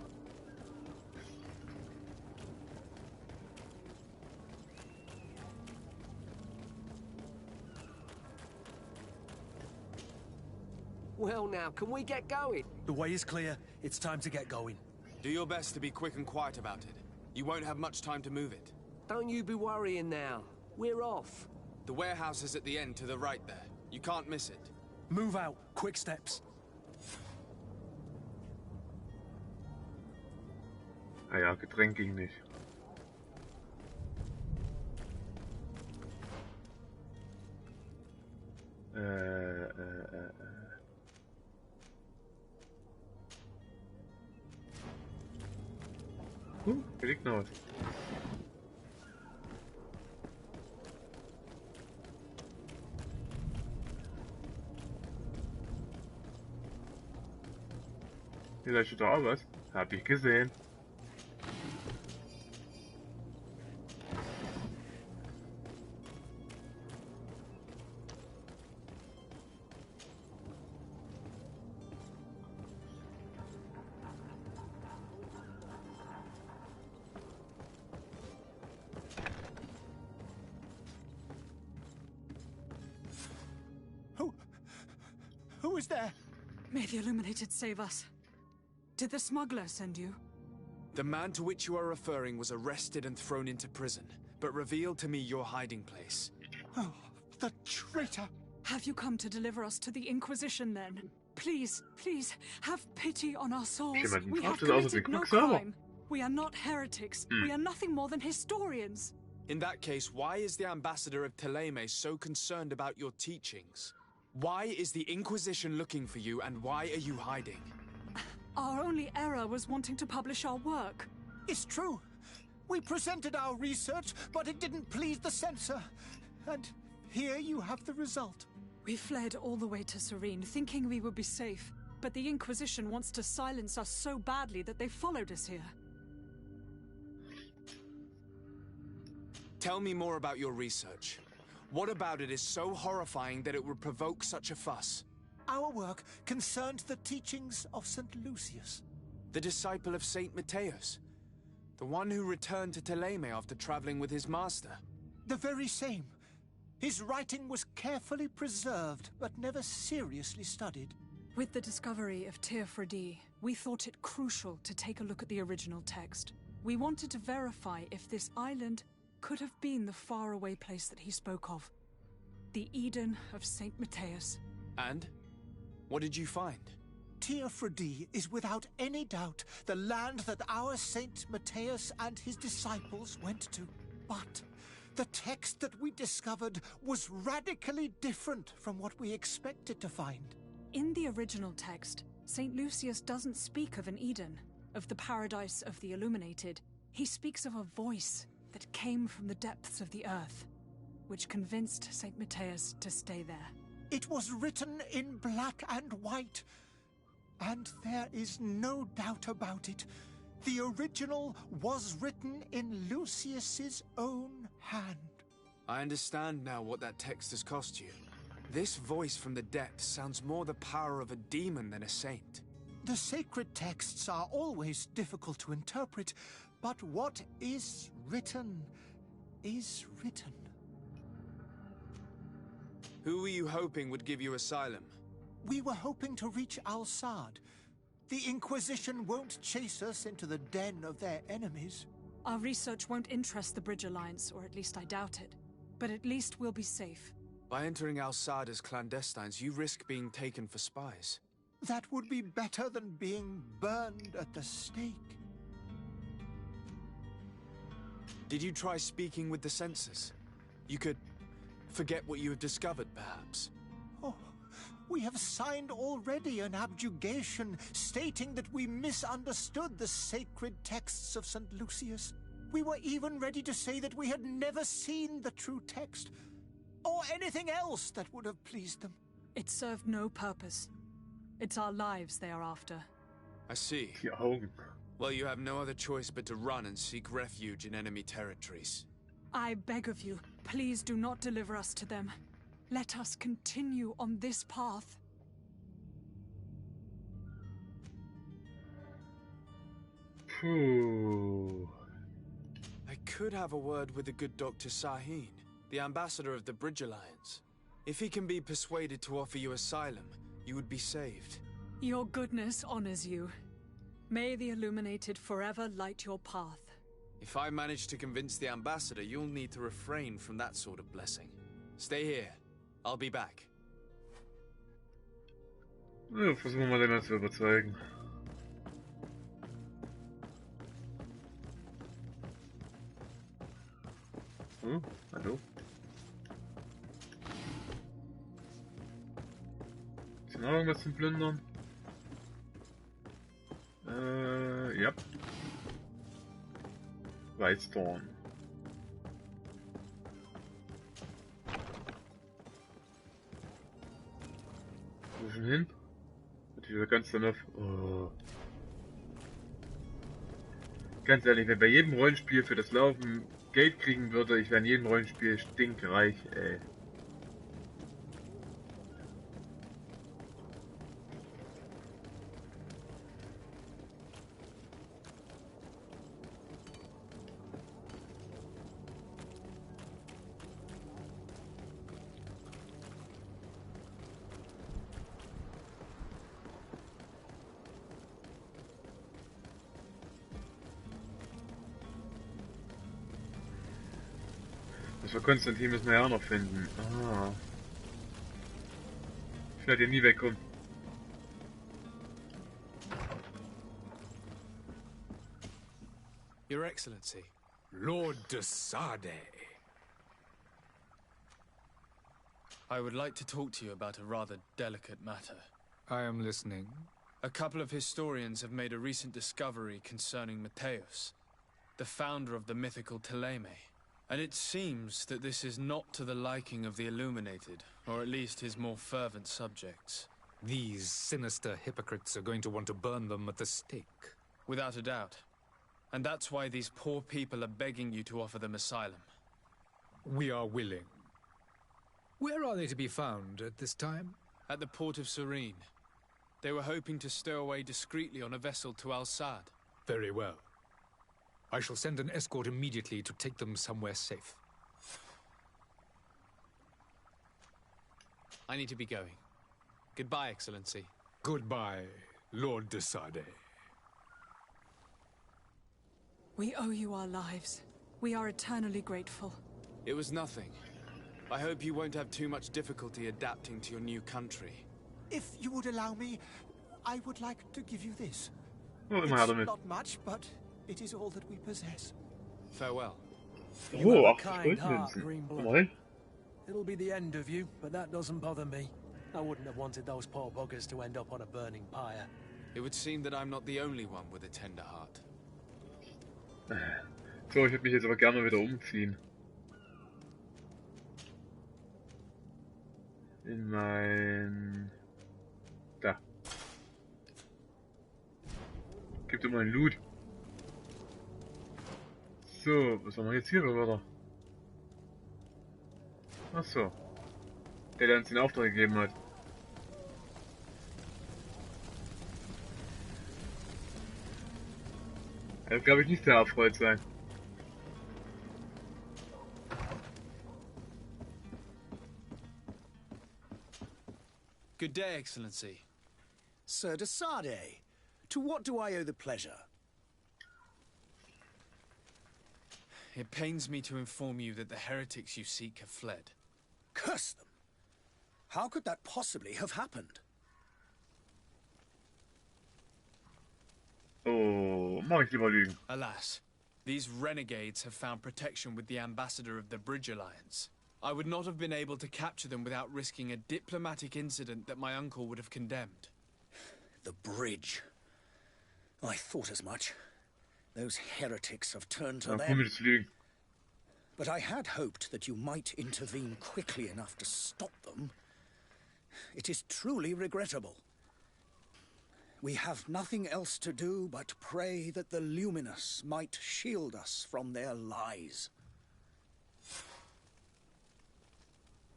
Well now, can we get going?
The way is clear. It's time to get going.
Do your best to be quick and quiet about it. You won't have much time to move it.
Don't you be worrying now. We're off.
The warehouse is at the end to the right there. You can't miss it.
Move out. Quick steps.
Ah ja, Getränk ging nicht. Hier liegt noch was. Hier steht doch auch was. Hab ich gesehen.
Who is there? May the Illuminated save us. Did the smuggler send you?
The man to which you are referring was arrested and thrown into prison, but revealed to me your hiding place.
Oh, the traitor! Have you come to deliver us to the Inquisition, then? Please, please, have pity on our souls. We have committed no crime. We are not heretics. We are nothing more than historians.
In that case, why is the ambassador of Thélème so concerned about your teachings? Why is the Inquisition looking for you, and why are you hiding?
Our only error was wanting to publish our work.
It's true. We presented our research, but it didn't please the censor. And here you have the result.
We fled all the way to Serene, thinking we would be safe. But the Inquisition wants to silence us so badly that they followed us here.
Tell me more about your research. What about it is so horrifying that it would provoke such a fuss?
Our work concerned the teachings of St. Lucius.
The disciple of Saint Matthias? The one who returned to Thélème after traveling with his master?
The very same. His writing was carefully preserved, but never seriously studied.
With the discovery of Théophrodie, we thought it crucial to take a look at the original text. We wanted to verify if this island could have been the faraway place that he spoke of. The Eden of Saint Matthias.
And? What did you find?
Tearfredi is without any doubt the land that our Saint Matthias and his disciples went to. But the text that we discovered was radically different from what we expected to find.
In the original text, St. Lucius doesn't speak of an Eden, of the paradise of the illuminated. He speaks of a voice that came from the depths of the earth, which convinced St. Matthias to stay there.
It was written in black and white, and there is no doubt about it. The original was written in Lucius's own hand.
I understand now what that text has cost you. This voice from the depths sounds more the power of a demon than a saint.
The sacred texts are always difficult to interpret, but what is written is written.
Who were you hoping would give you asylum?
We were hoping to reach Al-Sad. The Inquisition won't chase us into the den of their enemies.
Our research won't interest the Bridge Alliance, or at least I doubt it. But at least we'll be safe.
By entering Al-Sad as clandestines, you risk being taken for spies.
That would be better than being burned at the stake.
Did you try speaking with the censors? You could forget what you have discovered, perhaps.
Oh, we have signed already an abjugation stating that we misunderstood the sacred texts of St. Lucius. We were even ready to say that we had never seen the true text, or anything else that would have pleased them.
It served no purpose. It's our lives they are after.
I see. Well, you have no other choice but to run and seek refuge in enemy territories.
I beg of you, please do not deliver us to them. Let us continue on this path.
I could have a word with the good Dr. Sahin, the ambassador of the Bridge Alliance. If he can be persuaded to offer you asylum, you would be saved.
Your goodness honors you. May the illuminated forever light your path.
If I manage to convince the ambassador, you'll need to refrain from that sort of blessing. Stay here. I'll be back.
Ja, versuchen wir mal den zu überzeugen. Hallo? Ist noch irgendwas zum Plündern? Ja. Weißdorn. Wo schon hin? Wird wieder ganz danach. Oh. Ganz ehrlich, wenn bei jedem Rollenspiel für das Laufen Geld kriegen würde, ich wäre in jedem Rollenspiel stinkreich, ey. Das für Konstantin müssen wir ja auch noch finden. Ah. Ich werde hier nie wegkommen.
Your Excellency.
Lord de Sade.
I would like to talk to you about a rather delicate matter.
I am listening.
A couple of historians have made a recent discovery concerning Matthias, the founder of the mythical Ptolemy. And it seems that this is not to the liking of the illuminated, or at least his more fervent subjects.
These sinister hypocrites are going to want to burn them at the stake.
Without a doubt. And that's why these poor people are begging you to offer them asylum.
We are willing. Where are they to be found at this time?
At the port of Serene. They were hoping to stow away discreetly on a vessel to Al-Sad.
Very well. I shall send an escort immediately to take them somewhere safe.
I need to be going. Goodbye, Excellency.
Goodbye, Lord de Sade.
We owe you our lives. We are eternally grateful.
It was nothing. I hope you won't have too much difficulty adapting to your new country.
If you would allow me, I would like to give you this.
Oh, immer her
It's
damit.
not much, but it is all that we possess.
Farewell.
You have
Oh,
a
80
kind heart,
Goldmünzen.
Greenblood.
Immerhin.
It'll be the end of you, but that doesn't bother me. I wouldn't have wanted those poor buggers to end up on a burning pyre.
It would seem that I'm not the only one with a tender heart.
So, ich würde mich jetzt aber gerne wieder umziehen. In mein... Da. Gibt immer einen Loot. So, was haben wir jetzt hier wieder? Ach so. Der uns den Auftrag gegeben hat. Er wird, glaube ich, nicht sehr erfreut sein.
Good day, Excellency.
Sir de Sardet, to what do I owe the pleasure?
It pains me to inform you that the heretics you seek have fled.
Curse them! How could that possibly have happened?
Oh, mach ich lieber lügen.
Alas, these renegades have found protection with the ambassador of the Bridge Alliance. I would not have been able to capture them without risking a diplomatic incident that my uncle would have condemned.
The bridge. I thought as much. Those heretics have turned to
Ja,
them.
komisches Lügen.
But I had hoped that you might intervene quickly enough to stop them. It is truly regrettable. We have nothing else to do but pray that the Luminous might shield us from their lies.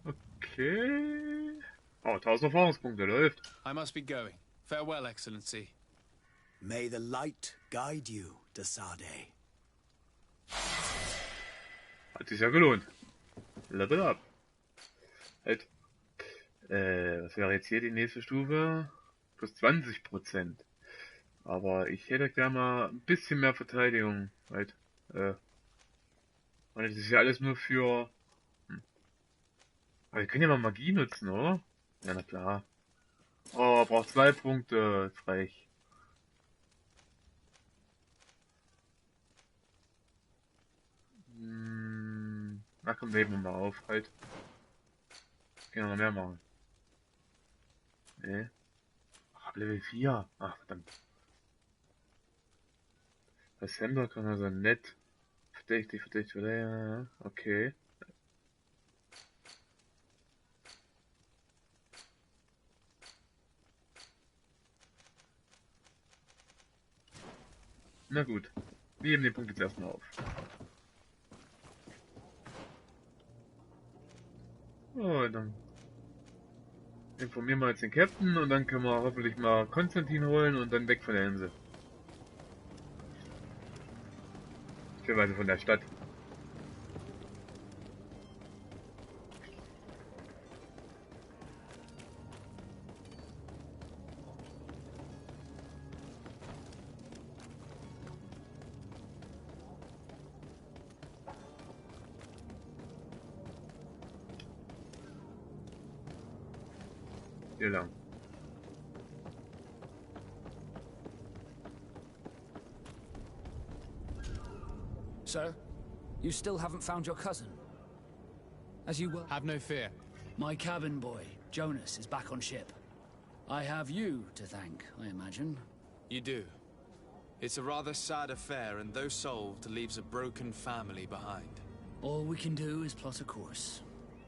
Okay. Oh, 1000 Erfahrungspunkte, läuft.
I must be going. Farewell, Excellency.
May the light guide you, de Sardet.
Hat sich ja gelohnt. Level up. Halt. Was wäre jetzt hier die nächste Stufe? Plus 20%. Aber ich hätte gerne mal ein bisschen mehr Verteidigung. Halt. Und das ist ja alles nur für... Aber wir können ja mal Magie nutzen, oder? Ja, na klar. Oh, braucht 2 Punkte. Frech. Na komm, heben wir mal auf, halt. Können wir noch mehr machen. Nee. Ach, Level 4. Ach, verdammt. Als Händler kann er so nett. Verdächtig, ja. Okay. Na gut. Wir heben den Punkt jetzt erstmal auf. Oh, dann informieren wir jetzt den Captain und dann können wir hoffentlich mal Konstantin holen und dann weg von der Insel. Beziehungsweise von der Stadt. Hier lang.
So, you still haven't found your cousin? As you will.
Have no fear.
My cabin boy, Jonas, is back on ship. I have you to thank, I imagine.
You do. It's a rather sad affair, and though solved, leaves a broken family behind.
All we can do is plot a course.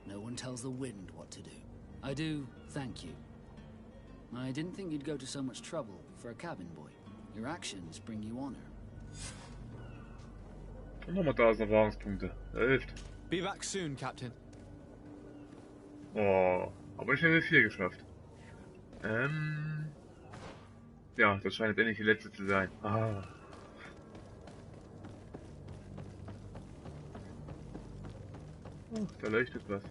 No one tells the wind what to do. I do thank you. I didn't think you'd go to so much trouble for a cabin boy. Your actions bring you honor.
Und nochmal 1000 Erfahrungspunkte. Hilft.
Be back soon, Captain.
Oh, aber ich habe 4 geschafft. Ja, das scheint jetzt endlich die letzte zu sein. Ah. Oh, da leuchtet was.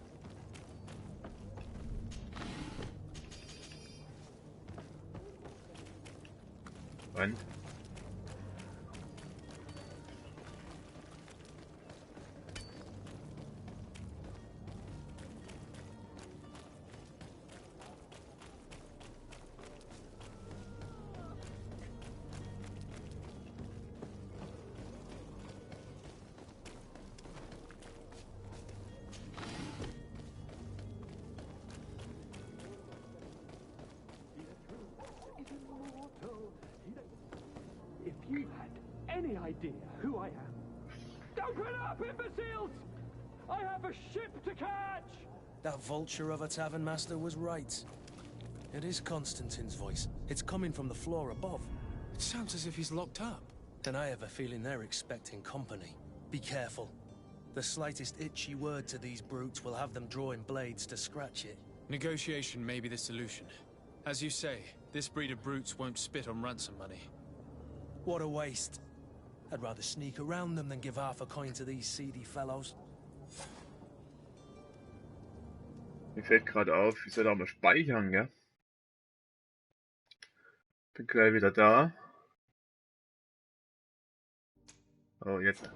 Wand.
any idea who I am? Open up, imbeciles! I have a ship to catch!
That vulture of a tavern master was right. It is Constantine's voice. It's coming from the floor above.
It sounds as if he's locked up.
And I have a feeling they're expecting company. Be careful. The slightest itchy word to these brutes will have them drawing blades to scratch it.
Negotiation may be the solution. As you say, this breed of brutes won't spit on ransom money.
What a waste. I'd rather sneak around them than give half a coin to these seedy fellows.
Mir fällt gerade auf, ich soll auch mal speichern, gell? Bin gleich wieder da. Oh, jetzt.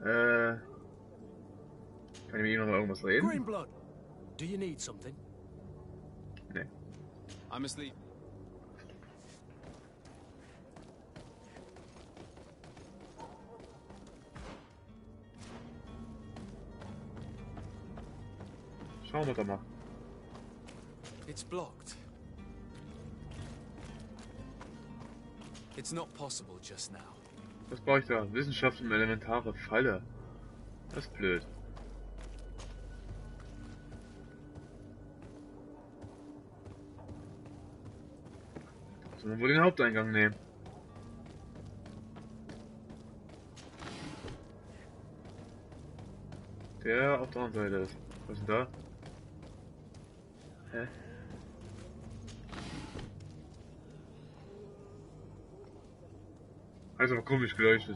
Kann ich mit ihm noch mal irgendwas reden?
Greenblood, do you need something?
Nee.
I'm asleep.
Schauen wir doch mal.
It's blocked. It's not possible just now.
Was brauche ich da? Wissenschaft und elementare Falle. Das ist blöd. Sollen wir wohl den Haupteingang nehmen? Der auf der anderen Seite ist. Was ist denn da? Hä? Also aber komisch geleuchtet.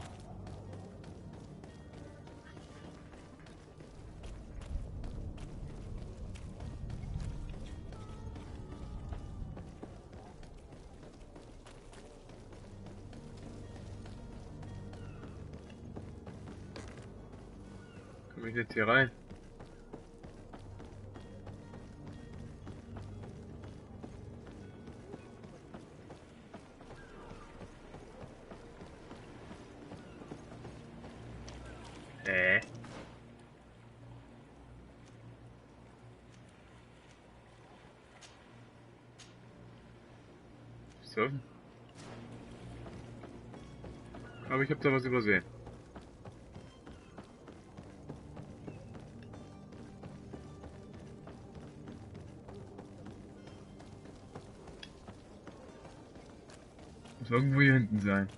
Komme ich jetzt hier rein? So. Aber ich habe da was übersehen. Muss irgendwo hier hinten sein.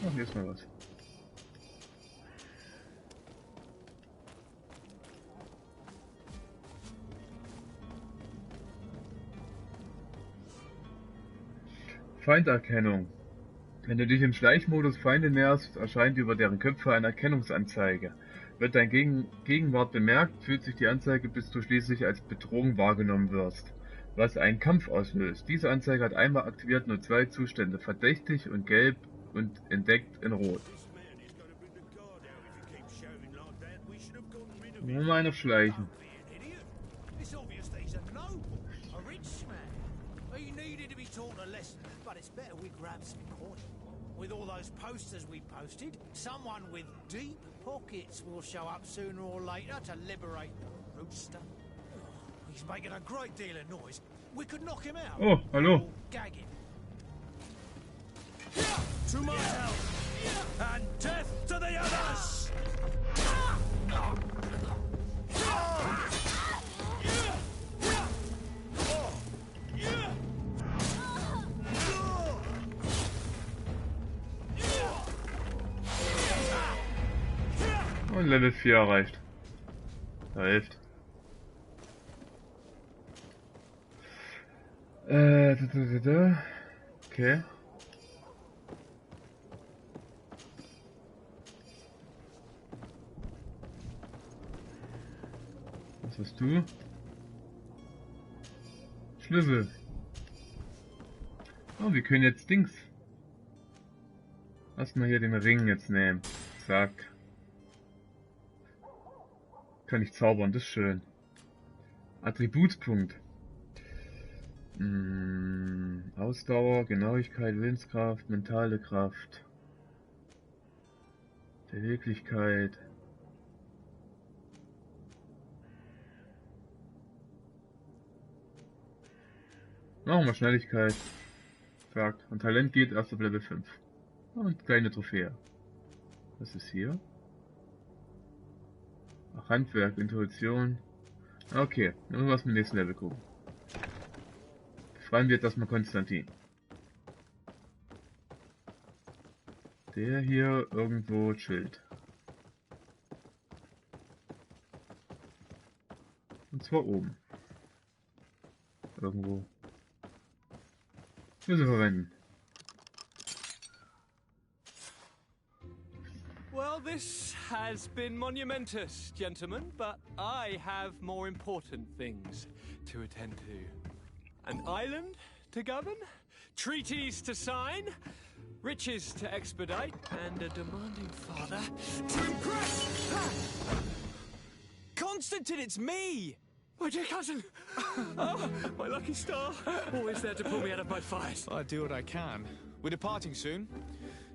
Oh, hier ist mal was. Feinderkennung. Wenn du dich im Schleichmodus Feinde näherst, erscheint über deren Köpfe eine Erkennungsanzeige. Wird dein Gegenwart bemerkt, fühlt sich die Anzeige, bis du schließlich als Bedrohung wahrgenommen wirst, was einen Kampf auslöst. Diese Anzeige hat einmal aktiviert nur zwei Zustände, verdächtig und gelb und entdeckt in rot. Nur mal eine schleichen.
It's obvious that he's a noble, a rich man. He needed to be taught a lesson, but it's better we grab some coin. With all those posters we posted, someone with deep pockets will show up sooner or later to liberate the rooster. He's making a great deal of noise. We could knock him out.
Oh, hallo.
Or gag him. To my help, and death to the others!
Und Level 4 erreicht. Da hilft. Okay. Was hast du? Schlüssel. Oh, wir können jetzt Dings. Lass mal hier den Ring jetzt nehmen. Zack. Kann ich zaubern, das ist schön. Attributspunkt. Ausdauer, Genauigkeit, Willenskraft, mentale Kraft. Beweglichkeit. Machen wir Schnelligkeit. Zack. Und Talent geht erst auf Level 5. Und kleine Trophäe. Was ist hier? Ach, Handwerk, Intuition. Okay, dann müssen wir zum nächsten Level gucken. Befreien wir jetzt erstmal Konstantin. Der hier irgendwo chillt. Und zwar oben. Irgendwo. Müssen wir verwenden.
Well, this has been monumentous, gentlemen, but I have more important things to attend to. An island to govern, treaties to sign, riches to expedite, and a demanding father to impress! Constantine, it's me! My dear cousin! Oh, my lucky star! Always there to pull me out of my fight.
I'll do what I can. We're departing soon.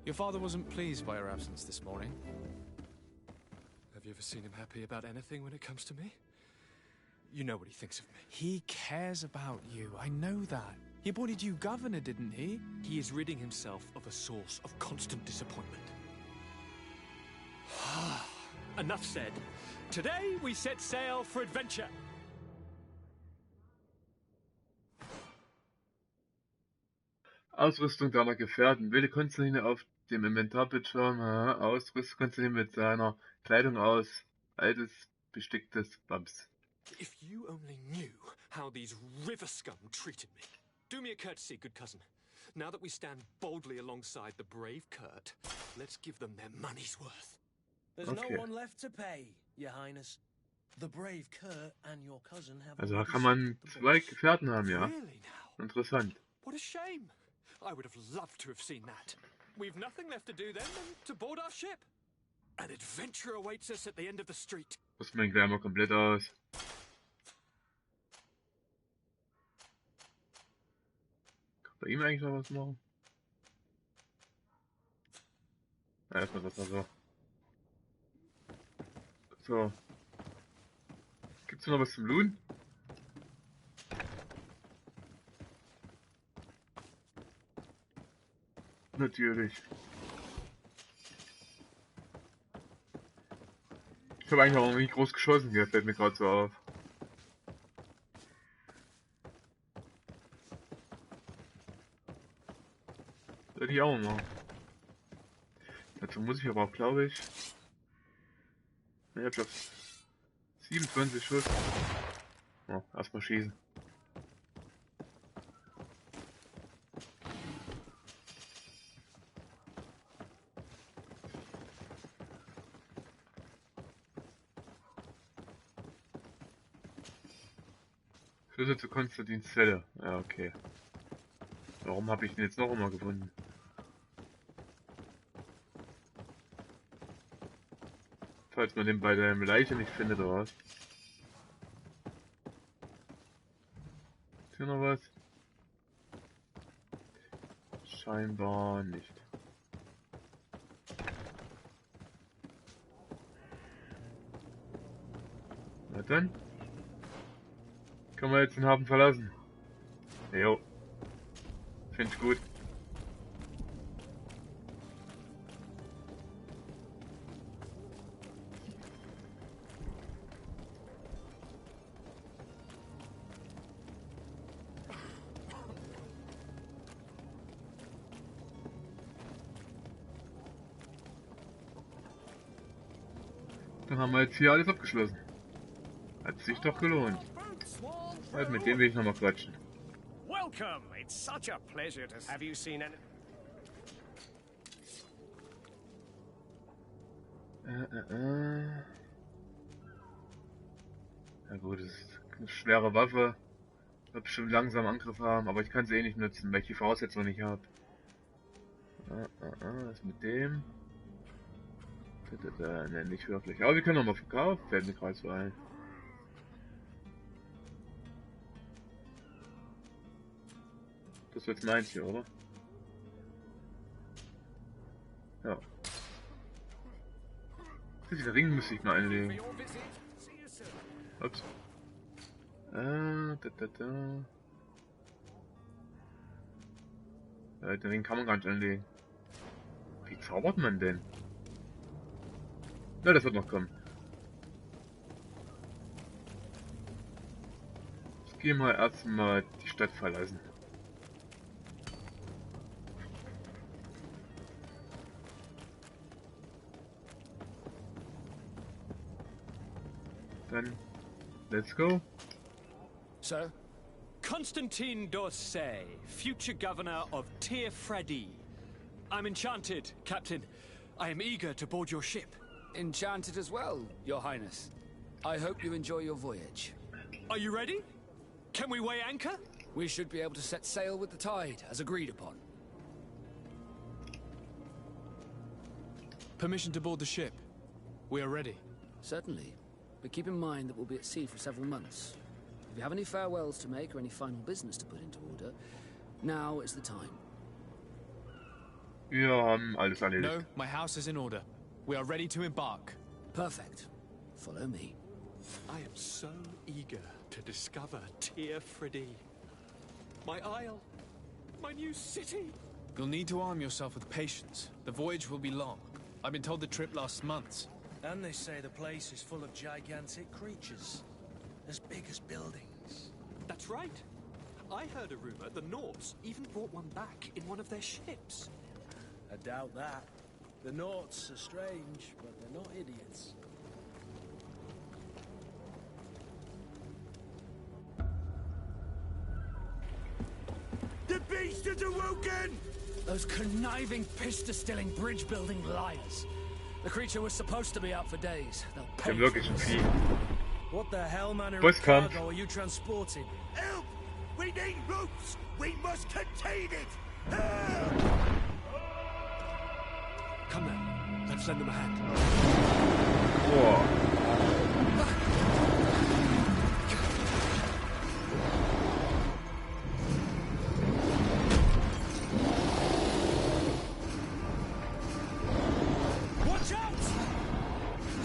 Your father wasn't pleased by your absence this morning.
Have you ever seen him happy about anything when it comes to me? You know what he thinks of me.
He cares about you, I know that. He appointed you governor, didn't he?
He is ridding himself of a source of constant disappointment. Enough said. Today we set sail for adventure.
Ausrüstung deiner Gefährten. Wähle Konstantin auf dem Inventarbildschirm. Ausrüstung Konstantin mit seiner Kleidung aus. Altes, besticktes Bums.
If you only knew how these river scum treated me. Do me a courtesy, good cousin. Now that we stand boldly alongside the brave Kurt, let's give them their money's worth.
There's no one left to pay, Your Highness. The brave Kurt and your cousin have.
Also da kann man zwei Gefährten haben, ja.
Really now?
Interessant.
What a shame. I would have loved to have seen that. We've nothing left to do then than to board our ship. An adventure awaits us at the end of the street.
Rüsten wir ihn gleich mal komplett aus. Kann bei ihm eigentlich noch was machen? Ja, erstmal das mal so. So. Gibt's noch was zum Looten? Natürlich. Ich habe eigentlich auch noch nicht groß geschossen hier, fällt mir gerade so auf. Sollte ich auch machen. Dazu muss ich aber auch, glaube ich. Ich hab schon 27 Schuss. Oh, erstmal schießen. Schlüssel zu Konstantins Zelle. Ja, okay. Warum habe ich den jetzt noch immer gefunden? Falls man den bei der Leiche nicht findet, oder was? Ist hier noch was? Scheinbar nicht. Na dann. Können wir jetzt den Hafen verlassen? Jo. Find's gut. Dann haben wir jetzt hier alles abgeschlossen. Hat sich doch gelohnt. Also mit dem will ich nochmal quatschen.
Welcome! It's such a pleasure to have you seen any...
Ja gut, das ist eine schwere Waffe. Wird bestimmt langsam Angriff haben, aber ich kann sie eh nicht nutzen, weil ich die Voraussetzungen nicht habe. Was mit dem? Ne, nicht wirklich. Aber wir können nochmal verkaufen, fällt mir gerade so ein. Das wird meins hier, oder? Ja. Den Ring müsste ich mal einlegen. Ups. Ja, den Ring kann man gar nicht einlegen. Wie zaubert man denn? Na, das wird noch kommen. Jetzt gehen wir erstmal die Stadt verlassen. Dann, let's go.
Sir? Constantine d'Orsay, future governor of Tir Freddy. I'm enchanted, Captain. I am eager to board your ship.
Enchanted as well, Your Highness. I hope you enjoy your voyage.
Are you ready? Can we weigh anchor?
We should be able to set sail with the tide, as agreed upon.
Permission to board the ship. We are ready.
Certainly. But keep in mind that we'll be at sea for several months. If you have any farewells to make or any final business to put into order, now is the time.
Wir haben alles erledigt.
No, my house is in order. We are ready to embark.
Perfect. Follow me.
I am so eager to discover Tir Freddy. My isle. My new city.
You'll need to arm yourself with patience. The voyage will be long. I've been told the trip lasts months.
And they say the place is full of gigantic creatures. As big as buildings.
That's right. I heard a rumor the Norts even brought one back in one of their ships.
I doubt that. The Norts are strange, but they're not idiots.
The beast is awoken!
Those conniving, pista-stilling, bridge-building liars. The creature was supposed to be out for days. They'll pay for it.
What the hell manner
Bus
of
kommt.
cargo are you transporting?
Help! We need ropes! We must contain it! Help!
Come then, let's lend them a hand.
Boah.
Watch out!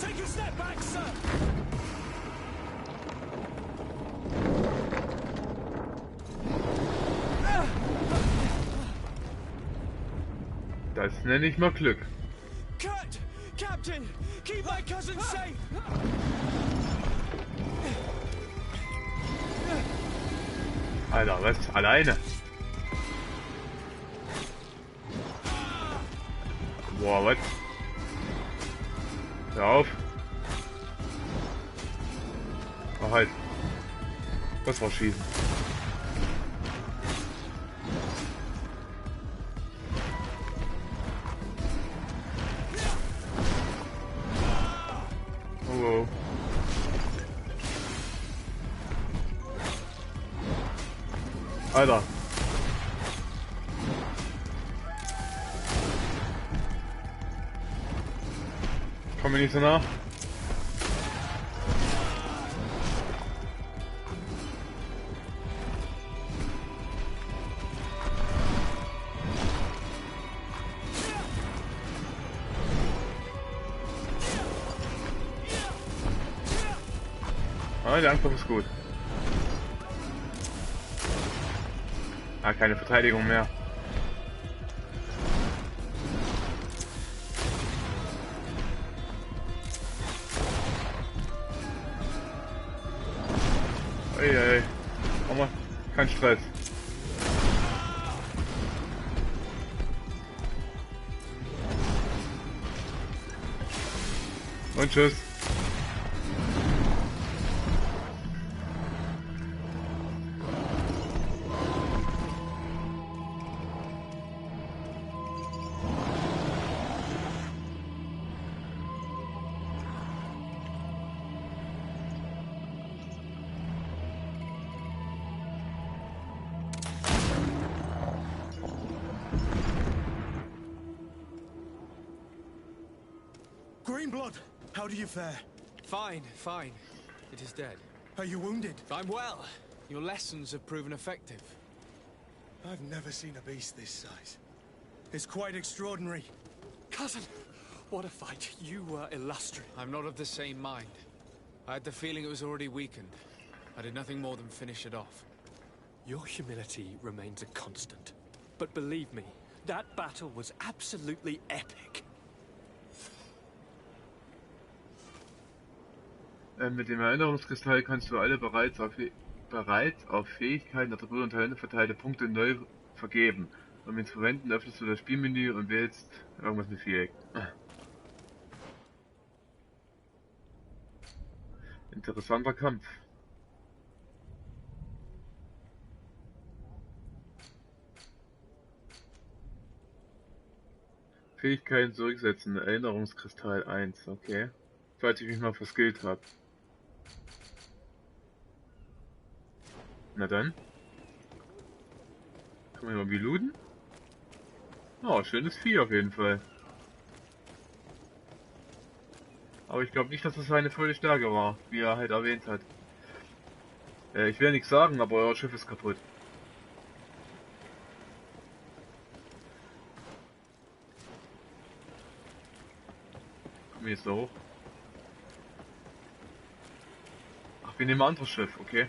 Take a step back, sir!
Das nenne ich mal Glück.
Cut! Captain! Keep my cousin safe!
Alter, was? Alleine? Boah, was? Hör auf. Ach halt. Das war schießen. Oh. Alter. Komm mir nicht so nah. Ah, der Angriff ist gut. Ah, keine Verteidigung mehr. Ey. Mach mal, kein Stress. Und tschüss.
Green blood, how do you fare?
Fine, fine. It is dead.
Are you wounded?
I'm well. Your lessons have proven effective.
I've never seen a beast this size. It's quite extraordinary.
Cousin, what a fight. You were illustrious.
I'm not of the same mind. I had the feeling it was already weakened. I did nothing more than finish it off.
Your humility remains a constant. But believe me, that battle was absolutely epic.
Mit dem Erinnerungskristall kannst du alle bereits auf Fähigkeiten, Attribute und Talente verteilte Punkte neu vergeben. Um ihn zu verwenden, öffnest du das Spielmenü und wählst irgendwas mit Viereck. Interessanter Kampf. Fähigkeiten zurücksetzen, Erinnerungskristall 1, okay. Falls ich mich mal verskillt habe. Na dann. Kann man irgendwie looten? Oh, schönes Vieh auf jeden Fall. Aber ich glaube nicht, dass es seine volle Stärke war, wie er halt erwähnt hat. Ich will nichts sagen, aber euer Schiff ist kaputt. Kommen wir jetzt da hoch? Ach, wir nehmen ein anderes Schiff, okay.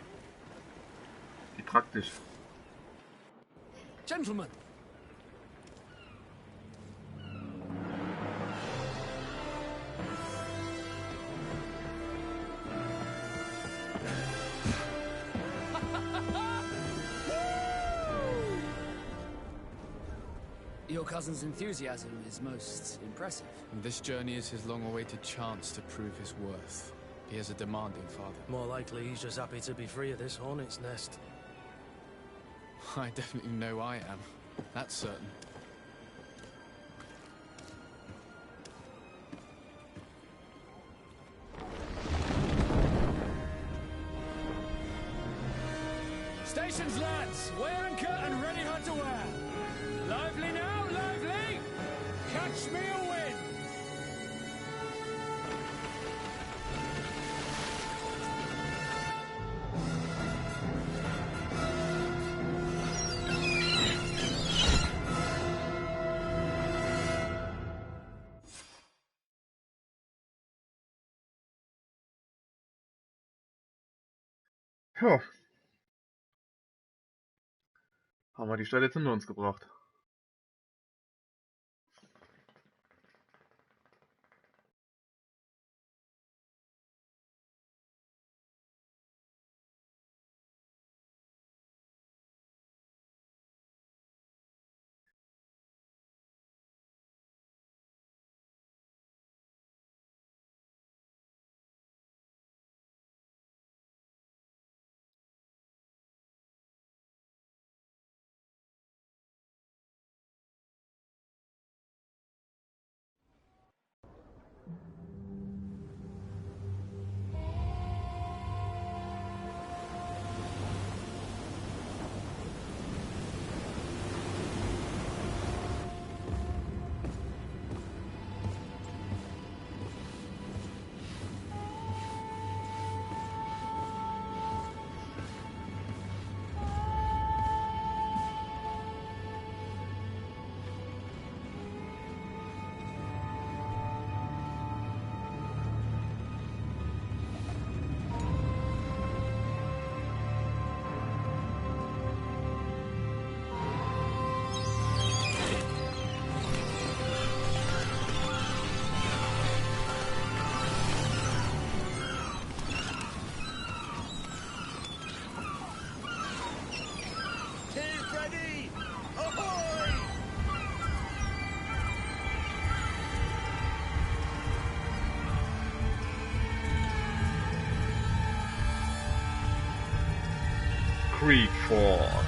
Wie praktisch.
Gentlemen!
Your cousin's enthusiasm is most impressive.
And this journey is his long-awaited chance to prove his worth. He has a demanding father.
More likely he's just happy to be free of this hornet's nest.
I definitely know I am. That's certain.
Stations, lads! Weigh anchor and ready hard to wear. Lively now, lively! Catch me a wind!
Ja. Haben wir die Stadt jetzt hinter uns gebracht. GreedFall.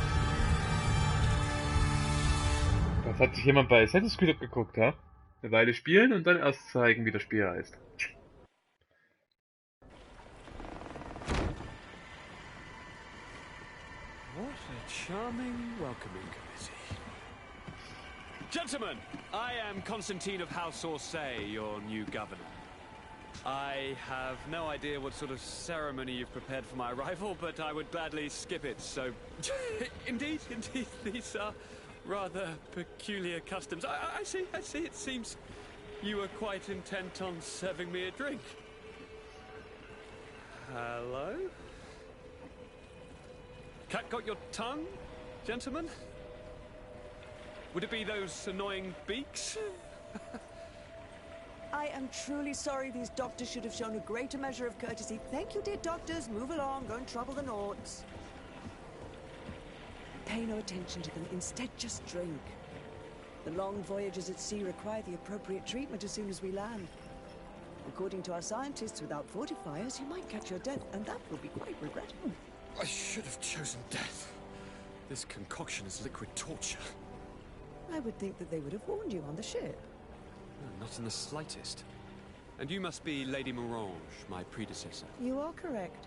Das hat sich jemand bei Assassin's Creed abgeguckt, ha? Eine Weile spielen und dann erst zeigen, wie das Spiel heißt.
What a charming welcoming committee. Gentlemen, I am Constantine of House Orsay, your new governor. I have no idea what sort of ceremony you've prepared for my arrival, but I would gladly skip it, so... Indeed, these are rather peculiar customs. I see, it seems you were quite intent on serving me a drink. Hello? Cat got your tongue, gentlemen? Would it be those annoying beaks?
I am truly sorry. These doctors should have shown a greater measure of courtesy. Thank you, dear doctors. Move along. Don't trouble the Nauts. Pay no attention to them. Instead, just drink. The long voyages at sea require the appropriate treatment as soon as we land. According to our scientists, without fortifiers, you might catch your death, and that will be quite regrettable.
I should have chosen death. This concoction is liquid torture.
I would think that they would have warned you on the ship.
No, not in the slightest. And you must be Lady Morange, my predecessor.
You are correct.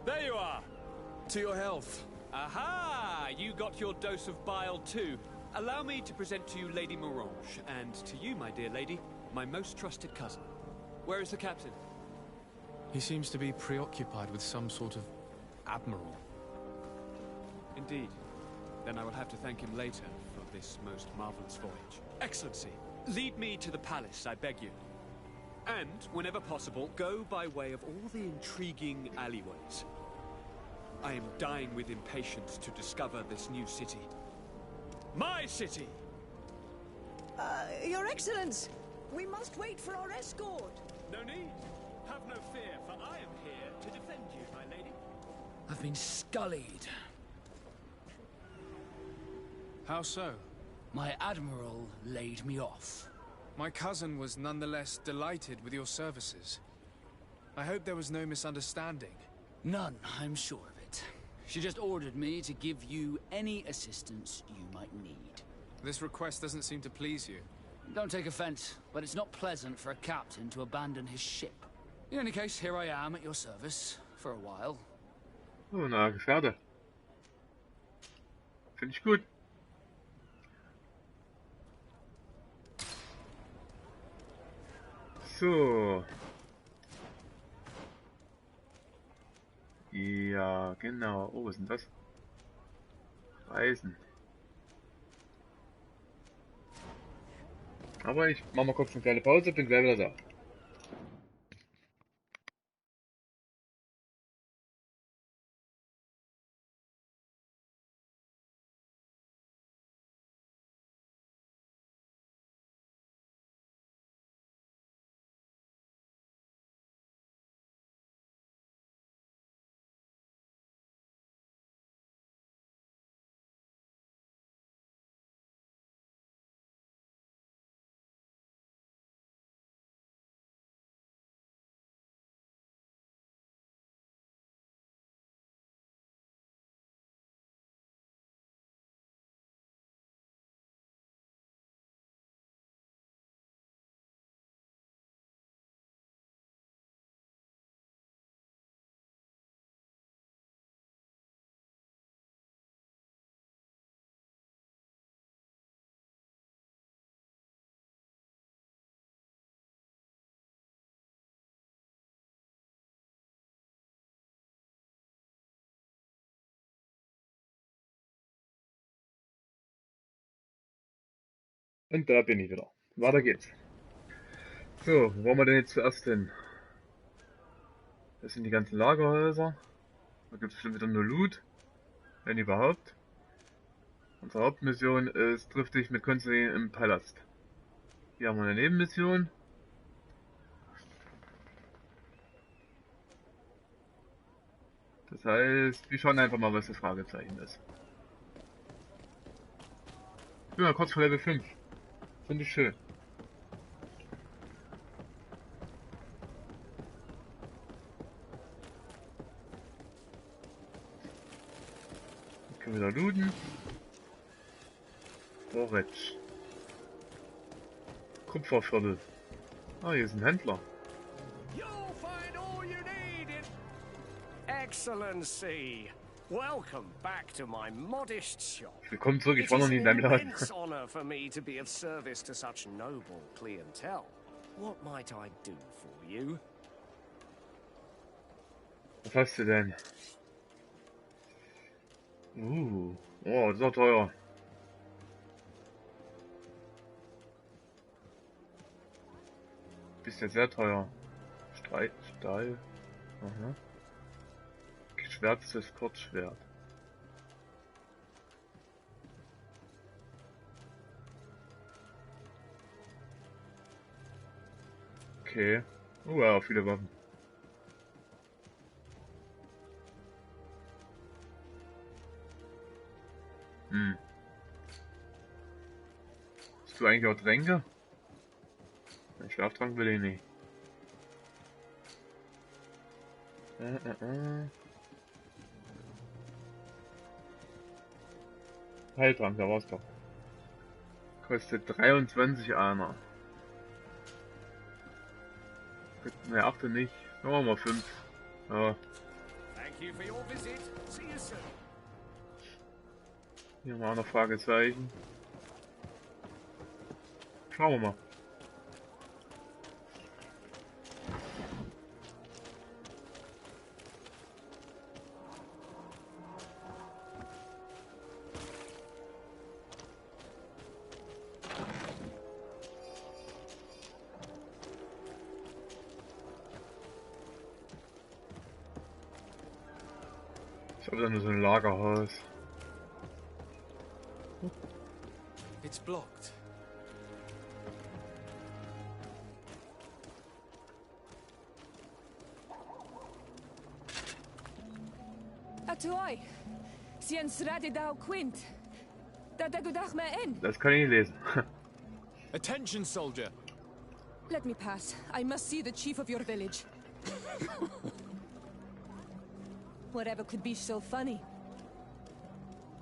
There you are!
To your health.
Aha! You got your dose of bile too. Allow me to present to you Lady Morange, and to you, my dear lady, my most trusted cousin. Where is the captain?
He seems to be preoccupied with some sort of admiral.
Indeed. Then I will have to thank him later for this most marvelous voyage. Excellency, lead me to the palace, I beg you. And, whenever possible, go by way of all the intriguing alleyways. I am dying with impatience to discover this new city. My city!
Your Excellence! We must wait for our escort!
No need. Have no fear, for I am here to defend you, my lady.
I've been scullied.
How so?
My admiral laid me off.
My cousin was nonetheless delighted with your services. I hope there was no misunderstanding.
None, I'm sure of it. She just ordered me to give you any assistance you might need.
This request doesn't seem to please you.
Don't take offense, but it's not pleasant for a captain to abandon his ship. In any case, here I am at your service, for a while.
Oh, na, Gefährte. Finde ich gut. So. Ja, genau. Oh, was ist denn das? Reisen. Aber ich mache mal kurz eine kleine Pause, bin gleich wieder da. Und da bin ich wieder. Weiter geht's. So, wo wollen wir denn jetzt zuerst hin? Das sind die ganzen Lagerhäuser. Da gibt es bestimmt wieder nur Loot. Wenn überhaupt. Unsere Hauptmission ist, triff dich mit Konstantin im Palast. Hier haben wir eine Nebenmission. Das heißt, wir schauen einfach mal, was das Fragezeichen ist. Ich bin mal kurz vor Level 5. Finde ich schön. Jetzt können wir da looten. Storage. Kupferviertel. Ah, hier ist ein Händler.
You'll find all you need in Excellency. Welcome back to my modest shop.
Willkommen zurück, ich war noch nie in deinem Laden.
It's an immense honor for me to be of service to such noble clientele. What might I do for you?
Was hast du denn? Oh, das ist auch teuer. Ist ja sehr teuer. Stahl. Aha. Geschwärztes Kurzschwert. Okay. Ja, viele Waffen. Hast du eigentlich auch Tränke? Ein Schlaftrank will ich nicht. Heiltrank, da war's doch. Kostet 23 einer. Ne, 8 nicht. Machen wir mal 5. Ja. Hier haben wir auch noch Fragezeichen. Schauen wir mal. Ich habe da nur so ein Lagerhaus.
It's blocked.
Atuoi, Siens Radidau Quint. Dadagudach me in.
Das kann ich nicht lesen.
Attention, soldier.
Let me pass. I must see the chief of your village. Whatever could be so funny.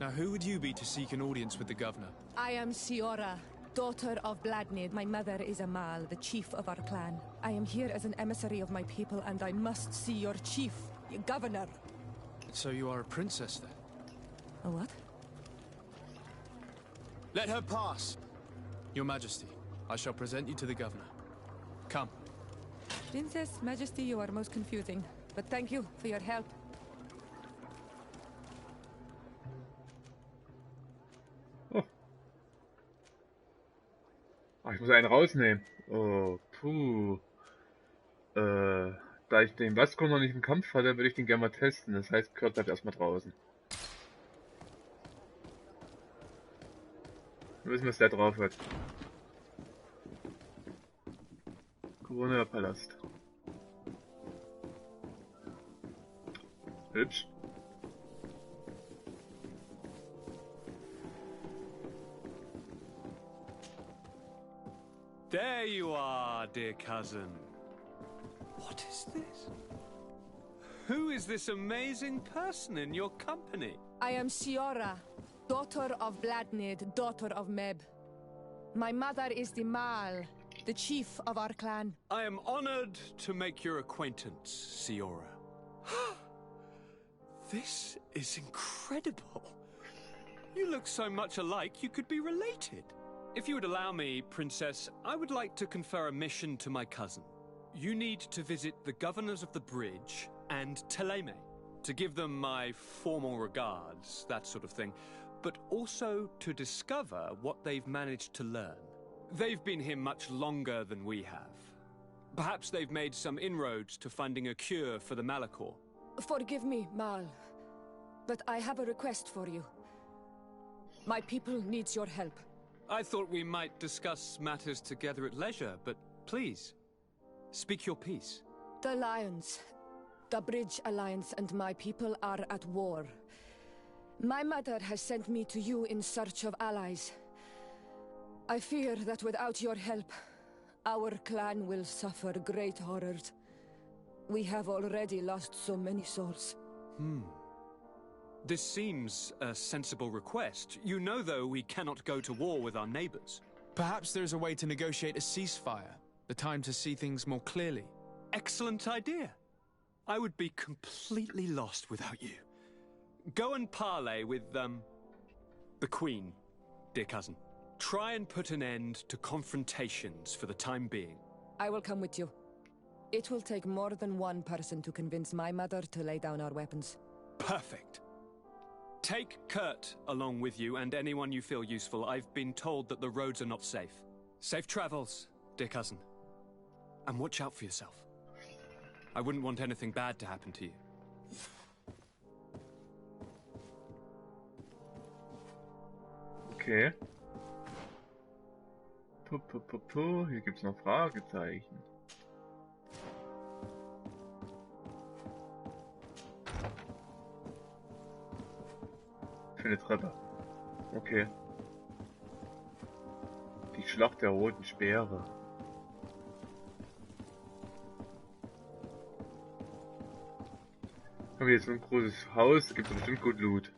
Now, who would you be to seek an audience with the governor?
I am Siora, daughter of Bladnid. My mother is Amal, the chief of our clan. I am here as an emissary of my people, and I must see your chief, your governor.
So you are a princess, then?
A what?
Let her pass! Your Majesty, I shall present you to the governor. Come.
Princess, Majesty, you are most confusing. But thank you for your help.
Ach, ich muss einen rausnehmen. Oh, puh. Da ich den Vasco noch nicht im Kampf hatte, würde ich den gerne mal testen. Das heißt, Kurt bleibt erstmal draußen. Wir wissen, was der drauf hat. Corona-Palast. Hübsch.
There you are, dear cousin. What is this? Who is this amazing person in your company?
I am Siora, daughter of Bladnid, daughter of Meb. My mother is the Mal, the chief of our clan.
I am honored to make your acquaintance, Siora. This is incredible. You look so much alike you could be related. If you would allow me, Princess, I would like to confer a mission to my cousin. You need to visit the governors of the bridge and Teleme, to give them my formal regards, that sort of thing, but also to discover what they've managed to learn. They've been here much longer than we have. Perhaps they've made some inroads to finding a cure for the Malachor.
Forgive me, Mal, but I have a request for you. My people needs your help.
I thought we might discuss matters together at leisure, but please, speak your piece.
The Lions, the Bridge Alliance and my people are at war. My mother has sent me to you in search of allies. I fear that without your help, our clan will suffer great horrors. We have already lost so many souls.
This seems a sensible request. You know, though, we cannot go to war with our neighbors.
Perhaps there's a way to negotiate a ceasefire. The time to see things more clearly.
Excellent idea. I would be completely lost without you. Go and parley with, the Queen, dear cousin. Try and put an end to confrontations for the time being.
I will come with you. It will take more than one person to convince my mother to lay down our weapons.
Perfect. Take Kurt along with you and anyone you feel useful. I've been told that the roads are not safe. Safe travels, dear cousin. And watch out for yourself. I wouldn't want anything bad to happen to you.
Okay. Hier gibt's noch Fragezeichen. Für eine Treppe. Okay. Die Schlacht der Roten Speere. Haben wir jetzt so ein großes Haus, da gibt es bestimmt gut Loot.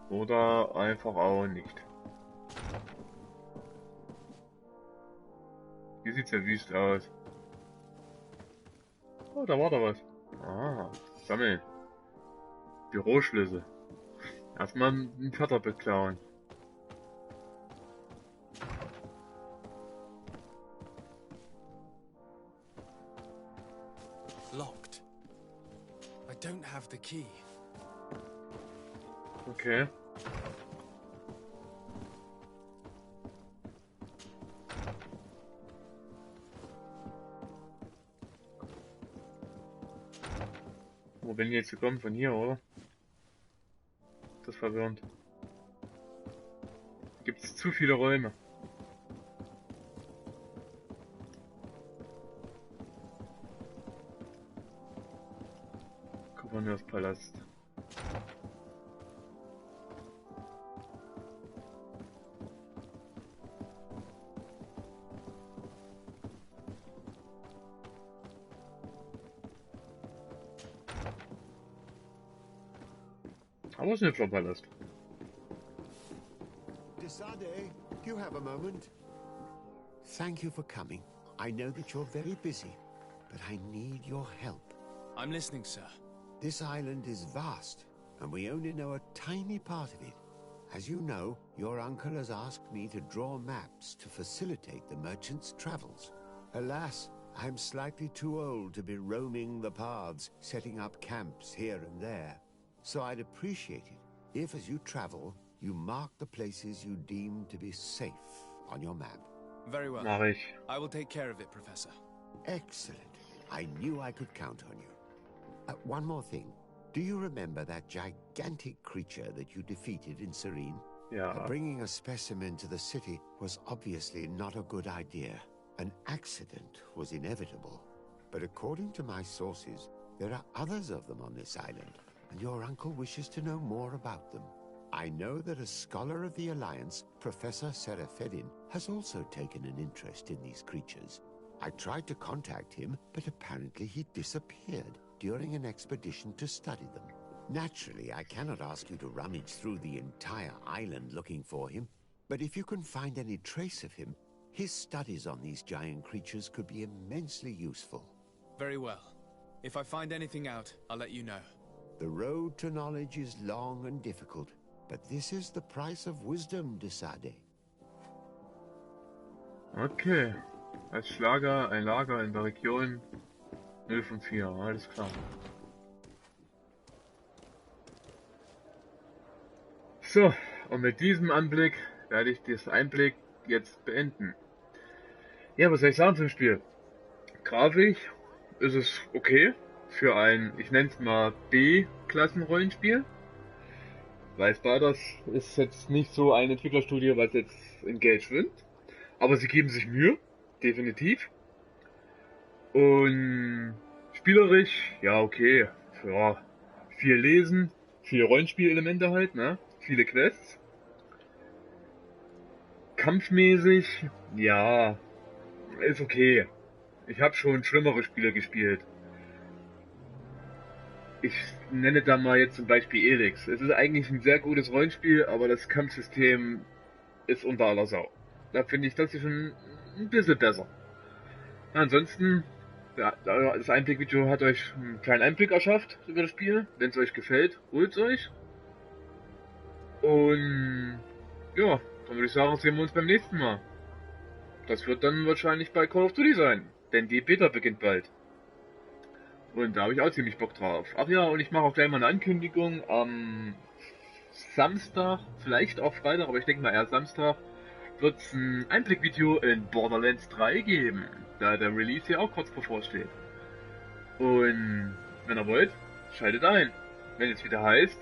Oder einfach auch nicht. Hier sieht's ja wüst aus. Oh, da war da was. Ah, sammeln. Büroschlüssel. Erstmal einen Cutter beklauen.
Locked. I don't have the key.
Okay. Wo bin ich jetzt gekommen? Von hier, oder? Das ist verwirrend. Gibt es zu viele Räume? Gouverneurspalast. Aber es ist ein hübscher Palast.
Desade, do you have a moment? Thank you for coming. I know that you're very busy, but I need your help.
I'm listening, sir.
This island is vast, and we only know a tiny part of it. As you know, your uncle has asked me to draw maps to facilitate the merchant's travels. Alas, I'm slightly too old to be roaming the paths, setting up camps here and there. So I'd appreciate it if, as you travel, you mark the places you deem to be safe on your map.
Very well.
Mach ich.
I will take care of it, Professor.
Excellent. I knew I could count on you. One more thing. Do you remember that gigantic creature that you defeated in Serene?
Yeah.
Bringing a specimen to the city was obviously not a good idea. An accident was inevitable. But according to my sources, there are others of them on this island, and your uncle wishes to know more about them. I know that a scholar of the Alliance, Professor Serafedin, has also taken an interest in these creatures. I tried to contact him, but apparently he disappeared during an expedition to study them. Naturally, I cannot ask you to rummage through the entire island looking for him, but if you can find any trace of him, his studies on these giant creatures could be immensely useful.
Very well. If I find anything out, I'll let you know.
The road to knowledge is long and difficult, but this is the price of wisdom, Desade.
Okay. Als Schlager ein Lager in der Region 0 von 4, alles klar. So, und mit diesem Anblick werde ich das Einblick jetzt beenden. Ja, was soll ich sagen zum Spiel? Grafisch ist es okay für ein, ich nenne es mal B-Klassen-Rollenspiel. Weil Spaß ist jetzt nicht so ein Entwicklerstudio, was jetzt in Geld schwimmt. Aber sie geben sich Mühe, definitiv. Und spielerisch, ja okay, ja, viel Lesen, viele Rollenspielelemente halt, ne? Viele Quests. Kampfmäßig, ja, ist okay. Ich habe schon schlimmere Spiele gespielt. Ich nenne da mal jetzt zum Beispiel Elix. Es ist eigentlich ein sehr gutes Rollenspiel, aber das Kampfsystem ist unter aller Sau. Da finde ich das hier schon ein bisschen besser. Ansonsten, ja, das Einblick-Video hat euch einen kleinen Einblick erschafft über das Spiel. Wenn es euch gefällt, holt es euch. Und ja, Dann würde ich sagen, sehen wir uns beim nächsten Mal. Das wird dann wahrscheinlich bei Call of Duty sein, denn die Beta beginnt bald. Und da habe ich auch ziemlich Bock drauf. Ach ja, und ich mache auch gleich mal eine Ankündigung. Am Samstag, vielleicht auch Freitag, aber ich denke mal eher Samstag, wird es ein Einblick-Video in Borderlands 3 geben, da der Release hier auch kurz bevorsteht. Und wenn ihr wollt, schaltet ein, wenn es wieder heißt,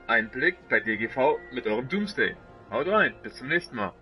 Einblick bei DGV mit eurem Doomsday. Haut rein, bis zum nächsten Mal.